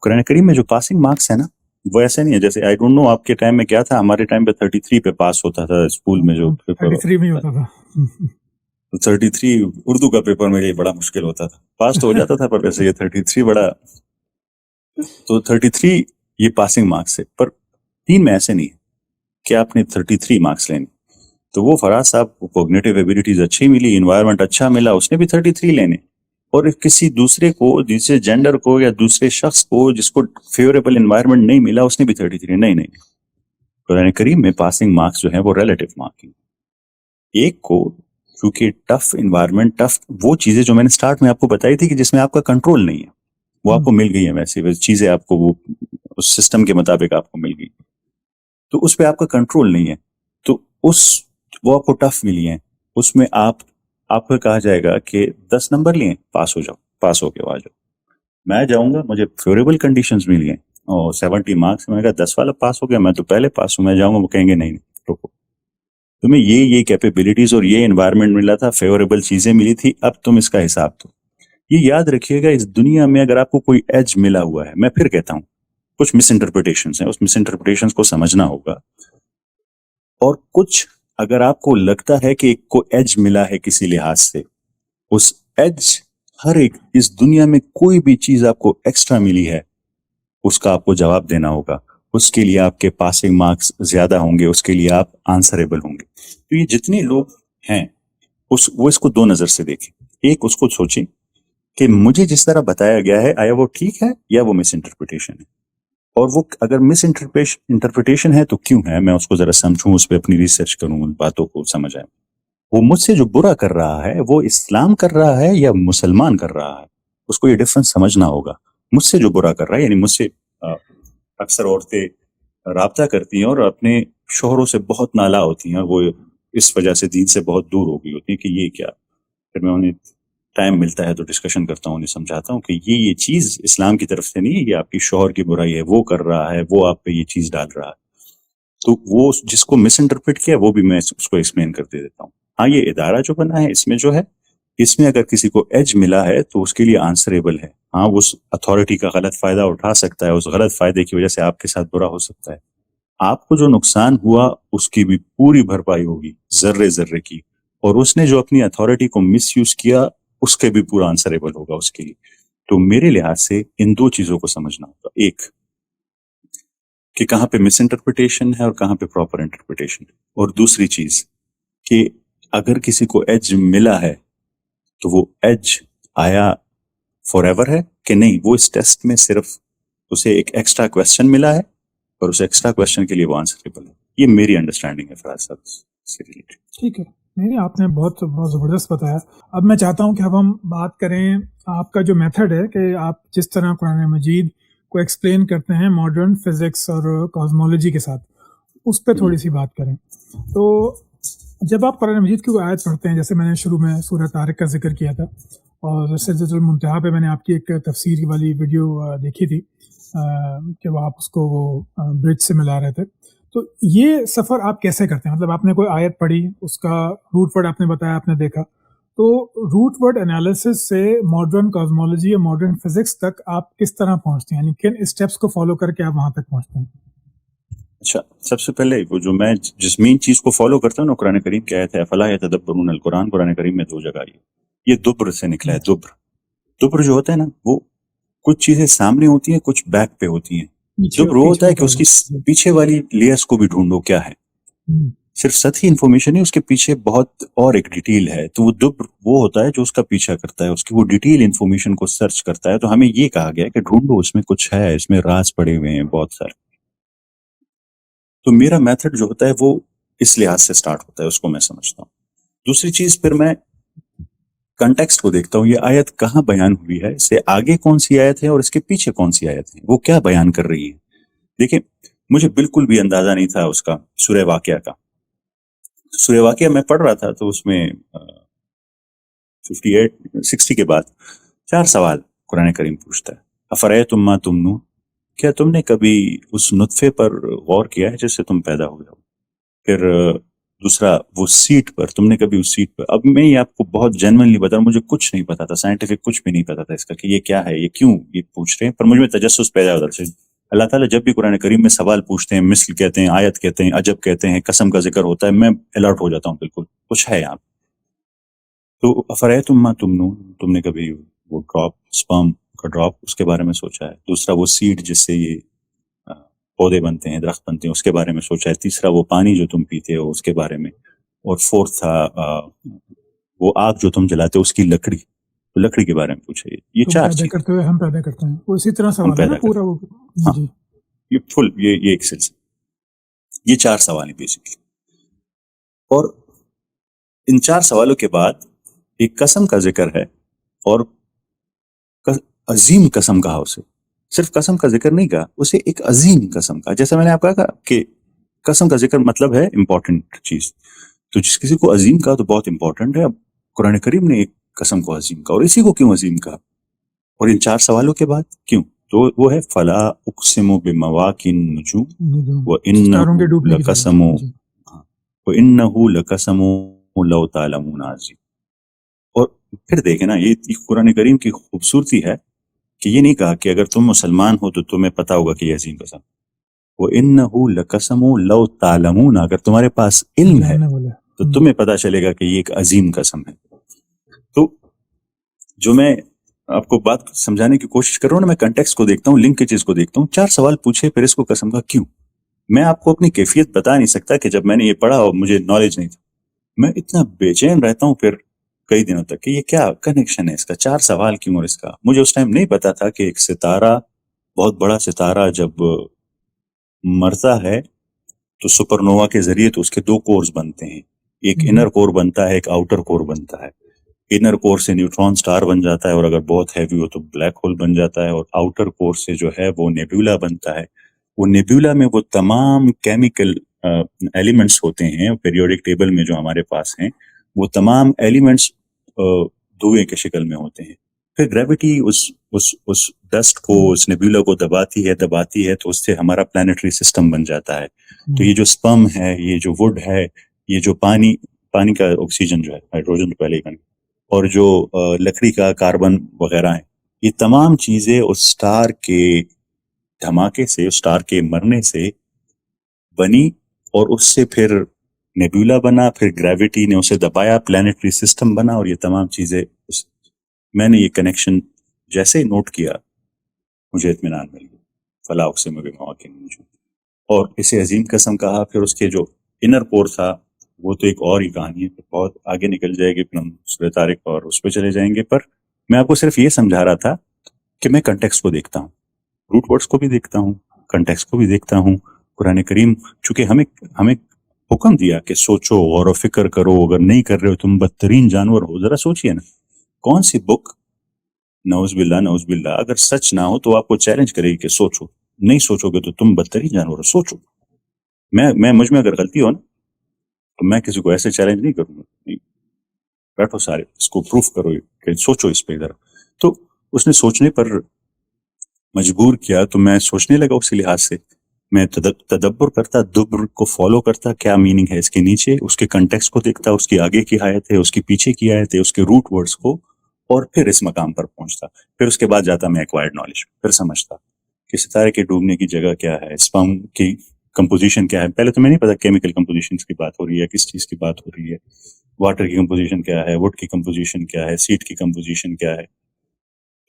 قرآن کریم میں جو پاسنگ مارکس ہے نا, وہ ایسے نہیں ہے جیسے آئی ڈونٹ نو آپ کے ٹائم میں کیا تھا, ہمارے ٹائم پہ 33 پہ پاس ہوتا تھا اسکول میں, جو 33 میں ہوتا تھا. 33 اردو کا پیپر میرے لیے بڑا مشکل ہوتا تھا, پاس تو ہو جاتا تھا پر ویسے یہ 33 بڑا, تو 33 یہ پاسنگ مارکس ہے. پر دین میں ایسے نہیں ہے کہ آپ نے 33 مارکس لینے. تو وہ فراز صاحب کو کوگنیٹو ایبیلٹیز اچھی ملی, انوائرمنٹ اچھا ملا, اس نے بھی 33 لینے. اور کسی دوسرے کو, دوسرے جینڈر کو یا دوسرے شخص کو جس کو فیوریبل انوائرمنٹ نہیں ملا, اس نے بھی 33. نہیں, قرآن کریم میں پاسنگ مارکس جو ہیں وہ ریلیٹو مارکنگ. ایک کو کیونکہ ٹف انوائرمنٹ، ٹف وہ چیزیں جو میں نے اسٹارٹ میں آپ کو بتائی تھی کہ جس میں آپ کا کنٹرول نہیں ہے، وہ آپ کو مل گئی ہیں، ویسے چیزیں آپ کو وہ اس سسٹم کے مطابق آپ کو مل گئی، تو اس پہ آپ کا کنٹرول نہیں ہے، تو وہ آپ کو ٹف ملی ہیں، اس میں آپ کو کہا جائے گا کہ 10 نمبر لیے پاس ہو جاؤ، پاس ہو کے آ جاؤ. میں جاؤں گا، مجھے فیوریبل کنڈیشنز ملی ہیں اور 70 مارکس، میں نے کہا 10 والا پاس ہو گیا، میں تو پہلے پاس ہوں، میں جاؤں گا، وہ کہیں گے نہیں رکو، تمہیں یہ کیپیبلٹیز اور یہ انوائرمنٹ ملا تھا، فیوریبل چیزیں ملی تھی، اب تم اس کا حساب دو. یہ یاد رکھیے گا، اس دنیا میں اگر آپ کو کوئی ایج ملا ہوا ہے، میں پھر کہتا ہوں کچھ مس انٹرپریٹیشنز ہیں، اس مس انٹرپریٹیشنز کو سمجھنا ہوگا، اور کچھ اگر آپ کو لگتا ہے کہ ایک کو ایج ملا ہے کسی لحاظ سے، اس ایج ہر ایک اس دنیا میں کوئی بھی چیز آپ کو ایکسٹرا ملی ہے، اس کا آپ کو جواب دینا ہوگا، اس کے لیے آپ کے پاسنگ مارکس زیادہ ہوں گے، اس کے لیے آپ آنسریبل ہوں گے. تو یہ جتنے لوگ ہیں وہ اس کو دو نظر سے دیکھیں. ایک اس کو سوچیں کہ مجھے جس طرح بتایا گیا ہے آیا وہ ٹھیک ہے یا وہ مس انٹرپریٹیشن ہے، اور وہ اگر مس انٹرپریٹیشن ہے تو کیوں ہے، میں اس کو ذرا سمجھوں، اس پہ اپنی ریسرچ کروں، ان باتوں کو سمجھ آئے. وہ مجھ سے جو برا کر رہا ہے وہ اسلام کر رہا ہے یا مسلمان کر رہا ہے، اس کو یہ ڈفرنس سمجھنا ہوگا. مجھ سے جو برا کر رہا ہے، یعنی مجھ سے اکثر عورتیں رابطہ کرتی ہیں اور اپنے شوہروں سے بہت نالا ہوتی ہیں، اور وہ اس وجہ سے دین سے بہت دور ہو گئی ہوتی ہیں کہ یہ کیا. پھر میں انہیں ٹائم ملتا ہے تو ڈسکشن کرتا ہوں، انہیں سمجھاتا ہوں کہ یہ چیز اسلام کی طرف سے نہیں ہے، یہ آپ کی شوہر کی برائی ہے، وہ کر رہا ہے، وہ آپ پہ یہ چیز ڈال رہا ہے. تو وہ جس کو مس انٹرپریٹ کیا وہ بھی میں اس کو ایکسپلین کر دے دیتا ہوں. ہاں، یہ ادارہ جو بنا ہے اس میں جو ہے، اس میں اگر کسی کو ایج ملا ہے تو اس کے لیے آنسریبل ہے. ہاں، وہ اس اتھارٹی کا غلط فائدہ اٹھا سکتا ہے، اس غلط فائدے کی وجہ سے آپ کے ساتھ برا ہو سکتا ہے. آپ کو جو نقصان ہوا اس کی بھی پوری بھرپائی ہوگی، ذرے ذرے کی، اور اس نے جو اپنی اتھارٹی کو مس یوز کیا اس کے بھی پورا آنسریبل ہوگا اس کے لیے. تو میرے لحاظ سے ان دو چیزوں کو سمجھنا ہوگا، ایک کہ کہاں پہ مس انٹرپریٹیشن ہے اور کہاں پہ پراپر انٹرپریٹیشن ہے، اور دوسری چیز کہ اگر کسی کو ایج ملا ہے تو وہ ایج آیا فار ایور ہے کہ نہیں، وہ اس ٹیسٹ میں صرف اسے ایک ایکسٹرا کویسچن ملا ہے اور اس ایکسٹرا کویسچن کے لیے وہ آنسریبل ہے. یہ میری انڈرسٹینڈنگ ہے فراز صاحب سے ریلیٹڈ. ٹھیک ہے، نہیں آپ نے بہت زبردست بتایا. اب میں چاہتا ہوں کہ اب ہم بات کریں آپ کا جو میتھڈ ہے کہ آپ جس طرح قرآن مجید کو ایکسپلین کرتے ہیں ماڈرن فزکس اور کازمولوجی کے ساتھ، اس پہ تھوڑی سی بات کریں. تو جب آپ قرآن مجید کی کوئی آیت پڑھتے ہیں، جیسے میں نے شروع میں سورہ طارق کا ذکر کیا تھا، اور سدرۃ المنتہا پہ میں نے آپ کی ایک تفسیر والی ویڈیو دیکھی تھی کہ وہ آپ اس کو وہ برج سے ملا رہے تھے. تو یہ سفر آپ کیسے کرتے ہیں؟ مطلب آپ نے کوئی آیت پڑھی، اس کا روٹ ورڈ آپ نے بتایا، آپ نے دیکھا، تو روٹ ورڈ انالیسس سے ماڈرن کازمولوجی اور ماڈرن فزکس تک آپ کس طرح پہنچتے ہیں، یعنی کن اسٹیپس کو فالو کر کے آپ وہاں تک پہنچتے ہیں؟ اچھا، سب سے پہلے وہ جو میں جس مین چیز کو فالو کرتا ہوں نا، قرآن کریم کی آیت ہے فلا یتدبرون القرآن. قرآن کریم میں دو جگہ یہ دبر سے نکلا ہے. دبر جو ہوتا ہے نا، وہ کچھ چیزیں سامنے ہوتی ہیں، کچھ بیک پہ ہوتی ہیں. دبر وہ ہوتا ہے کہ اس کی پیچھے والی لیئرس کو بھی ڈھونڈو کیا ہے، صرف سطحی انفارمیشن نہیں، اس کے پیچھے بہت اور ایک ڈیٹیل ہے. تو وہ دبر وہ ہوتا ہے جو اس کا پیچھا کرتا ہے، اس کی وہ ڈیٹیل انفارمیشن کو سرچ کرتا ہے. تو ہمیں یہ کہا گیا کہ ڈھونڈو، اس میں کچھ ہے، اس میں راز پڑے ہوئے ہیں بہت سارے. تو میرا میتھڈ جو ہوتا ہے وہ اس لحاظ سے سٹارٹ ہوتا ہے، اس کو میں سمجھتا ہوں. دوسری چیز پھر میں کنٹیکسٹ کو دیکھتا ہوں، یہ آیت کہاں بیان ہوئی ہے، اس سے آگے کون سی آیت ہے اور اس کے پیچھے کون سی آیت ہے، وہ کیا بیان کر رہی ہے. دیکھیں، مجھے بالکل بھی اندازہ نہیں تھا اس کا سورہ واقعہ کا. سورہ واقعہ میں پڑھ رہا تھا تو اس میں 60 کے بعد 4 سوال قرآن کریم پوچھتا ہے. افرأیتم ما تمنون، کیا تم نے کبھی اس نطفے پر غور کیا ہے جس سے تم پیدا ہو جاؤ. پھر دوسرا، وہ سیٹ پر، تم نے کبھی اس سیٹ پر. اب میں یہ آپ کو بہت جینوئنلی بتا رہا ہوں، مجھے کچھ نہیں پتا تھا، سائنٹیفک کچھ بھی نہیں پتا تھا اس کا کہ یہ کیا ہے، یہ کیوں یہ پوچھ رہے ہیں، پر مجھ میں تجسس پیدا ہوتا ہے. اللہ تعالیٰ جب بھی قرآن کریم میں سوال پوچھتے ہیں، مثل کہتے ہیں، آیت کہتے ہیں، عجب کہتے ہیں، قسم کا ذکر ہوتا ہے، میں الرٹ ہو جاتا ہوں، بالکل کچھ ہے یہاں. تو افرأیتم ما تمنون، تم نے کبھی وہ ڈراپ، سپرم کا ڈراپ، اس کے بارے میں سوچا ہے. دوسرا، وہ سیڈ جس سے یہ پودے بنتے ہیں، درخت بنتے ہیں، اس کے بارے میں سوچا ہے. تیسرا، وہ پانی جو تم پیتے ہو اس کے بارے میں. اور فورتھ تھا وہ آگ جو تم جلاتے ہو اس کی لکڑی کے بارے میں پوچھا. یہ 4 چیزیں کرتے ہوئے ہم پیدا کرتے ہیں، وہ اسی طرح سوال ہے نا پورا وہ. جی، یہ فل یہ ایک سلسلہ، یہ 4 سوال ہیں بیسکلی. اور ان 4 سوالوں کے بعد ایک قسم کا ذکر ہے، اور عظیم قسم کہا اسے، صرف قسم کا ذکر نہیں کہا، اسے ایک عظیم قسم کہا. جیسا میں نے آپ کو کہا کہ قسم کا ذکر مطلب ہے امپورٹنٹ چیز، تو جس کسی کو عظیم کہا تو بہت امپورٹنٹ ہے. اب قرآن کریم نے ایک قسم کو عظیم کہا، اور اسی کو کیوں عظیم کہا، اور ان 4 سوالوں کے بعد کیوں؟ تو وہ ہے فلا اقسم بمواقع النجوم ستاروں کے ڈوبنے کی جگہ. لقسم وانه لقسم لو تعلمون عظیم. اور پھر دیکھیں نا، یہ قرآن کریم کی خوبصورتی ہے کہ یہ نہیں کہا کہ اگر تم مسلمان ہو تو تمہیں پتا ہوگا کہ یہ عظیم قسم. وانه لقسم لو تعلمون، اگر تمہارے پاس علم ہے تو تمہیں پتا چلے گا کہ یہ ایک عظیم قسم ہے. تو جو میں آپ کو بات سمجھانے کی کوشش کر رہا ہوں نا، میں کنٹیکسٹ کو دیکھتا ہوں، لنک کے چیز کو دیکھتا ہوں. 4 سوال پوچھے، پھر اس کو قسم کا کیوں. میں آپ کو اپنی کیفیت بتا نہیں سکتا کہ جب میں نے یہ پڑھا اور مجھے نالج نہیں تھا، میں اتنا بے چین رہتا ہوں پھر کئی دنوں تک کہ یہ کیا کنیکشن ہے اس کا، 4 سوال کیوں. اور اس کا مجھے اس ٹائم نہیں پتا تھا کہ ایک ستارہ، بہت بڑا ستارہ جب مرتا ہے تو سپر نووا کے ذریعے تو اس کے 2 کورز بنتے ہیں، ایک انر کور بنتا ہے، ایک آؤٹر کور بنتا ہے. انر کور سے نیوٹران سٹار بن جاتا ہے، اور اگر بہت ہیوی ہو تو بلیک ہول بن جاتا ہے. اور آؤٹر کور سے جو ہے وہ نیبیولا بنتا ہے. وہ نیبیولا میں وہ تمام کیمیکل ایلیمنٹس ہوتے ہیں پیریوڈک ٹیبل میں جو ہمارے پاس ہیں، وہ تمام ایلیمنٹس دھوئیں کے شکل میں ہوتے ہیں. پھر گریوٹی اس ڈسٹ کو، اس نیبیولا کو دباتی ہے تو اس سے ہمارا پلانیٹری سسٹم بن جاتا ہے. تو یہ جو سپرم ہے، یہ جو ووڈ ہے، یہ جو پانی کا آکسیجن جو ہے، ہائیڈروجن تو پہلے ہی بن گیا، اور جو لکڑی کا کاربن وغیرہ ہیں، یہ تمام چیزیں اس سٹار کے دھماکے سے، اس سٹار کے مرنے سے بنی، اور اس سے پھر نیبیولا بنا، پھر گریوٹی نے اسے دبایا، پلانیٹری سسٹم بنا، اور یہ تمام چیزیں میں نے یہ کنیکشن جیسے نوٹ کیا مجھے اطمینان مل گیا. فلا اقسم بمواقع النجوم، اور اسے عظیم قسم کہا. پھر اس کے جو انر کور تھا وہ تو ایک اور ہی کہانی ہے، بہت آگے نکل جائے گی، پھر ہم سورہ طارق اور اس پہ چلے جائیں گے. پر میں آپ کو صرف یہ سمجھا رہا تھا کہ میں کنٹیکسٹ کو دیکھتا ہوں، روٹ ورڈز کو بھی دیکھتا ہوں، کنٹیکسٹ کو بھی دیکھتا ہوں. قرآن کریم چونکہ ہمیں حکم دیا کہ سوچو، غور و فکر کرو، اگر نہیں کر رہے ہو تم بدترین جانور ہو. ذرا سوچئے نا، کون سی بک نعوذ باللہ اگر سچ نہ ہو تو آپ کو چیلنج کرے گی کہ سوچو، نہیں سوچو گے تو تم بدترین جانور ہو. سوچو. میں مجھ میں اگر غلطی ہو نا تو میں کسی کو ایسے چیلنج نہیں کروں گا، نہیں، بیٹھو سارے اس کو پروف کرو کہ سوچو اس پہ ذرا. تو اس نے سوچنے پر مجبور کیا، تو میں سوچنے لگا. اسی لحاظ سے میں تدبر کرتا، دبر کو فالو کرتا، کیا میننگ ہے اس کے نیچے، اس کے کنٹیکسٹ کو دیکھتا، اس کی آگے کی آیت ہے، اس کی پیچھے کی آیت ہے، اس کے روٹ ورڈز کو، اور پھر اس مقام پر پہنچتا. پھر اس کے بعد جاتا میں ایکوائرڈ نالج، پھر سمجھتا کہ ستارے کے ڈوبنے کی جگہ کیا ہے، اسپرم کی کمپوزیشن کیا ہے. پہلے تو میں نہیں پتا کیمیکل کمپوزیشن کی بات ہو رہی ہے، کس چیز کی بات ہو رہی ہے، واٹر کی کمپوزیشن کیا ہے، ووڈ کی کمپوزیشن کیا ہے، سیڈ کی کمپوزیشن کیا ہے.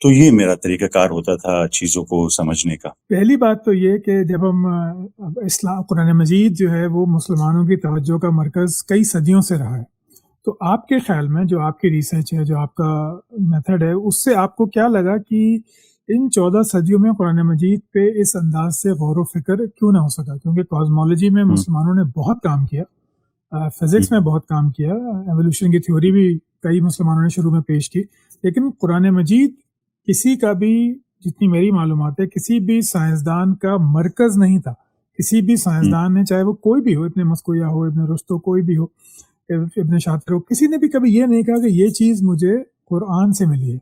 تو یہ میرا طریقہ کار ہوتا تھا چیزوں کو سمجھنے کا. پہلی بات تو یہ کہ جب ہم اسلام، قرآن مجید جو ہے وہ مسلمانوں کی توجہ کا مرکز کئی صدیوں سے رہا ہے، تو آپ کے خیال میں جو آپ کی ریسرچ ہے، جو آپ کا میتھڈ ہے، اس سے آپ کو کیا لگا کہ ان 14 صدیوں میں قرآن مجید پہ اس انداز سے غور و فکر کیوں نہ ہو سکا؟ کیونکہ کازمولوجی میں مسلمانوں نے بہت کام کیا، فزکس میں بہت کام کیا، ایولیوشن کی تھیوری بھی کئی مسلمانوں نے شروع میں پیش کی، لیکن قرآن مجید کسی کا بھی، جتنی میری معلومات ہے، کسی بھی سائنسدان کا مرکز نہیں تھا. کسی بھی سائنسدان نے، چاہے وہ کوئی بھی ہو، ابن مسکویہ ہو، ابن رستو، کوئی بھی ہو، ابن شاطر ہو، کسی نے بھی کبھی یہ نہیں کہا کہ یہ چیز مجھے قرآن سے ملی ہے.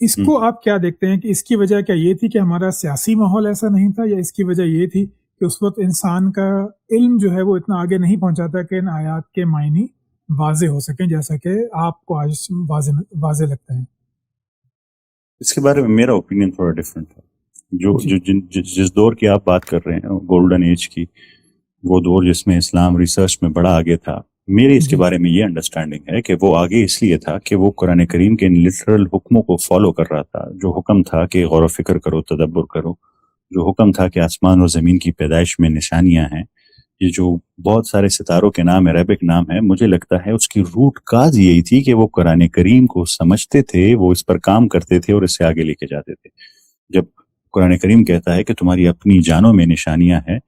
اس کو آپ کیا دیکھتے ہیں کہ اس کی وجہ کیا یہ تھی کہ ہمارا سیاسی ماحول ایسا نہیں تھا، یا اس کی وجہ یہ تھی کہ اس وقت انسان کا علم جو ہے وہ اتنا آگے نہیں پہنچا تھا کہ ان آیات کے معنی واضح ہو سکیں، جیسا کہ آپ کو آج واضح لگتا ہے؟ اس کے بارے میں میرا اوپینین تھوڑا ڈفرینٹ ہے. جس دور کی آپ بات کر رہے ہیں، گولڈن ایج کی، وہ دور جس میں اسلام ریسرچ میں بڑا آگے تھا، میری اس کے بارے میں یہ انڈرسٹینڈنگ ہے کہ وہ آگے اس لیے تھا کہ وہ قرآن کریم کے لٹرل حکموں کو فالو کر رہا تھا. جو حکم تھا کہ غور و فکر کرو، تدبر کرو، جو حکم تھا کہ آسمان اور زمین کی پیدائش میں نشانیاں ہیں، یہ جو بہت سارے ستاروں کے نام عربک نام ہے، مجھے لگتا ہے اس کی روٹ کاز یہی تھی کہ وہ قرآن کریم کو سمجھتے تھے، وہ اس پر کام کرتے تھے اور اس سے آگے لے کے جاتے تھے. جب قرآن کریم کہتا ہے کہ تمہاری اپنی جانوں میں نشانیاں ہیں،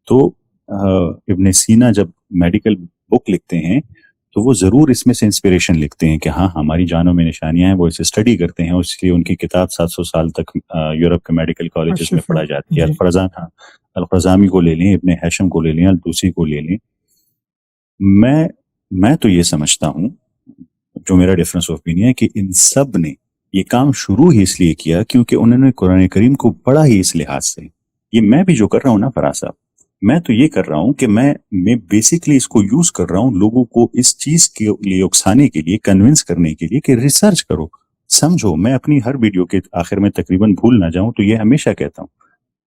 تو ابن سینا جب میڈیکل بک لکھتے ہیں تو وہ ضرور اس میں سے انسپریشن لکھتے ہیں کہ ہاں ہماری جانوں میں نشانیاں ہیں، وہ اسے اسٹڈی کرتے ہیں، اس لیے ان کی کتاب 700 سال تک یورپ کے میڈیکل کالجز میں پڑھا جاتی ہے. الفرزامی کو لے لیں، ابن ہیشم کو لے لیں، الطوسی کو لے لیں. میں تو یہ سمجھتا ہوں، جو میرا ڈفرنس آف اوپینین ہے، کہ ان سب نے یہ کام شروع ہی اس لیے کیا کیونکہ انہوں نے قرآن کریم کو پڑھا ہی اس لحاظ سے. یہ میں بھی جو کر رہا ہوں نا فراز صاحب، میں تو یہ کر رہا ہوں کہ میں بیسکلی اس کو یوز کر رہا ہوں لوگوں کو اس چیز کے لیے اکسانے کے لیے، کنونس کرنے کے لیے کہ ریسرچ کرو، سمجھو. میں اپنی ہر ویڈیو کے آخر میں تقریباً بھول نہ جاؤں تو یہ ہمیشہ کہتا ہوں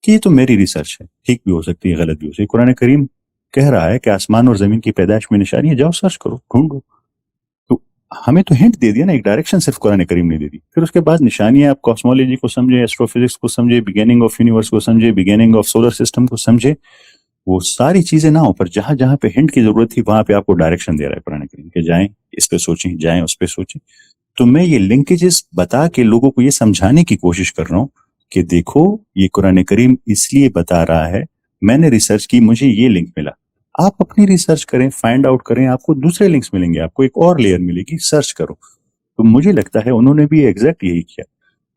کہ یہ تو میری ریسرچ ہے، ٹھیک بھی ہو سکتی ہے، غلط بھی ہو سکتی ہے. قرآن کریم کہہ رہا ہے کہ آسمان اور زمین کی پیدائش میں نشانی ہے، جاؤ سرچ کرو، ڈھونڈو. تو ہمیں تو ہنٹ دے دیا نا، ایک ڈائریکشن صرف قرآن کریم نے دے دی. پھر اس کے بعد نشانیاں، آپ کاسمولوجی کو سمجھے، ایسٹرو فزکس کو سمجھے، بگیننگ آف یونیورس کو سمجھے، بگیننگ آف سولر سسٹم کو سمجھے، وہ ساری چیزیں نہ ہو پر جہاں جہاں پہ ہنٹ کی ضرورت تھی وہاں پہ آپ کو ڈائریکشن دے رہا ہے قرآن کریم کہ جائیں اس پہ سوچیں، جائیں اس پہ سوچیں. تو میں یہ لنکیجز بتا کے لوگوں کو یہ سمجھانے کی کوشش کر رہا ہوں کہ دیکھو یہ قرآن کریم اس لیے بتا رہا ہے، میں نے ریسرچ کی، مجھے یہ لنک ملا. آپ اپنی ریسرچ کریں، فائنڈ آؤٹ کریں، آپ کو دوسرے لنکس ملیں گے، آپ کو ایک اور لیئر ملے گی، سرچ کرو. تو مجھے لگتا ہے انہوں نے بھی ایگزیکٹ یہی کیا.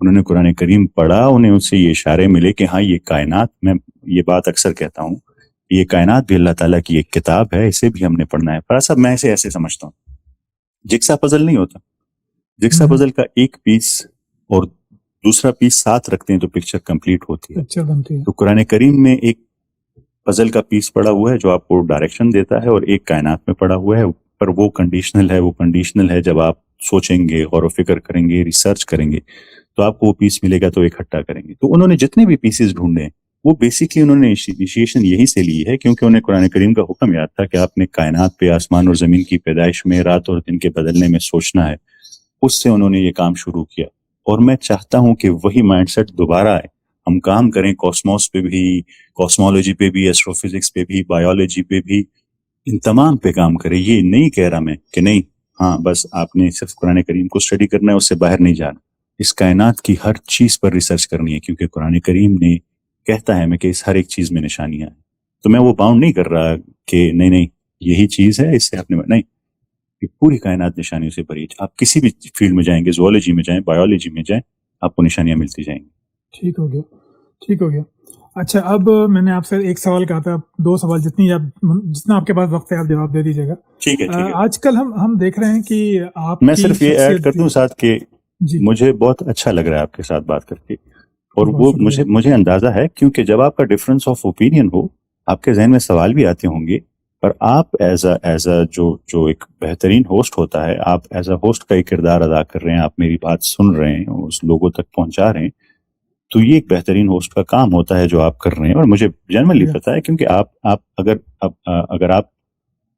انہوں نے قرآن کریم پڑھا، انہیں ان سے یہ اشارے ملے کہ ہاں یہ کائنات، میں یہ بات اکثر کہتا ہوں، یہ کائنات بھی اللہ تعالیٰ کی ایک کتاب ہے، اسے بھی ہم نے پڑھنا ہے. پر صاحب میں اسے ایسے سمجھتا ہوں، جگسا پزل نہیں ہوتا، جگسا پزل کا ایک پیس اور دوسرا پیس ساتھ رکھتے ہیں تو پکچر کمپلیٹ ہوتی ہے. تو قرآن کریم میں ایک پزل کا پیس پڑا ہوا ہے جو آپ کو ڈائریکشن دیتا ہے، اور ایک کائنات میں پڑا ہوا ہے، پر وہ کنڈیشنل ہے. وہ کنڈیشنل ہے جب آپ سوچیں گے، غور و فکر کریں گے، ریسرچ کریں گے تو آپ کو وہ پیس ملے گا، تو اکٹھا کریں گے. تو انہوں نے جتنے بھی پیسز ڈھونڈے ہیں وہ بیسکلی انہوں نے انیشیشن یہی سے لی ہے کیونکہ انہیں قرآن کریم کا حکم یاد تھا کہ آپ نے کائنات پہ، آسمان اور زمین کی پیدائش میں، رات اور دن کے بدلنے میں سوچنا ہے. اس سے انہوں نے یہ کام شروع کیا، اور میں چاہتا ہوں کہ وہی مائنڈ سیٹ دوبارہ آئے. ہم کام کریں کاسموس پہ بھی، کاسمولوجی پہ بھی، ایسٹرو فزکس پہ بھی، بایولوجی پہ بھی، ان تمام پہ کام کریں. یہ نہیں کہہ رہا میں کہ نہیں، ہاں بس آپ نے صرف قرآن کریم کو اسٹڈی کرنا ہے، اس سے باہر نہیں جانا. اس کائنات کی ہر چیز پر ریسرچ کرنی ہے کیونکہ قرآن کریم نے کہتا ہے میں کہ اس ہر ایک چیز میں نشانیاں ہیں. تو میں وہ باؤنڈ نہیں کر رہا کہ نہیں یہی چیز ہے، اس سے آپ نے نہیں، کہ پوری کائنات نشانیوں سے بھری. آپ کسی بھی فیلڈ میں جائیں گے، زوالوجی میں جائیں، بایولوجی میں جائیں، آپ کو نشانیاں ملتی جائیں گی. ٹھیک ہو گیا. اچھا، اب میں نے آپ سے ایک سوال کہا تھا، 2 سوال، جتنا آپ کے پاس وقت ہے آپ جواب دے دیجیے گا. ٹھیک ہے. آج کل ہم دیکھ رہے ہیں کہ آپ میں صرف یہ ایڈ کر دوں ساتھ کہ مجھے بہت اچھا لگ رہا ہے آپ کے ساتھ بات کر کے، اور وہ مجھے اندازہ ہے کیونکہ جب آپ کا ڈفرنس آف اوپینین ہو آپ کے ذہن میں سوال بھی آتے ہوں گے، پر آپ ایز اے جو ایک بہترین ہوسٹ ہوتا ہے، آپ ایز اے ہوسٹ کا ایک کردار ادا کر رہے ہیں، آپ میری بات سن رہے ہیں، اس لوگوں تک پہنچا رہے ہیں. تو یہ ایک بہترین ہوسٹ کا کام ہوتا ہے جو آپ کر رہے ہیں، اور مجھے جنرلی پتا ہے کیونکہ آپ اگر آپ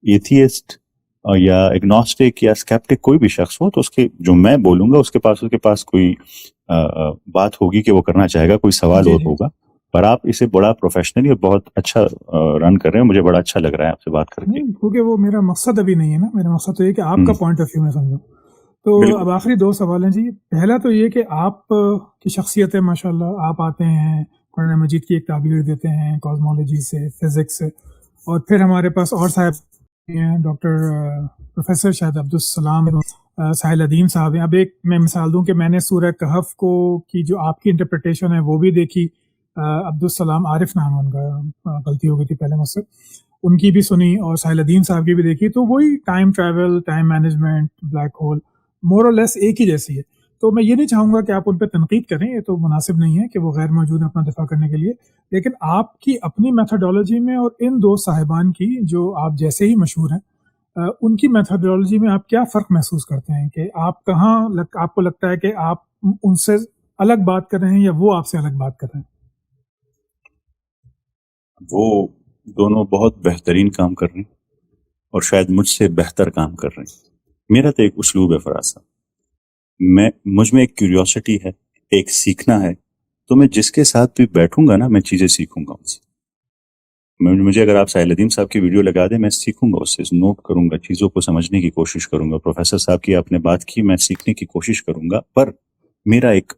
ایتھیسٹ یا اگنوسٹک یا اسکیپٹک کوئی بھی شخص ہو تو اس کے جو میں بولوں گا اس کے پاس کوئی بات ہوگی کہ وہ کرنا چاہے گا، کوئی سوال اور ہوگا. پر آپ اسے بڑا پروفیشنلی اور بہت اچھا رن کر رہے ہیں. مجھے بڑا اچھا لگ رہا ہے آپ سے بات کر کے، کیونکہ وہ میرا مقصد ابھی نہیں ہے نا. میرا مقصد تو یہ کہ آپ کا پوائنٹ آف ویو میں سمجھوں. تو اب آخری 2 سوال ہیں جی. پہلا تو یہ کہ آپ کی شخصیت ہے ماشاء اللہ، آپ آتے ہیں قرآن مجید کی ایک تعبیر دیتے ہیں کاسمولوجی سے، فزکس سے، اور پھر ہمارے پاس اور صاحب ہیں، ڈاکٹر پروفیسر شاہد عبدالسلام ساحل ادیم صاحب ہیں. اب ایک میں مثال دوں کہ میں نے سورہ کہف کی جو آپ کی انٹرپریٹیشن ہے وہ بھی دیکھی، عبدالسلام عارف نام ہے ان کا، غلطی ہو گئی تھی پہلے مجھ سے، ان کی بھی سنی، اور ساحل ادیم صاحب کی بھی دیکھی. تو وہی time travel, time management, black hole, more or less ایک ہی جیسی ہے. تو میں یہ نہیں چاہوں گا کہ آپ ان پہ تنقید کریں، یہ تو مناسب نہیں ہے کہ وہ غیر موجود ہیں اپنا دفاع کرنے کے لیے. لیکن آپ کی اپنی میتھڈولوجی میں اور ان 2 صاحبان کی جو آپ جیسے ہی مشہور ہیں ان کی میتھڈولوجی میں آپ کیا فرق محسوس کرتے ہیں کہ آپ آپ کو لگتا ہے کہ آپ ان سے الگ بات کر رہے ہیں یا وہ آپ سے الگ بات کر رہے ہیں؟ وہ دونوں بہت بہترین کام کر رہے ہیں اور شاید مجھ سے بہتر کام کر رہے ہیں. میرا تو ایک اسلوب ہے فراز صاحب، مجھ میں ایک کیوریوسٹی ہے، ایک سیکھنا ہے. تو میں جس کے ساتھ بھی بیٹھوں گا نا میں چیزیں سیکھوں گا ان سے. مجھے اگر آپ ساحل ادیم صاحب کی ویڈیو لگا دیں میں سیکھوں گا، اس سے نوٹ کروں گا، چیزوں کو سمجھنے کی کوشش کروں گا. پروفیسر صاحب کی آپ نے بات کی، میں سیکھنے کی کوشش کروں گا. پر میرا ایک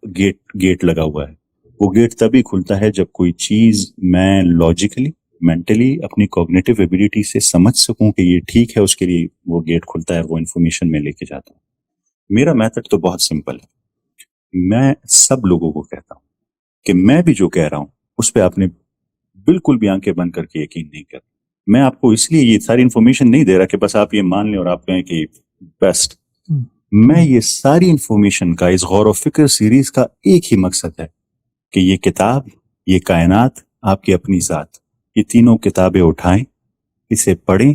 گیٹ لگا ہوا ہے. وہ گیٹ تبھی کھلتا ہے جب کوئی چیز میں لاجیکلی mentally اپنی cognitive ability سے سمجھ سکوں کہ یہ ٹھیک ہے, اس کے لیے وہ گیٹ کھلتا ہے, وہ انفارمیشن میں لے کے جاتا ہوں. میرا میتھڈ تو بہت سمپل ہے. میں سب لوگوں کو کہتا ہوں کہ میں بھی جو کہہ رہا ہوں اس پہ آپ نے بالکل بھی آنکھیں بند کر کے یقین نہیں کرنا. میں آپ کو اس لیے یہ ساری انفارمیشن نہیں دے رہا کہ بس آپ یہ مان لیں اور آپ کہیں کہ بیسٹ. میں یہ ساری انفارمیشن کا, اس غور و فکر سیریز کا ایک ہی مقصد ہے کہ یہ کتاب, یہ کائنات, آپ کی اپنی ذات, یہ تینوں کتابیں اٹھائیں, اسے پڑھیں.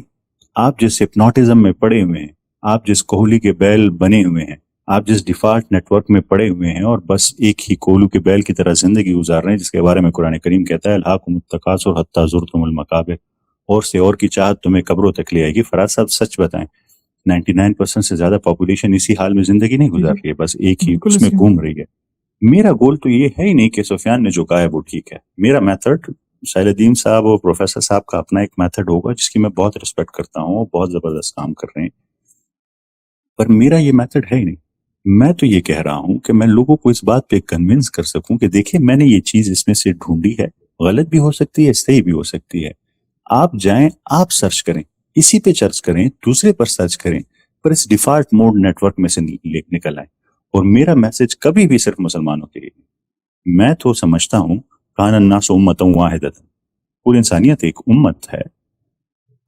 آپ جس ہپنوٹزم میں پڑے ہوئے ہیں, آپ جس کوہلی کے بیل بنے ہوئے ہیں, آپ جس ڈیفالٹ نیٹ ورک میں پڑے ہوئے ہیں اور بس ایک ہی کولو کے بیل کی طرح زندگی گزار رہے ہیں, جس کے بارے میں قرآن کریم کہتا ہے الہاکم التکاثر حتی زرتم المقابر, اور سے اور کی چاہت تمہیں قبروں تک لے آئے گی. فراز صاحب سچ بتائیں, 99% سے زیادہ پاپولیشن اسی حال میں زندگی نہیں گزار رہی ہے, بس ایک ہی اس میں گھوم رہی ہے. میرا گول تو یہ ہے ہی نہیں کہ سفیان نے جو کہا ہے وہ ٹھیک ہے. میرا میتھڈ سہیل الدین صاحب اور پروفیسر صاحب کا اپنا ایک میتھڈ ہوگا جس کی میں بہت رسپیکٹ کرتا ہوں, بہت زبردست کام کر رہے ہیں, پر میرا یہ میتھڈ ہے ہی نہیں. میں تو یہ کہہ رہا ہوں کہ میں لوگوں کو اس بات پہ کنونس کر سکوں کہ دیکھیں میں نے یہ چیز اس میں سے ڈھونڈی ہے, غلط بھی ہو سکتی ہے, صحیح بھی ہو سکتی ہے. آپ جائیں, آپ سرچ کریں, اسی پہ سرچ کریں, دوسرے پر سرچ کریں, پر اس ڈیفالٹ موڈ نیٹ ورک میں سے نکل آئیں. اور میرا میسج کبھی بھی صرف مسلمانوں کے لیے نہیں. میں تو سمجھتا ہوں کان الناس امۃ واحدۃ, پوری انسانیت ایک امت ہے.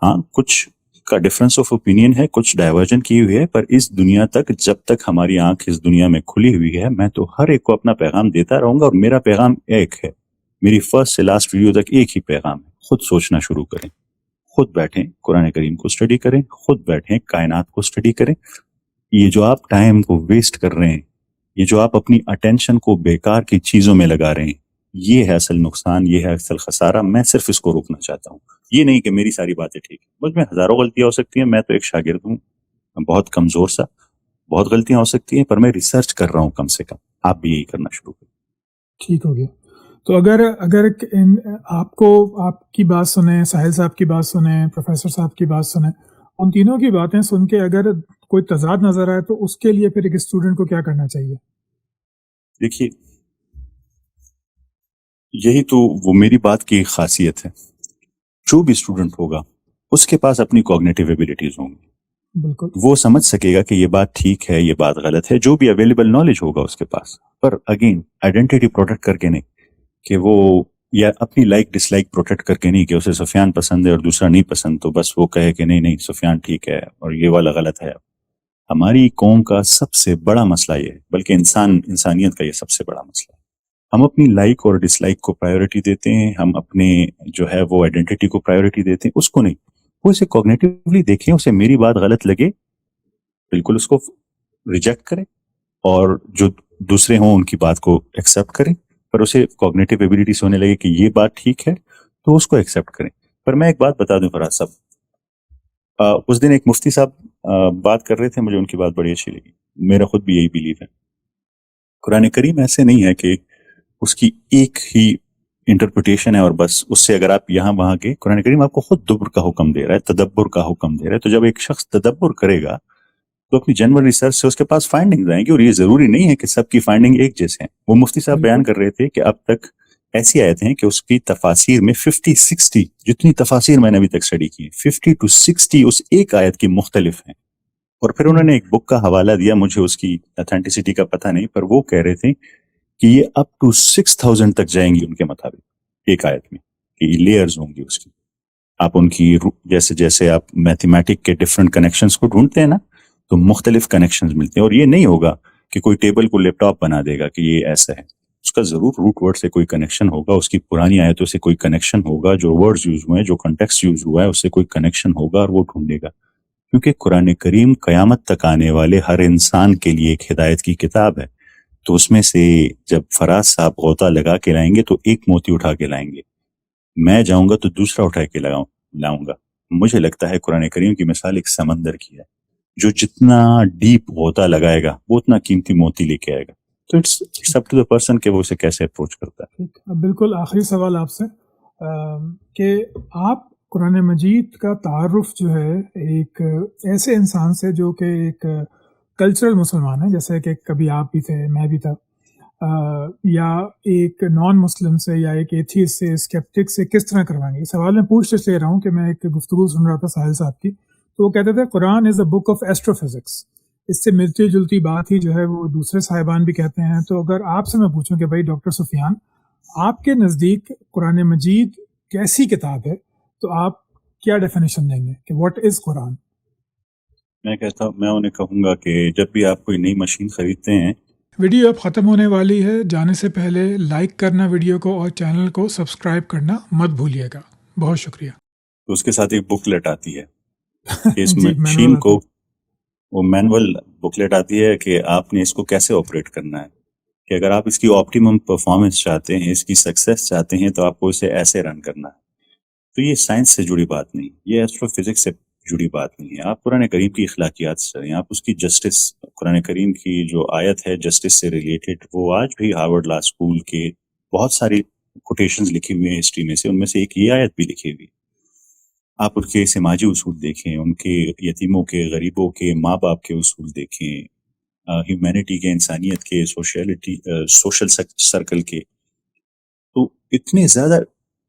ہاں کچھ کا ڈفرنس آف اوپینین ہے, کچھ ڈائیورجن کی ہوئی ہے, پر اس دنیا تک جب تک ہماری آنکھ اس دنیا میں کھلی ہوئی ہے میں تو ہر ایک کو اپنا پیغام دیتا رہوں گا. اور میرا پیغام ایک ہے, میری فرسٹ سے لاسٹ ویڈیو تک ایک ہی پیغام ہے. خود سوچنا شروع کریں, خود بیٹھیں قرآن کریم کو اسٹڈی کریں, خود بیٹھیں کائنات کو اسٹڈی کریں. یہ جو آپ ٹائم کو ویسٹ کر رہے ہیں, یہ جو آپ اپنی اٹینشن کو بیکار کی چیزوں میں لگا رہے ہیں, یہ ہے اصل نقصان, یہ ہے اصل خسارہ. میں صرف اس کو روکنا چاہتا ہوں. یہ نہیں کہ میری ساری باتیں ٹھیک ہیں, مجھ میں ہزاروں غلطیاں ہو سکتی ہیں, میں تو ایک شاگرد ہوں, بہت کمزور سا, بہت غلطیاں ہو سکتی ہیں, پر میں ریسرچ کر رہا ہوں. کم سے کم آپ بھی یہی کرنا شروع کریں. ٹھیک ہو گیا. تو اگر آپ کو آپ کی بات سنیں, ساحل صاحب کی بات سنیں, پروفیسر صاحب کی بات سنیں, ان تینوں کی باتیں سن کے اگر کوئی تضاد نظر آئے تو اس کے لیے پھر ایک اسٹوڈنٹ کو کیا کرنا چاہیے؟ دیکھیے یہی تو وہ میری بات کی خاصیت ہے. جو بھی اسٹوڈنٹ ہوگا اس کے پاس اپنی کوگنیٹیو ایبیلٹیز ہوں گی, بالکل وہ سمجھ سکے گا کہ یہ بات ٹھیک ہے, یہ بات غلط ہے, جو بھی اویلیبل نالج ہوگا اس کے پاس. پر اگین آئیڈینٹی پروٹیکٹ کر کے نہیں, کہ وہ یا اپنی لائک ڈس لائک پروٹیکٹ کر کے نہیں کہ اسے سفیان پسند ہے اور دوسرا نہیں پسند, تو بس وہ کہے کہ نہیں سفیان ٹھیک ہے اور یہ والا غلط ہے. ہماری قوم کا سب سے بڑا مسئلہ یہ ہے, بلکہ انسانیت کا یہ سب سے بڑا مسئلہ ہے, ہم اپنی لائک اور ڈس لائک کو پرائیورٹی دیتے ہیں, ہم اپنے جو ہے وہ آئیڈینٹی کو پرائیورٹی دیتے ہیں, اس کو نہیں. وہ اسے کوگنیٹیولی دیکھیں, اسے میری بات غلط لگے بالکل اس کو ریجیکٹ کریں, اور جو دوسرے ہوں ان کی بات کو ایکسیپٹ کریں, پر اسے کوگنیٹیو ایبیلٹی سے ہونے لگے کہ یہ بات ٹھیک ہے تو اس کو ایکسیپٹ کریں. پر میں ایک بات بتا دوں فراز صاحب, اس دن ایک مفتی صاحب بات کر رہے تھے, مجھے ان کی بات بڑی اچھی لگی. میرا خود بھی یہی بیلیو ہے, قرآن کریم ایسے نہیں ہے کہ اس کی ایک ہی انٹرپریٹیشن ہے اور بس اس سے اگر آپ یہاں وہاں گئے. قرآن کریم آپ کو خود دبر کا حکم دے رہا ہے, تدبر کا حکم دے رہا ہے. تو جب ایک شخص تدبر کرے گا تو اپنی جنرل ریسرچ سے اس کے پاس فائنڈنگز آئیں گی, اور یہ ضروری نہیں ہے کہ سب کی فائنڈنگ ایک جیسے ہیں. وہ مفتی صاحب بیان کر رہے تھے کہ اب تک ایسی آیتیں ہیں کہ اس کی تفاسیر میں 50-60 جتنی تفاسیر میں نے ابھی تک اسٹڈی کی 50 to 60 اس ایک آیت کی مختلف ہیں. اور پھر انہوں نے ایک بک کا حوالہ دیا, مجھے اس کی اتھینٹسٹی کا پتہ نہیں, پر وہ کہہ رہے تھے کہ یہ اپ ٹو 6000 تک جائیں گی ان کے مطابق ایک آیت میں, کہ یہ لیئرز ہوں گی اس کی. آپ ان کی جیسے جیسے آپ میتھمیٹک کے ڈفرنٹ کنیکشنز کو ڈھونڈتے ہیں نا, تو مختلف کنیکشنز ملتے ہیں. اور یہ نہیں ہوگا کہ کوئی ٹیبل کو لیپ ٹاپ بنا دے گا کہ یہ ایسا ہے, اس کا ضرور روٹ ورڈ سے کوئی کنیکشن ہوگا, اس کی پرانی آیتوں سے کوئی کنیکشن ہوگا, جو ورڈز یوز ہوئے ہیں, جو کنٹیکسٹ یوز ہوا ہے اس سے کوئی کنیکشن ہوگا, اور وہ ڈھونڈے گا. کیونکہ قرآن کریم قیامت تک آنے والے ہر انسان کے لیے ایک ہدایت کی کتاب ہے. تو اس میں سے جب فراز صاحب غوطہ لگا کے لائیں گے تو ایک موتی اٹھا کے لائیں گے, میں جاؤں گا تو دوسرا اٹھا کے لاؤں گا. مجھے لگتا ہے قرآن کریم کی مثال ایک سمندر کی ہے, جو جتنا ڈیپ غوطہ لگائے گا وہ اتنا قیمتی موتی لے کے آئے گا. تو it's up to the person کہ وہ اسے کیسے اپروچ کرتا ہے. بالکل آخری سوال آپ سے, کہ آپ قرآن مجید کا تعارف جو ہے ایک ایسے انسان سے جو کہ ایک کلچرل مسلمان ہے, جیسے کہ کبھی آپ بھی تھے, میں بھی تھا, یا ایک نان مسلم سے یا ایک ایتھیسٹ سے اسکیپٹک سے کس طرح کروائیں گے؟ یہ سوال میں پوچھ اس لیے رہا ہوں کہ میں ایک گفتگو سن رہا تھا ساحل صاحب کی، تو وہ کہتے تھے قرآن از اے بک آف ایسٹرو فزکس. اس سے ملتی جلتی بات ہی جو ہے وہ دوسرے صاحبان بھی کہتے ہیں. تو اگر آپ سے میں پوچھوں کہ بھائی ڈاکٹر سفیان، آپ کے نزدیک قرآن مجید کیسی کتاب ہے، تو آپ کیا ڈیفینیشن دیں گے کہ واٹ از قرآن؟ میں انہیں کہوں گا کہ جب بھی آپ کوئی نئی مشین خریدتے ہیں، ویڈیو اب ختم ہونے والی ہے، جانے سے پہلے لائک کرنا ویڈیو کو اور چینل کو سبسکرائب کرنا مت بھولیے گا. بہت شکریہ. تو اس کے ساتھ ایک بکلیٹ آتی ہے کہ اس جی، مشین کو، وہ مینول بکلیٹ آتی ہے کہ آپ نے اس کو کیسے آپریٹ کرنا ہے، کہ اگر آپ اس کی آپٹیمم پرفارمنس چاہتے ہیں، اس کی سکسیس چاہتے ہیں، تو آپ کو اسے ایسے رن کرنا ہے. تو یہ سائنس سے جڑی بات نہیں، یہ ایسٹرو فزکس سے جڑی بات نہیں ہے. آپ قرآن کریم کی اخلاقیات سے رہیں، آپ اس کی جسٹس، قرآن کریم کی جو آیت ہے جسٹس سے ریلیٹڈ، وہ آج بھی ہارورڈ لا اسکول کے بہت ساری کوٹیشنز لکھی ہوئی ہیں ہسٹری میں سے، ان میں سے ایک یہ آیت بھی لکھی ہوئی. آپ ان کے سماجی اصول دیکھیں، ان کے یتیموں کے، غریبوں کے، ماں باپ کے اصول دیکھیں، ہیومینٹی کے، انسانیت کے، سوشل سرکل کے. تو اتنے زیادہ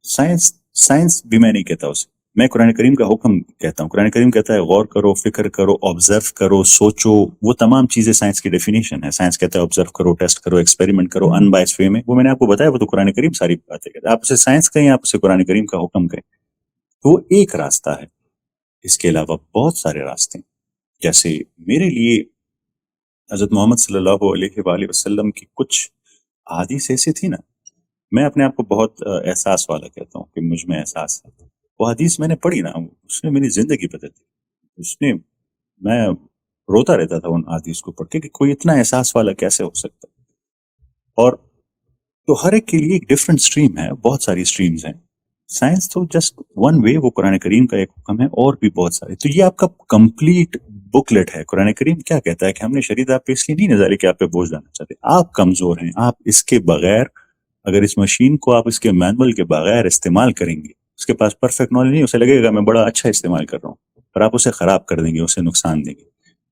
سائنس بھی میں نہیں کہتا اسے، میں قرآن کریم کا حکم کہتا ہوں. قرآن کریم کہتا ہے غور کرو، فکر کرو، آبزرو کرو، سوچو. وہ تمام چیزیں سائنس کی ڈیفینیشن ہے. سائنس کہتا ہے آبزرو کرو، ٹیسٹ کرو، ایکسپیریمنٹ کرو ان بائس وے میں. وہ میں نے آپ کو بتایا، وہ تو قرآن کریم ساری باتیں کہتا ہے. آپ اسے سائنس کہیں، آپ اسے قرآن کریم کا حکم کہیں، تو وہ ایک راستہ ہے. اس کے علاوہ بہت سارے راستے ہیں. جیسے میرے لیے حضرت محمد صلی اللہ علیہ وآلہ وسلم کی کچھ احادیث ایسی تھی نا، میں اپنے آپ کو بہت احساس والا کہتا ہوں کہ مجھ میں احساس ہے. وہ حدیث میں نے پڑھی نا، اس نے میری زندگی بدل دی. میں روتا رہتا تھا ان حدیث کو پڑھ کے کہ کوئی اتنا احساس والا کیسے ہو سکتا. اور تو ہر ایک کے لیے ایک ڈفرینٹ سٹریم ہے، بہت ساری سٹریمز ہیں. سائنس تو جسٹ ون وے، وہ قرآن کریم کا ایک حکم ہے، اور بھی بہت سارے. تو یہ آپ کا کمپلیٹ بکلیٹ ہے. قرآن کریم کیا کہتا ہے کہ ہم نے شریعت آپ پہ اس لیے نہیں نظاری کہ آپ پہ بوجھ لانا چاہتے. آپ کمزور ہیں، آپ اس کے بغیر، اگر اس مشین کو آپ اس کے مینول کے بغیر استعمال کریں گے، اس کے پاس پرفیکٹ نالج نہیں، اسے لگے گا میں بڑا اچھا استعمال کر رہا ہوں، پر آپ اسے خراب کر دیں گے، اسے نقصان دیں گے.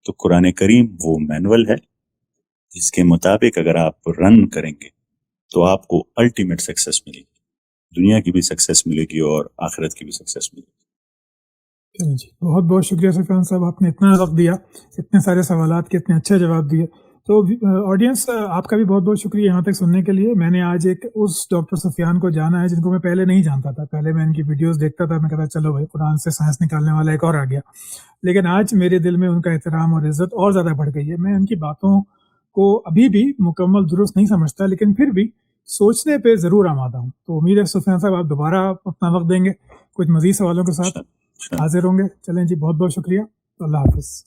تو قرآن کریم وہ مینول ہے جس کے مطابق اگر آپ رن کریں گے تو آپ کو الٹیمیٹ سکسیس ملے گی، دنیا کی بھی سکسیس ملے گی اور آخرت کی بھی سکسیس ملے گی. جی، بہت بہت شکریہ سفیان صاحب، آپ نے اتنا وقت دیا، اتنے سارے سوالات کے اتنے اچھے جواب دیے. تو آڈینس آپ کا بھی بہت بہت شکریہ یہاں تک سننے کے لیے. میں نے آج ایک اس ڈاکٹر سفیان کو جانا ہے جن کو میں پہلے نہیں جانتا تھا. پہلے میں ان کی ویڈیوز دیکھتا تھا، میں کہتا چلو بھائی قرآن سے سائنس نکالنے والا ایک اور آ گیا. لیکن آج میرے دل میں ان کا احترام اور عزت اور زیادہ بڑھ گئی ہے. میں ان کی باتوں کو ابھی بھی مکمل درست نہیں سمجھتا، لیکن پھر بھی سوچنے پہ ضرور آمادہ ہوں. تو امید ہے سفیان صاحب آپ دوبارہ اپنا وقت دیں گے، کچھ مزید سوالوں کے ساتھ حاضر ہوں گے. چلیں جی، بہت بہت شکریہ. اللہ حافظ.